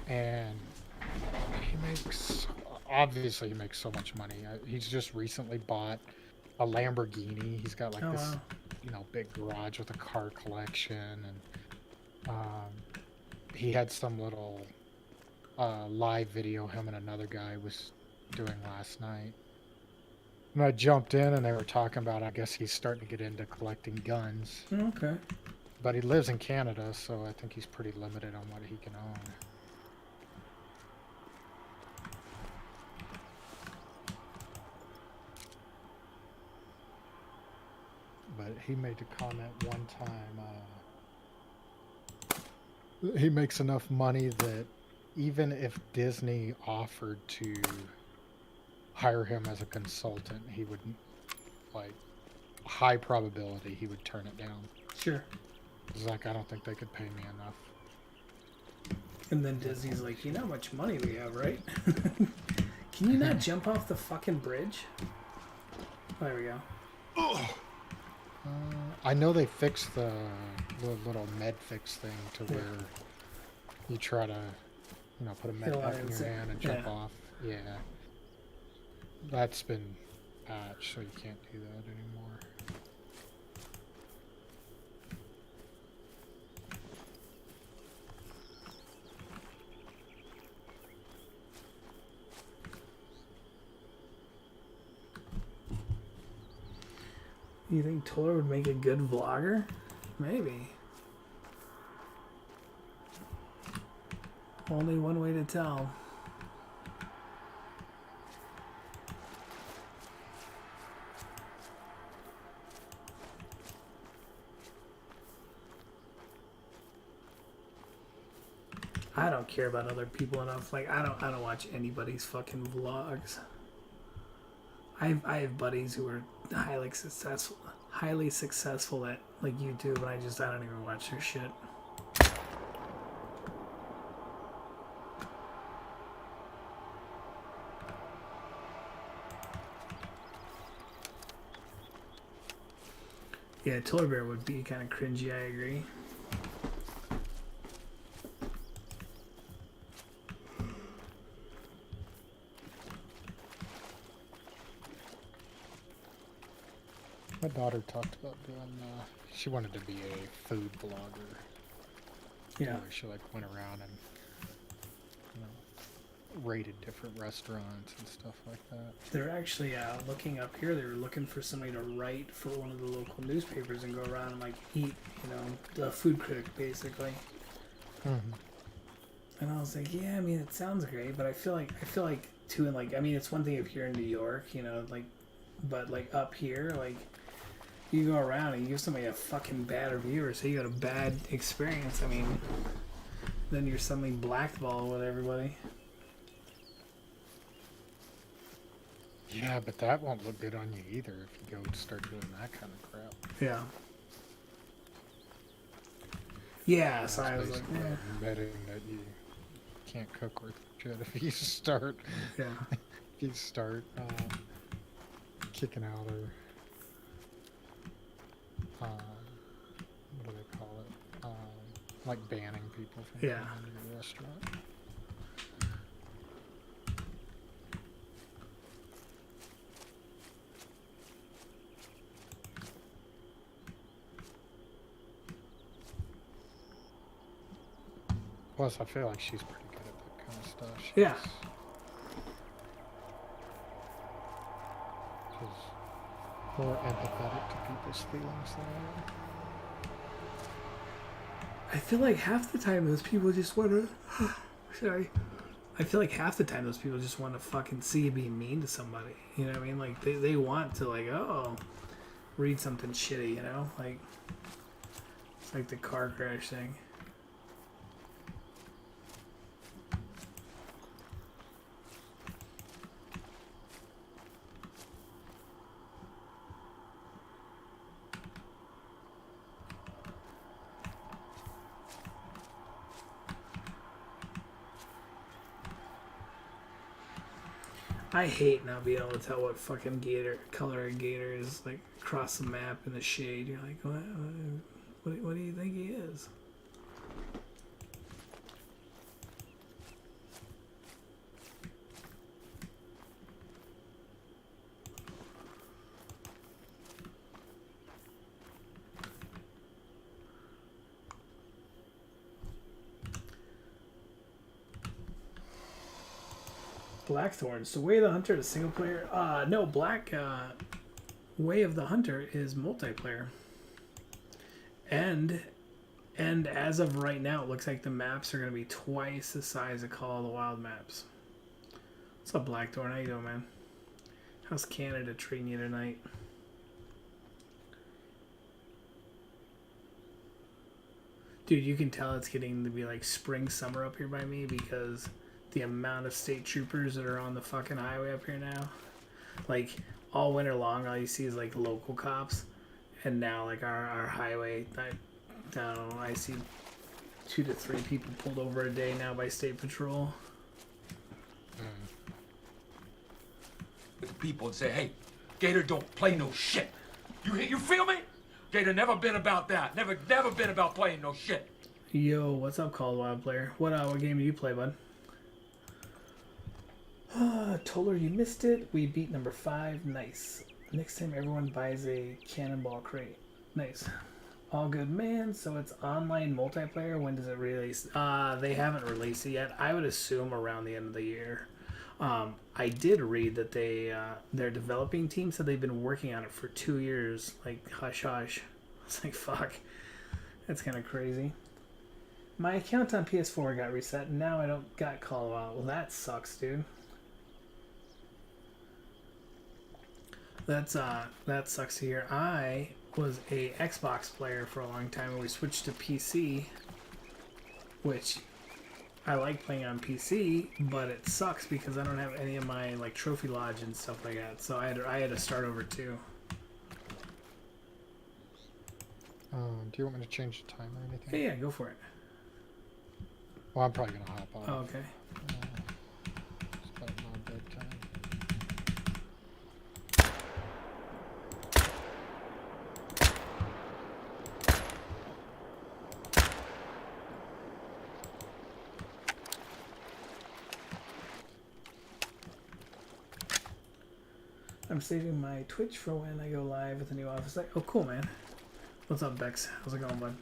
And he makes, obviously he makes so much money. He's just recently bought a Lamborghini. He's got like this, you know, big garage with a car collection. And he had some little live video him and another guy was doing last night. And I jumped in and they were talking about, I guess he's starting to get into collecting guns. Okay. But he lives in Canada, so I think he's pretty limited on what he can own. But he made a comment one time, he makes enough money that even if Disney offered to hire him as a consultant, he would, like, high probability he would turn it down. Sure. He's like, I don't think they could pay me enough. And then Disney's like, you know how much money we have, right? Can you not jump off the fucking bridge? There we go. I know they fixed the little med fix thing to where you try to You know, put a Hit a med lot pack of in your insect- hand and jump yeah. off. Yeah. That's been patched, so you can't do that anymore. You think Tor would make a good vlogger? Maybe. Only one way to tell. I don't care about other people enough. Like I don't watch anybody's fucking vlogs. I have buddies who are highly successful at like YouTube, and I don't even watch their shit. Yeah, Toy Bear would be kind of cringy, I agree. My daughter talked about doing, she wanted to be a food blogger. Yeah. Where she like went around and, you know, rated different restaurants and stuff like that. They're actually looking up here. They were looking for somebody to write for one of the local newspapers and go around and like eat, you know, the food critic basically. Mm-hmm. And I was like, yeah, I mean, it sounds great, but I feel like too, and like, I mean, it's one thing if you're in New York, you know, like, but like up here, like, you go around and you give somebody a fucking bad review or say you had a bad experience. I mean, then you're suddenly blackballed with everybody. Yeah, but that won't look good on you either if you go start doing that kind of crap. Yeah. Yeah, That's so I was like, basically yeah. admitting that you can't cook worth shit if you start. Yeah. If you start kicking out or what do they call it? Like banning people from Yeah. coming into your restaurant. Plus, I feel like she's pretty good at that kind of stuff. Yeah. She's more empathetic to people's feelings than I am. I feel like half the time those people just want to. Sorry. I feel like half the time those people just want to fucking see you being mean to somebody. You know what I mean? Like, they want to, like, oh, read something shitty, you know? Like, it's like the car crash thing. I hate not being able to tell what fucking color a gator is, like, across the map in the shade. You're like, what do you think he is? Blackthorns. So Way of the Hunter is single player? No, Way of the Hunter is multiplayer. And as of right now, it looks like the maps are going to be twice the size of Call of the Wild maps. What's up, Blackthorn? How you doing, man? How's Canada treating you tonight? Dude, you can tell it's getting to be like spring, summer up here by me because the amount of state troopers that are on the fucking highway up here now. Like, all winter long, all you see is, like, local cops. And now, like, our highway, I don't know, I see 2 to 3 people pulled over a day now by state patrol. With the people and say, hey, Gator don't play no shit. You feel me? Gator never been about that. Never been about playing no shit. Yo, what's up, Call of the Wild player? What game do you play, bud? Toller, you missed it. We beat number 5. Nice. Next time everyone buys a cannonball crate. Nice. All good, man. So it's online multiplayer. When does it release? They haven't released it yet. I would assume around the end of the year. I did read that their developing team said they've been working on it for 2 years. Like, hush hush. It's like, fuck. That's kind of crazy. My account on PS4 got reset, and now I don't got Call of Duty. Well, that sucks, dude. That sucks to hear. I was a Xbox player for a long time, and we switched to PC, which I like playing on PC, but it sucks because I don't have any of my like trophy lodge and stuff like that. So I had to start over too. Do you want me to change the time or anything? Yeah, go for it. Well, I'm probably gonna hop on. Oh, okay. It's about my bedtime. I'm saving my Twitch for when I go live with the new office. Oh, cool, man. What's up, Bex? How's it going, bud?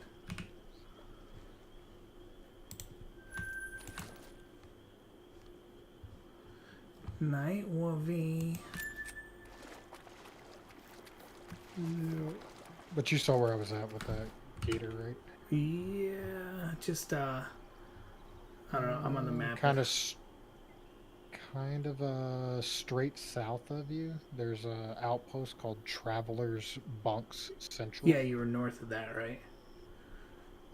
Night Wovie. But you saw where I was at with that gator, right? Yeah, just I don't know. I'm on the map. Kind of straight south of you. There's a outpost called Travelers Bunks Central. Yeah, you were north of that, right?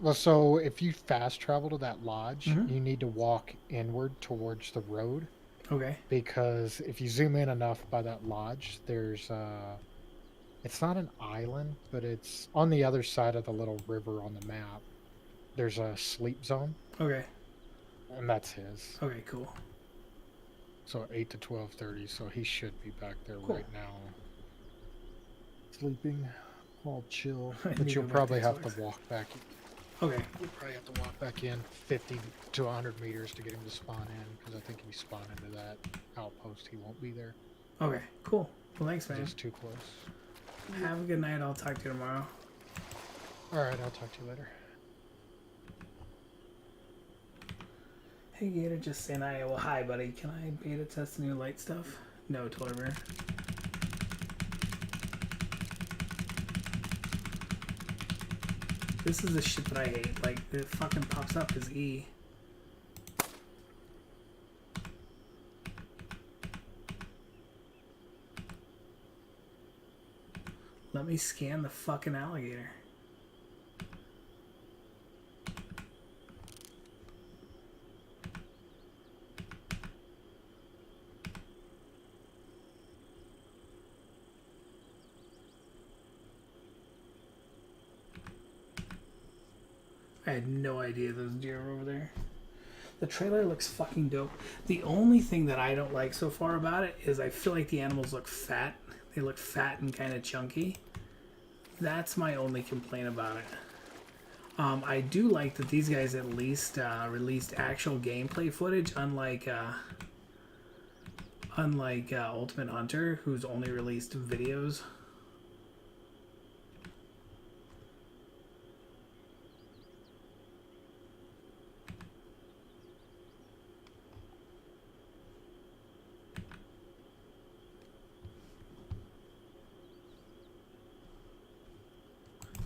Well, so if you fast travel to that lodge, you need to walk inward towards the road. Okay. Because if you zoom in enough by that lodge, there's it's not an island, but it's on the other side of the little river on the map. There's a sleep zone. Okay. And that's his. Okay, cool. So 8 to 12:30, so he should be back there Cool. right now. Sleeping, all chill. I need But to you'll go back probably to have Xbox. to walk back. Okay. You'll probably have to walk back in 50 to 100 meters to get him to spawn in, because I think if you spawn into that outpost, he won't be there. Okay, cool. Well, thanks, man. He's too close. Have a good night. I'll talk to you tomorrow. Alright, I'll talk to you later. Hey, Gator, just saying hi. Well, hi, buddy. Can I beta test the new light stuff? No, Toilet Bear. This is the shit that I hate. Like, it fucking pops up as E. Let me scan the fucking alligator. I had no idea those deer were over there. The trailer looks fucking dope. The only thing that I don't like so far about it is I feel like the animals look fat. They look fat and kind of chunky. That's my only complaint about it. I do like that these guys at least released actual gameplay footage, unlike Ultimate Hunter, who's only released videos.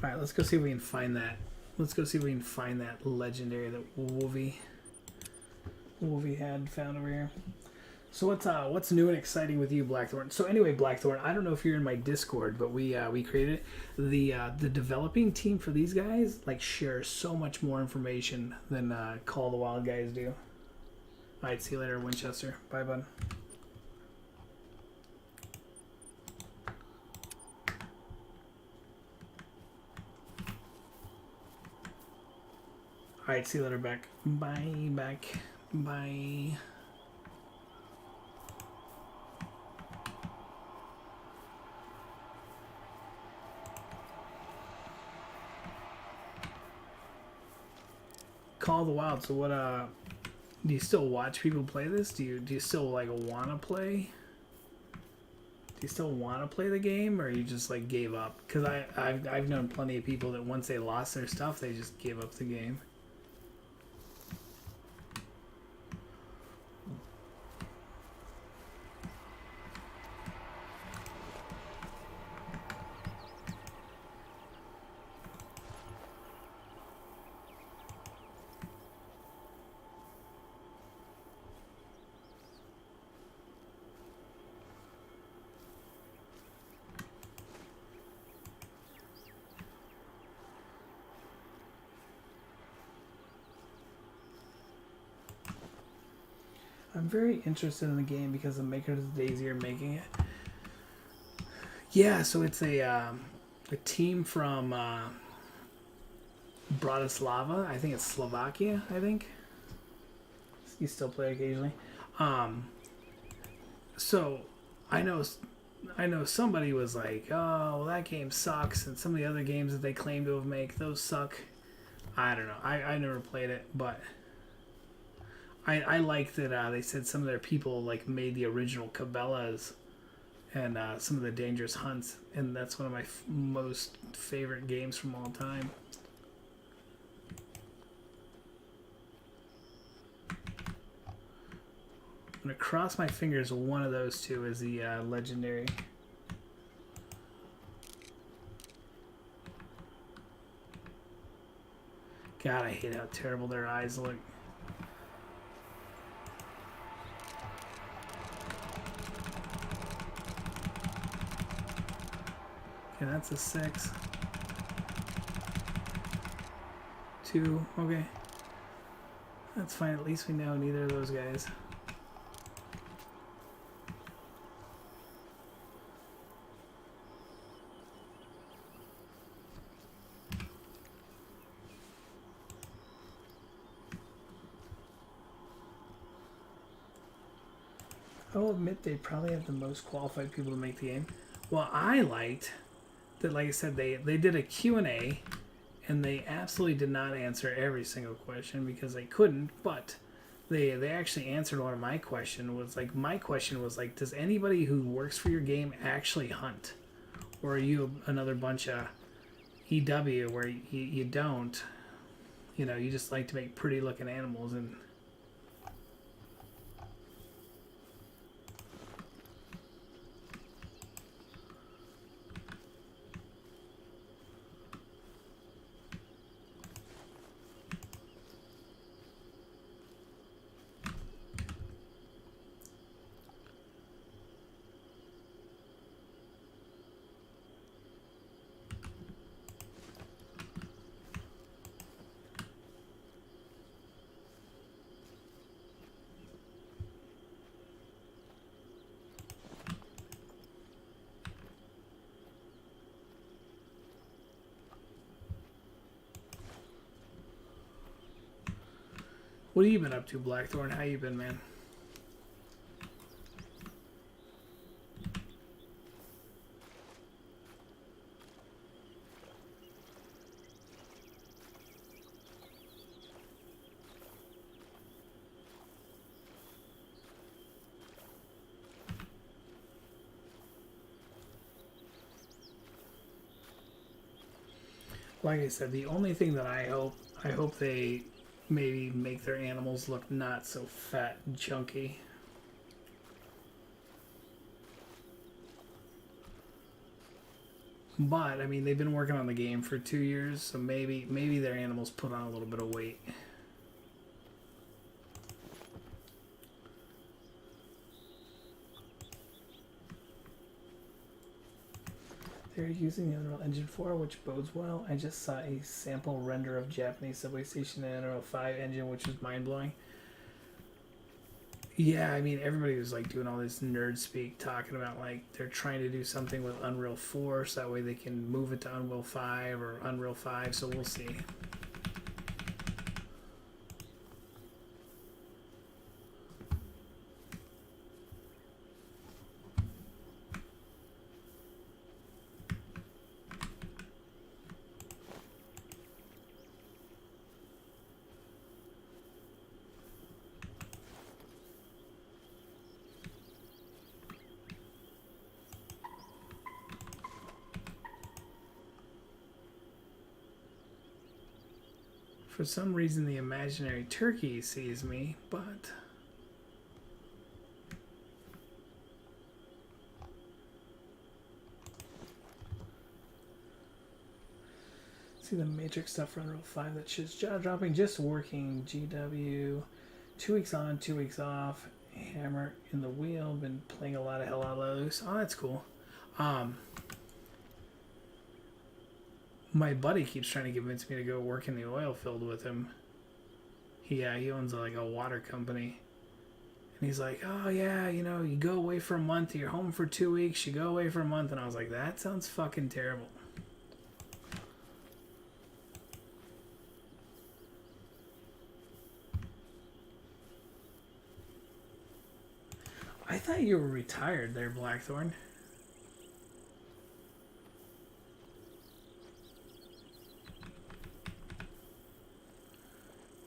Alright, let's go see if we can find that. Let's go see if we can find that legendary that Wolvie had found over here. So what's new and exciting with you, Blackthorn? So anyway, Blackthorn, I don't know if you're in my Discord, but we created it. The developing team for these guys like shares so much more information than Call of the Wild guys do. Alright, see you later, Winchester. Bye, bud. Alright, see you later, back. Bye, back. Bye. Call of the Wild. So what Do you still watch people play this? Do you still like want to play? Do you still want to play the game, or you just like gave up? Because I've known plenty of people that once they lost their stuff, they just gave up the game. I'm very interested in the game because the makers of Daisy are making it. Yeah, so it's a team from Bratislava. I think it's Slovakia. I think you still play occasionally. So I know somebody was like, "Oh, well, that game sucks," and some of the other games that they claim to have made, those suck. I don't know. I never played it, but I like that they said some of their people like made the original Cabela's and some of the Dangerous Hunts, and that's one of my most favorite games from all time. I'm gonna cross my fingers one of those two is the legendary. God, I hate how terrible their eyes look. Okay, that's a 6. 2, okay. That's fine, at least we know neither of those guys. I will admit they probably have the most qualified people to make the game. Well, I liked that, like I said, they did a Q&A, and they absolutely did not answer every single question because they couldn't, but they actually answered one of my questions. My question was like, does anybody who works for your game actually hunt? Or are you another bunch of EW where you don't? You know, you just like to make pretty looking animals and... What have you been up to, Blackthorn? How you been, man? Like I said, the only thing that I hope they maybe make their animals look not so fat and chunky. But I mean, they've been working on the game for 2 years, so maybe their animals put on a little bit of weight. They're using the Unreal Engine 4, which bodes well. I just saw a sample render of Japanese Subway Station in Unreal 5 engine, which was mind-blowing. Yeah, I mean, everybody was like doing all this nerd speak, talking about like they're trying to do something with Unreal 4, so that way they can move it to Unreal 5 or Unreal 5, so we'll see. For some reason, the imaginary turkey sees me, but... See the Matrix stuff run roll 5. That shit's jaw dropping. Just working. GW. 2 weeks on, 2 weeks off. Hammer in the wheel. Been playing a lot of Hell Out Loose. Oh, that's cool. My buddy keeps trying to convince me to go work in the oil field with him. He owns like a water company. And he's like, oh yeah, you know, you go away for a month, you're home for 2 weeks, you go away for a month. And I was like, that sounds fucking terrible. I thought you were retired there, Blackthorn.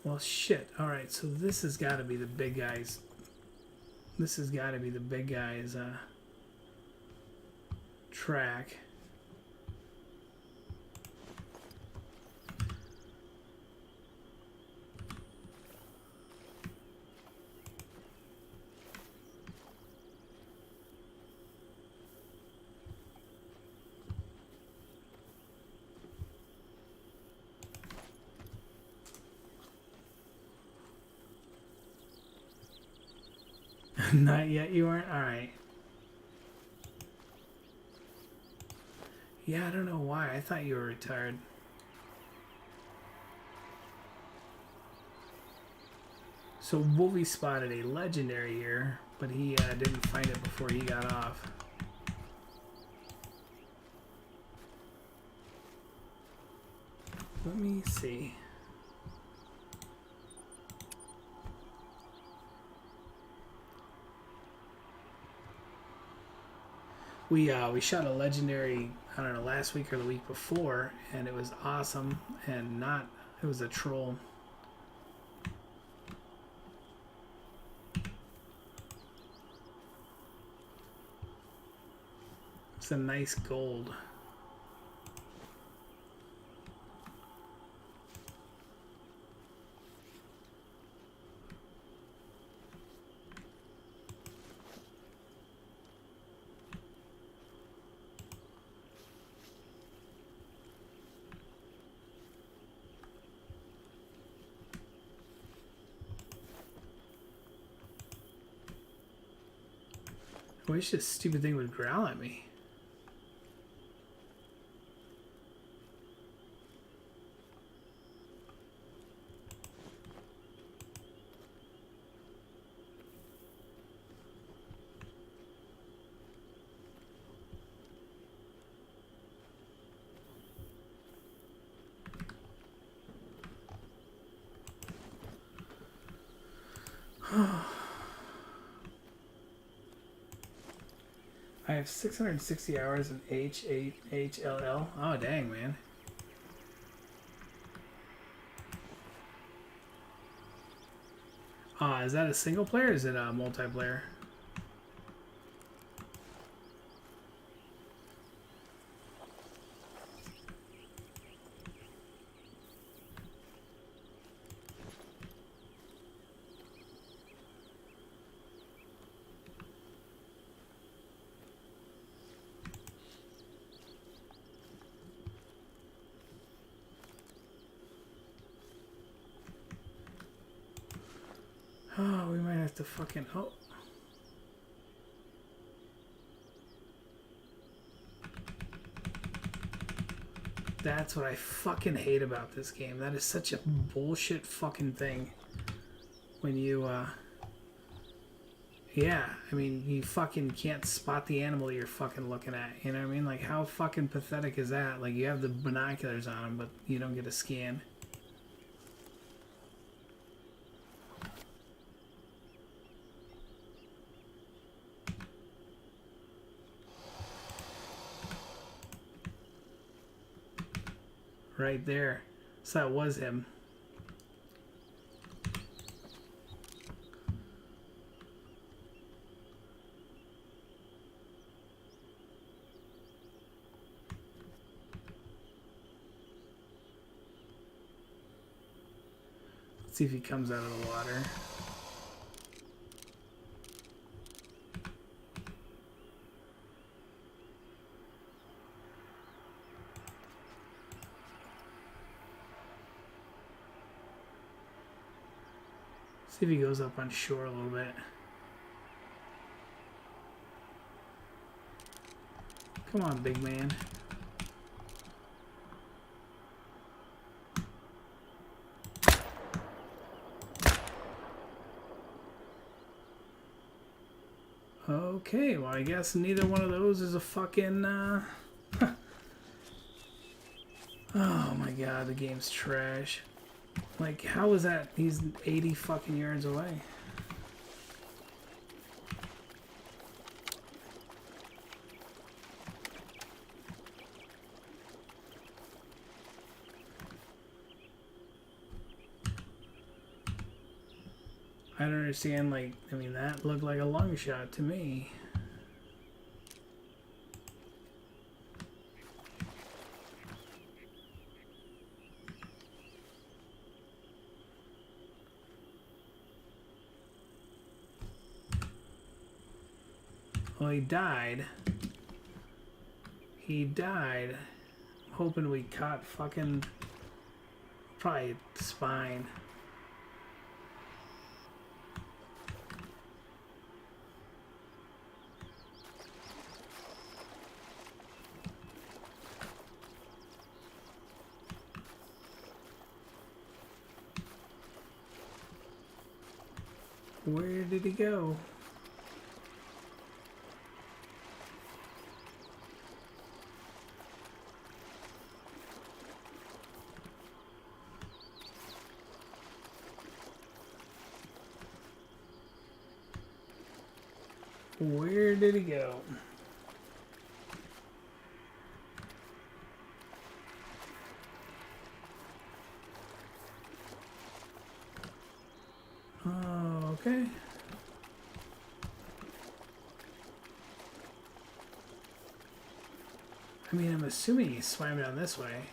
Well, shit. Alright, so this has got to be the big guys. This has got to be the big guys' track. Not yet, you aren't? Alright. Yeah, I don't know why. I thought you were retired. So Wolvie spotted a legendary here, but he didn't find it before he got off. Let me see. We shot a legendary, I don't know, last week or the week before, and it was awesome, and it was a troll. It's a nice gold. I wish this stupid thing would growl at me. I have 660 hours in H8HLL. Oh, dang, man. Is that a single player or is it a multiplayer? Oh, we might have to fucking... Oh. That's what I fucking hate about this game. That is such a bullshit fucking thing. When you, yeah, I mean, you fucking can't spot the animal you're fucking looking at. You know what I mean? Like, how fucking pathetic is that? Like, you have the binoculars on them, but you don't get a scan. Right there. So that was him. See if he comes out of the water. See if he goes up on shore a little bit. Come on, big man. Okay, well, I guess neither one of those is a fucking, Oh my god, the game's trash. Like, how is that? He's 80 fucking yards away. I don't understand, like, I mean, that looked like a long shot to me. Well, he died. He died. I'm hoping we caught fucking probably spine. Where did he go? Where did he go? Oh, okay. I mean, I'm assuming he swam down this way.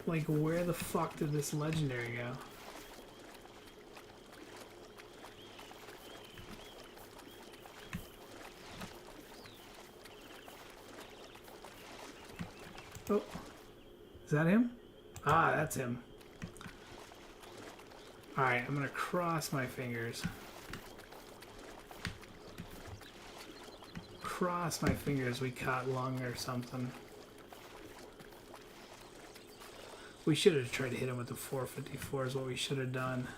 Like, where the fuck did this legendary go? Oh, is that him? Ah, that's him. Alright, I'm gonna cross my fingers. Cross my fingers we caught lung or something. We should have tried to hit him with the 454 is what we should have done.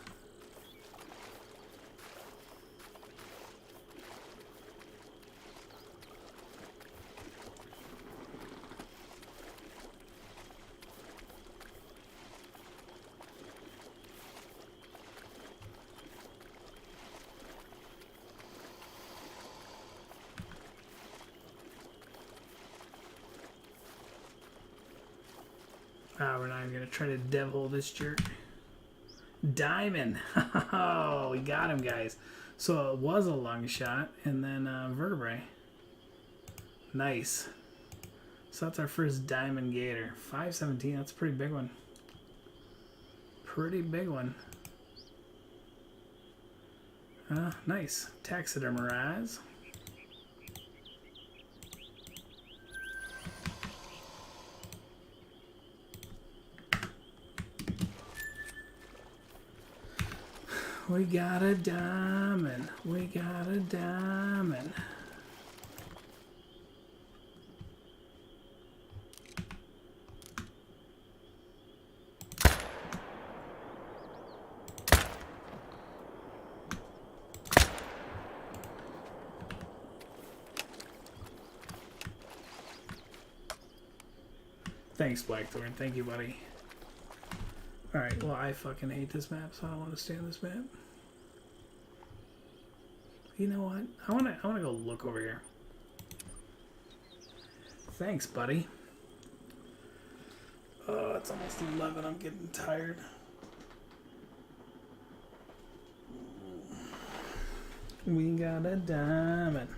We're not even going to try to devil this jerk. Diamond. Oh, we got him, guys. So it was a lung shot and then vertebrae. Nice. So that's our first diamond gator. 517, that's a pretty big one. Pretty big one. Nice. Taxidermerize. We got a diamond. We got a diamond. Thanks, Blackthorn. Thank you, buddy. Alright, well, I fucking hate this map, so I don't want to stay on this map. You know what? I wanna go look over here. Thanks, buddy. Oh, it's almost 11. I'm getting tired. We got a diamond.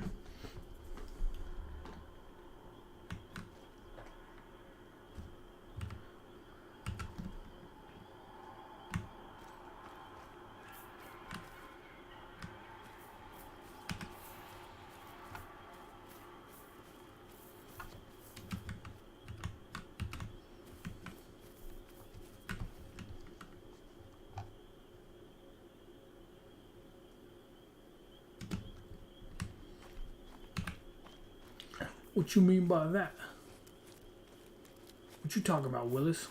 What you mean by that? What you talking about, Willis?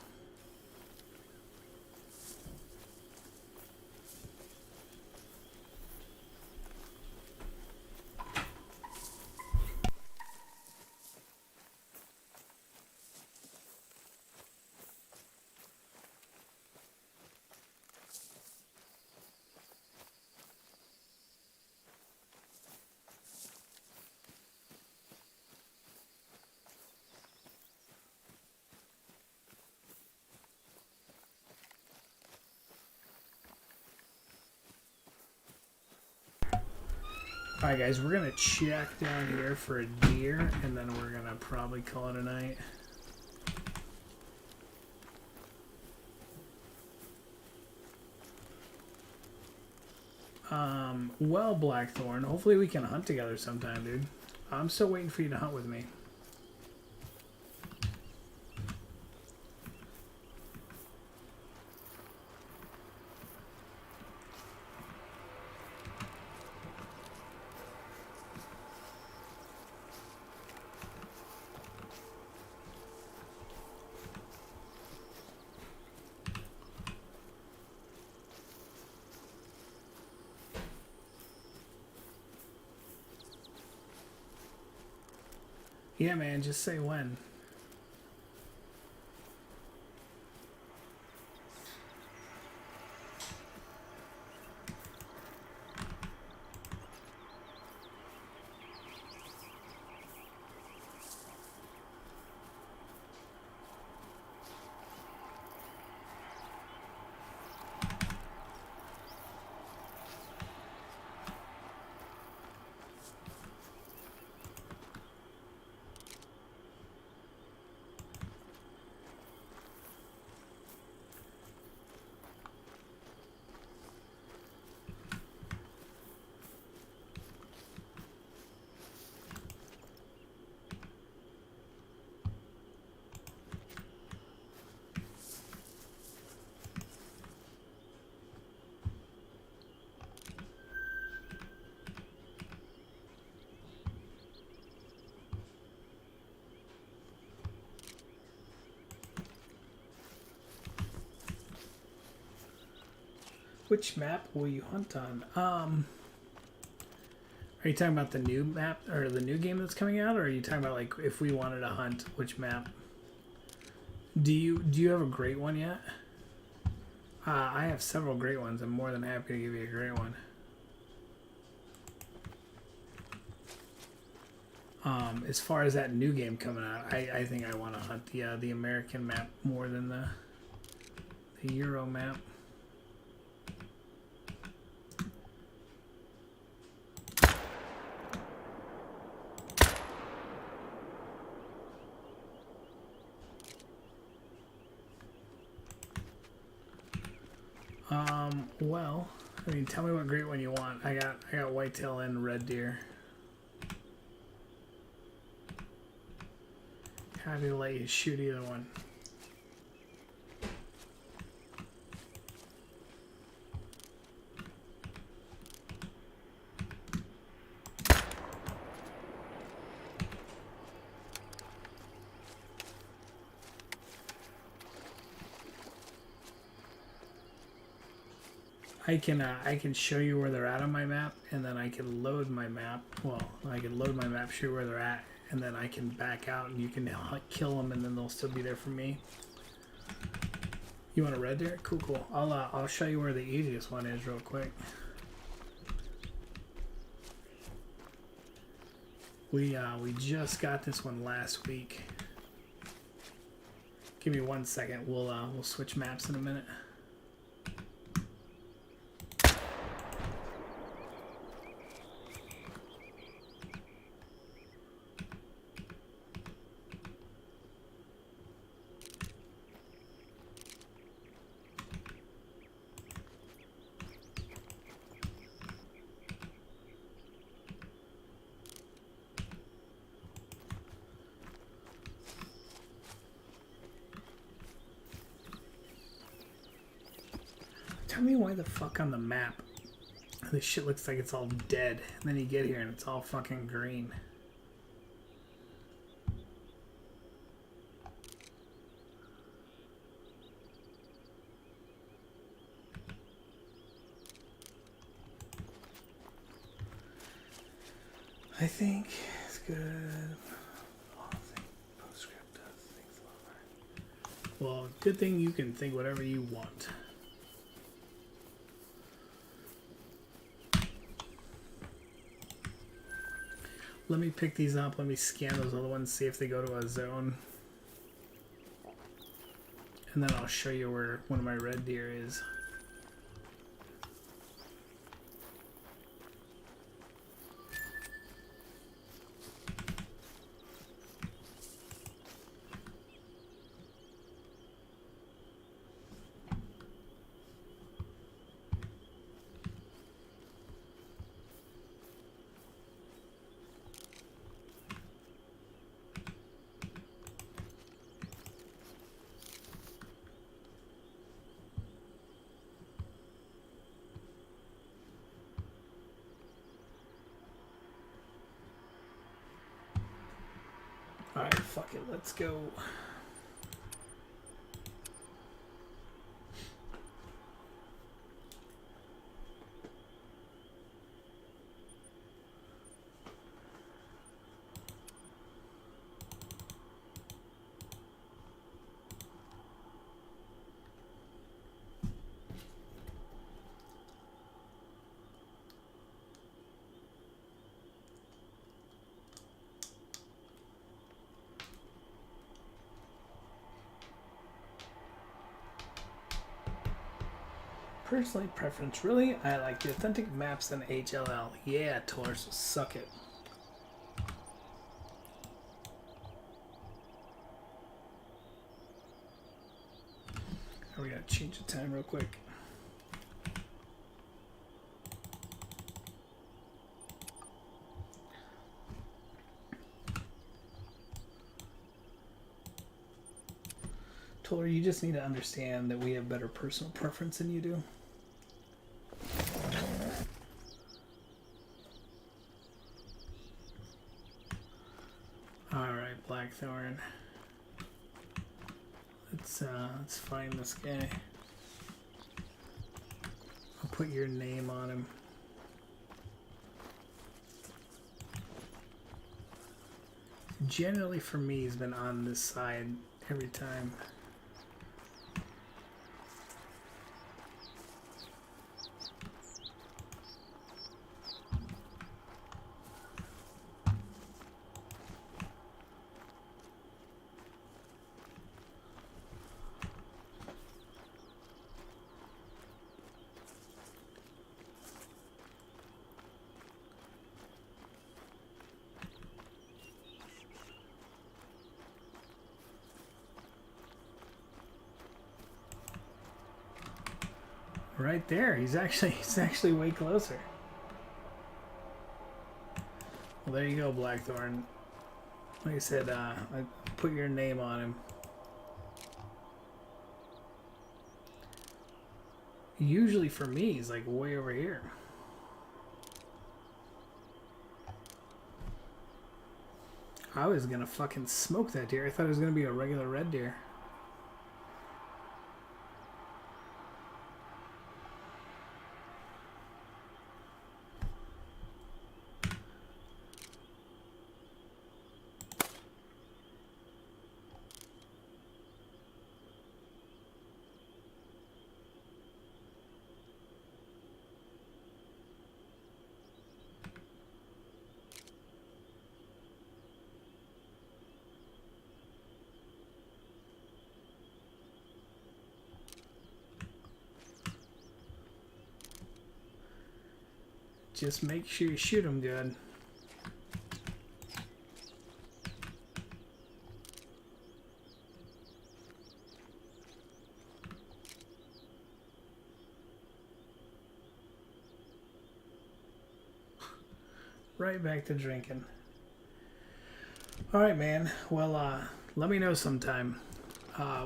Alright guys, we're gonna check down here for a deer and then we're gonna probably call it a night. Well, Blackthorn, hopefully we can hunt together sometime, dude. I'm still waiting for you to hunt with me. Yeah, man, just say when. Which map will you hunt on? Are you talking about the new map or the new game that's coming out, or are you talking about like if we wanted to hunt, which map? Do you have a great one yet? I have several great ones. I'm more than happy to give you a great one. As far as that new game coming out, I think I want to hunt the American map more than the Euro map. Well, I mean, tell me what great one you want. I got whitetail and red deer. Happy to let you shoot either one. I can show you where they're at on my map, and then I can load my map. Well, I can load my map, show you where they're at, and then I can back out, and you can kill them, and then they'll still be there for me. You want a red deer? Cool, cool. I'll show you where the easiest one is real quick. We just got this one last week. Give me 1 second. We'll switch maps in a minute. Tell me why the fuck on the map this shit looks like it's all dead, and then you get here and it's all fucking green. I think it's good. Postscript does things a lot. Well, good thing you can think whatever you want. Let me pick these up. Let me scan those other ones, see if they go to a zone. And then I'll show you where one of my red deer is. Alright, fuck it, let's go. Personally, preference. Really, I like the authentic maps than HLL. Yeah, Taurus, suck it. We gotta change the time real quick. Taylor, you just need to understand that we have better personal preference than you do. Alright, Blackthorn. Let's find this guy. I'll put your name on him. Generally for me, he's been on this side every time. Right there, he's actually way closer. Well, there you go, Blackthorn. Like I said, I put your name on him. Usually for me, he's like way over here. I was gonna fucking smoke that deer. I thought it was gonna be a regular red deer. Just make sure you shoot him good. Right back to drinking. Alright, man. Well, let me know sometime.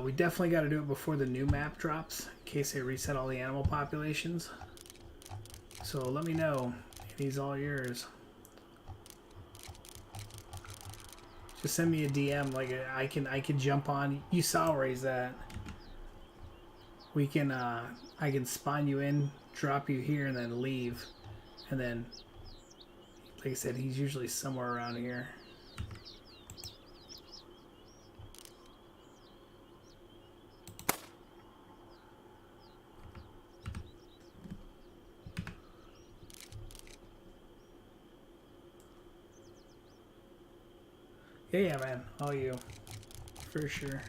We definitely got to do it before the new map drops, in case they reset all the animal populations. So let me know. He's all yours. Just send me a DM. Like I can jump on. You saw where he's at. We can I can spawn you in, drop you here, and then leave. And then, like I said, he's usually somewhere around here. Yeah, man. All you. For sure.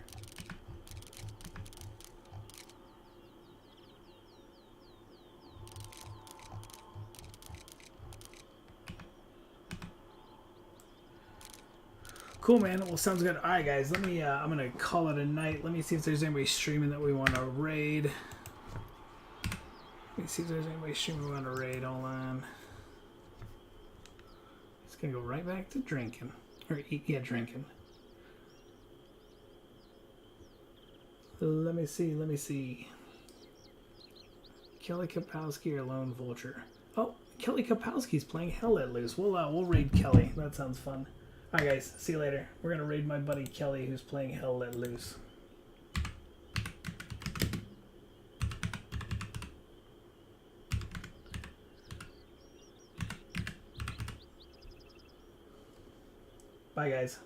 Cool, man. Well, sounds good. All right, guys. Let me. I'm gonna call it a night. Let me see if there's anybody streaming that we want to raid. Let me see if there's anybody streaming we want to raid. Hold on. It's gonna go right back to drinking. Or yeah, drinking. Let me see. Let me see. Kelly Kapowski or Lone Vulture? Oh, Kelly Kapowski's playing Hell Let Loose. We'll raid Kelly. That sounds fun. All right, guys. See you later. We're gonna raid my buddy Kelly, who's playing Hell Let Loose. Bye, guys.